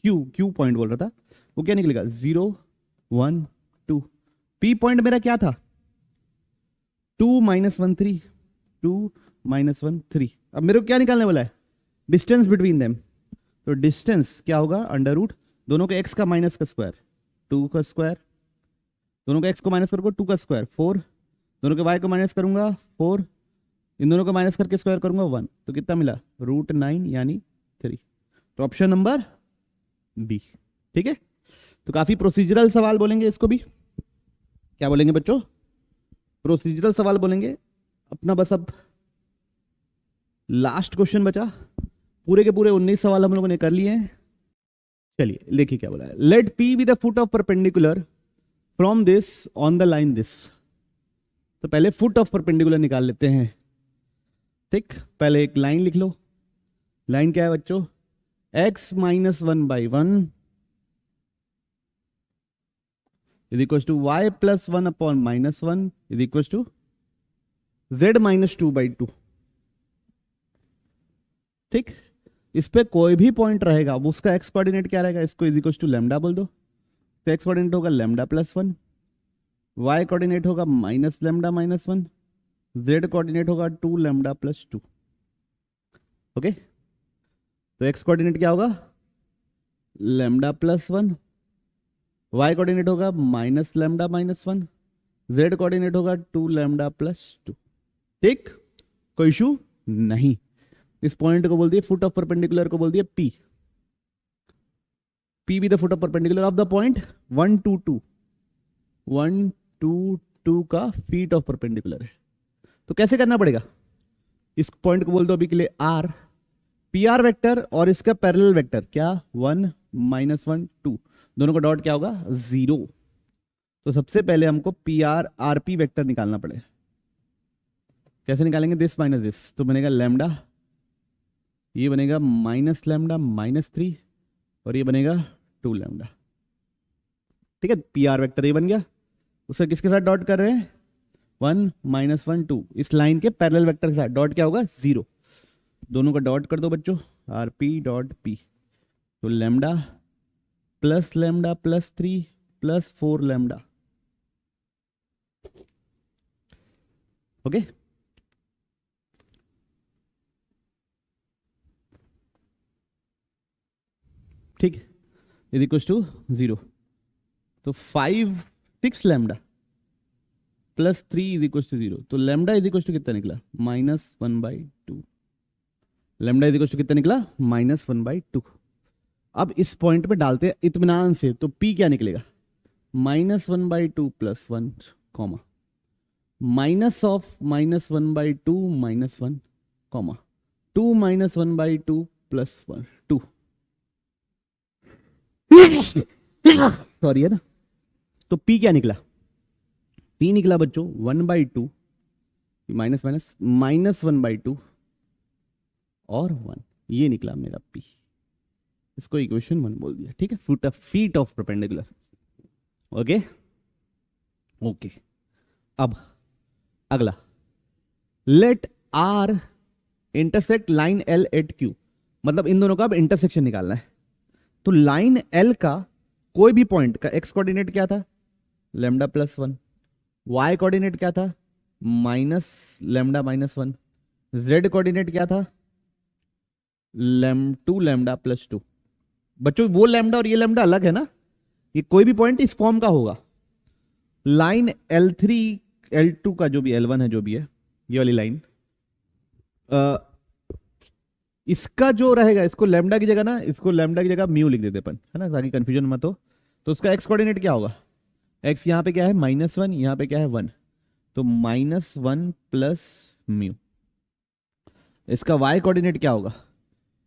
Speaker 1: Q पॉइंट बोल रहा था, वो क्या निकलेगा? 0 1 2। P पॉइंट मेरा क्या था? 2 माइनस 1 3, 2 माइनस 1 3। अब मेरे को क्या निकालने वाला है? Distance between them. तो डिस्टेंस क्या होगा? अंडर रूट दोनों के x का माइनस का स्क्वायर 2 का स्क्वायर, दोनों का x को माइनस करूंगा 2 का स्क्वायर 4, दोनों के y को माइनस करूंगा 4, इन दोनों को माइनस करके स्क्वायर करूंगा 1। तो कितना मिला? √9 यानी 3। तो ऑप्शन नंबर बी। ठीक है, तो काफी प्रोसीजरल सवाल बोलेंगे इसको भी। क्या बोलेंगे बच्चों? प्रोसीजरल सवाल बोलेंगे। अपना बस अब लास्ट क्वेश्चन बचा। पूरे के पूरे 19 सवाल हम लोगों ने कर लिए हैं। चलिए देखिए क्या बोला है। Let P be the foot of perpendicular from this on the line this. तो पहले फुट ऑफ परपेंडिकुलर निकाल लेते हैं। ठीक, पहले एक लाइन लिख लो। लाइन क्या है बच्चों? x minus 1/1 is equal to y plus 1 upon minus 1 is equal to z minus 2/2। ठीक, इस पे कोई भी पॉइंट रहेगा, अब उसका एक्स कोऑर्डिनेट क्या रहेगा, इसको इज इक्वल टू लैम्डा बोल दो, तो एक्स कोऑर्डिनेट होगा लैम्डा प्लस 1, वाई कोऑर्डिनेट होगा minus lambda minus 1, z coordinate होगा 2 लैम्डा प्लस 2। ओके, तो एक्स कोऑर्डिनेट क्या होगा लैम्डा प्लस 1, वाई कोऑर्डिनेट होगा minus lambda minus 1, z coordinate होगा 2 लैम्डा प्लस 2। ठीक, कोई इशू नहीं। इस पॉइंट को बोल दिए फुट ऑफ परपेंडिकुलर को बोल दिए P, P be the foot of perpendicular of the point 1 2 2, 1 2 2 का फीट ऑफ परपेंडिकुलर है। तो कैसे करना पड़ेगा, इस पॉइंट को बोल दो अभी के लिए आर, पी आर वेक्टर और इसका पैरेलल वेक्टर क्या 1 -1 2, दोनों का डॉट क्या होगा 0। तो सबसे पहले हमको P R R P vector निकालना पड़ेगा। कैसे निकालेंगे, दिस माइनस दिस, तो बनेगा लैम्डा, ये बनेगा माइनस लैम्डा माइनस 3 और ये बनेगा 2 लैम्डा। ठीक है, पी आर वेक्टर ये बन गया। उसे किसके साथ डॉट कर रहे हैं 1 -1 2, इस लाइन के पैरेलल वेक्टर के साथ डॉट क्या होगा 0। दोनों का डॉट कर दो बच्चों, आर पी डॉट पी, तो lambda plus 3 plus 4 lambda. Okay, ठीक, इज इक्वल टू 0, तो 6 lambda plus 3 is equal to 0, तो लैम्डा इज इक्वल टू कितना निकला -1/2, लैम्डा इज इक्वल टू कितना निकला -1/2। अब इस पॉइंट पे डालते हैं इत्मीनान से, तो P क्या निकलेगा -1/2 plus 1 comma minus of -1/2 -1 comma 2 -1/2 plus 1 2, sorry है ना। तो P क्या निकला, P निकला बच्चों 1/2 माइनस माइनस -1/2 और 1, ये निकला मेरा P। इसको इक्वेशन 1 बोल दिया। ठीक है, feet of perpendicular. Okay okay, अब अगला, let R intersect line L at Q, मतलब इन दोनों का अब इंटरसेक्शन निकालना है। तो लाइन एल का कोई भी पॉइंट का एक्स कोऑर्डिनेट क्या था लैम्डा प्लस 1, वाई कोऑर्डिनेट क्या था minus lambda minus 1, z coordinate क्या था 2 लैम्डा प्लस 2। बच्चों वो लैम्डा और ये लैम्डा अलग है ना, ये कोई भी पॉइंट इस फॉर्म का होगा। लाइन L3 L2 का जो भी L1 है जो भी है, ये वाली लाइन, इसका जो रहेगा, इसको लैम्डा की जगह ना, इसको लैम्डा की जगह म्यू लिख देते अपन, है ना, ताकि कंफ्यूजन मत हो। तो उसका एक्स कोऑर्डिनेट क्या होगा, एक्स यहाँ पे क्या है -1, यहाँ पे क्या है 1, तो -1 प्लस म्यू। इसका वाई कोऑर्डिनेट क्या होगा,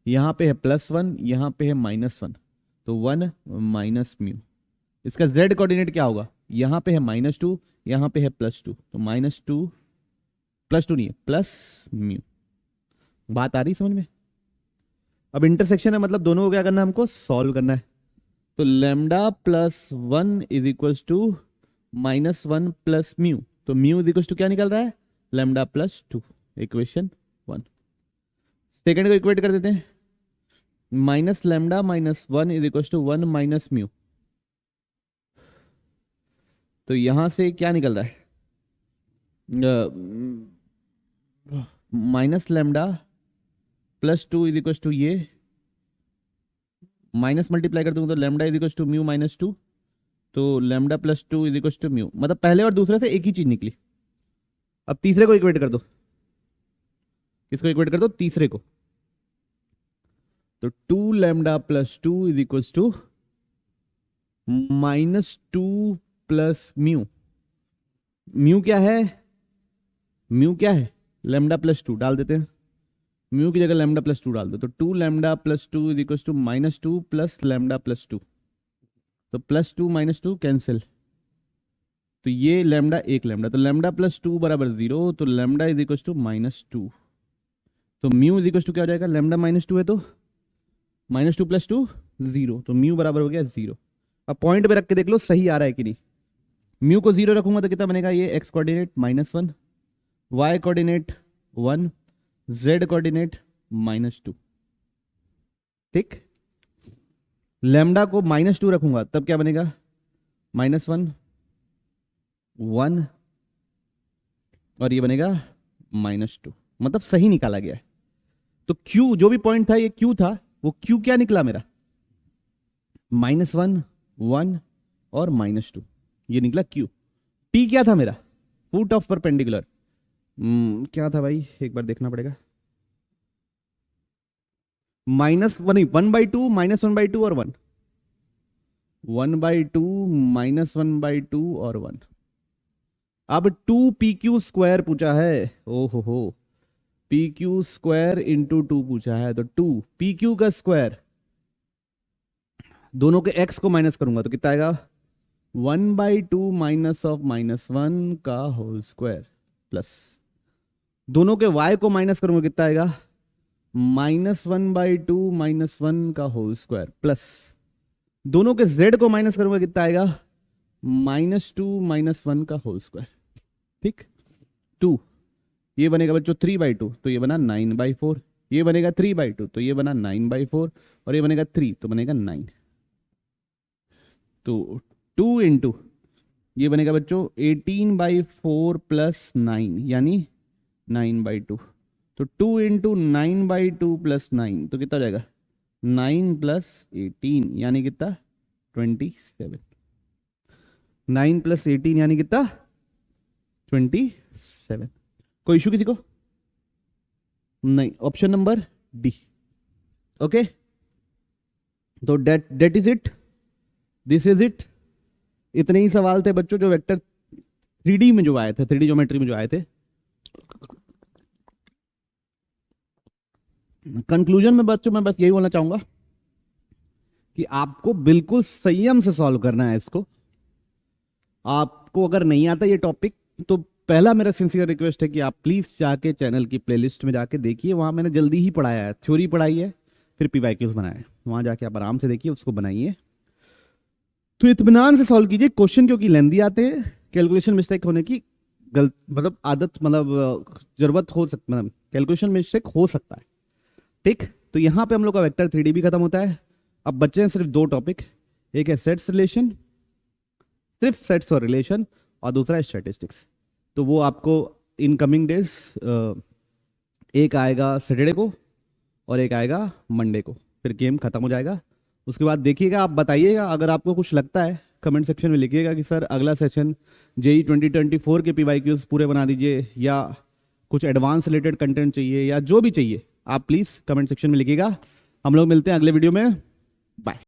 Speaker 1: यहाँ पे है +1, यहाँ पे है -1, तो 1 माइनस म्यू। इसका z कोऑर्डिनेट क्या होगा, यहाँ पे है -2, यहाँ पे है +2, तो -2 +2 नहीं है प्लस म्यू। बात आ रही समझ में। अब इंटरसेक्शन है, मतलब दोनों को क्या करना है, हमको सॉल्व करना है। तो lambda plus 1 is equal to -1 plus mu, तो म्यू इज इक्वल टू क्या निकल रहा है लैम्डा प्लस 2, इक्वेशन 1। सेकेंड को इक्वेट कर देते हैं, minus lambda minus 1 is equal to 1 minus mu. तो यहां से क्या निकल रहा है minus lambda plus 2 is equal to ये माइनस मल्टीप्लाई कर दूंगा तो lambda is equal to mu minus 2, तो lambda plus 2 is equal to mu, मतलब पहले और दूसरे से एक ही चीज निकली। अब तीसरे को इक्वेट कर दो, किसको इक्वेट कर दो तीसरे को, तो 2 lambda plus 2 is equal to -2 plus mu. Mu क्या है, म्यू क्या है लैम्डा प्लस 2 डाल देते हैं, म्यू की जगह लैम्डा प्लस 2 डाल दो, तो 2 lambda plus 2 is equal to -2 plus lambda plus 2, तो +2 -2 कैंसिल, तो ये लैम्डा एक लैम्डा, तो लैम्डा प्लस 2 बराबर 0, तो लैम्डा इज इक्वल टू -2, तो म्यू इज इक्वल टू क्या हो जाएगा, लैम्डा -2 है तो -2 + 2 0, तो म्यू बराबर हो गया 0। अब पॉइंट पे रख के देख लो सही आ रहा है कि नहीं। म्यू को 0 रखूंगा तो कितना बनेगा, ये x coordinate -1, y coordinate 1, z coordinate -2। ठीक, लैम्डा को -2 रखूंगा तब क्या बनेगा, -1 1 और ये बनेगा -2, मतलब सही निकाला गया है। तो Q जो भी पॉइंट था, ये Q था, वो Q क्या निकला मेरा, -1 1 और -2, ये निकला Q। T क्या था मेरा, फुट ऑफ परपेंडिकुलर, क्या था भाई, एक बार देखना पड़ेगा, -1 1/2 -1/2 और 1, 1/2 -1/2 और 1। अब 2pq² पूछा है, ओहो pq² इंटू 2 पूछा है, तो 2pq का स्क्वायर, दोनों के x को माइनस करूंगा तो कितना आएगा, 1/2 -1 का होल स्क्वायर, प्लस दोनों के y को माइनस करूंगा कितना आएगा, -1/2 -1 का होल स्क्वायर, प्लस दोनों के z को माइनस करूंगा कितना आएगा, -2 -1 का होल स्क्वायर। ठीक, 2 ये बनेगा बच्चों 3/2, तो ये बना 9/4, ये बनेगा 3/2 तो ये बना 9/4, और ये बनेगा 3 तो बनेगा 9। तो 2 इंटू ये बनेगा बच्चों 18/4 प्लस 9 यानी 9/2, तो 2 इंटू 9/2 प्लस 9 तो कितना हो जाएगा, 9 प्लस 18 यानी कितना, 27। 9 प्लस 18 यानी कितना, 27। कोई इशू किसी को नहीं, ऑप्शन नंबर डी। ओके, तो that is it, this is it. इतने ही सवाल थे बच्चों जो वेक्टर 3D में जो आए थे, 3D ज्योमेट्री में जो आए थे। कंक्लूजन में बच्चों मैं बस यही बोलना चाहूंगा कि आपको बिल्कुल संयम से सॉल्व करना है इसको। आपको अगर नहीं आता ये टॉपिक तो पहला मेरा सिंसियर रिक्वेस्ट है कि आप प्लीज जाके चैनल की प्लेलिस्ट में जाके देखिए, वहां मैंने जल्दी ही पढ़ाया है, थ्योरी पढ़ाई है, फिर PYQs बनाए हैं, वहां जाके आप आराम से देखिए, उसको बनाइए। तो इत्मीनान से सॉल्व कीजिए क्वेश्चन, क्योंकि लेंदी आते हैं, कैलकुलेशन मिस्टेक होने की मतलब आदत, मतलब जरूरत हो सकती, मतलब कैलकुलेशन मिस्टेक हो सकता है। ठीक, तो यहां पे हम लोग का वेक्टर 3D भी खत्म होता है। अब बचे हैं सिर्फ 2 टॉपिक, एक है सेट्स रिलेशन, सिर्फ सेट्स और रिलेशन, और दूसरा है स्टैटिस्टिक्स। तो वो आपको इन कमिंग डेज, एक आएगा सैटरडे को और एक आएगा मंडे को, फिर गेम खत्म हो जाएगा। उसके बाद देखिएगा, आप बताइएगा अगर आपको कुछ लगता है, कमेंट सेक्शन में लिखिएगा कि सर अगला सेशन JEE 2024 के PYQs पूरे बना दीजिए, या कुछ एडवांस रिलेटेड कंटेंट चाहिए, या जो भी चाहिए आप प्लीज़ कमेंट सेक्शन में लिखिएगा। हम लोग मिलते हैं अगले वीडियो में, बाय।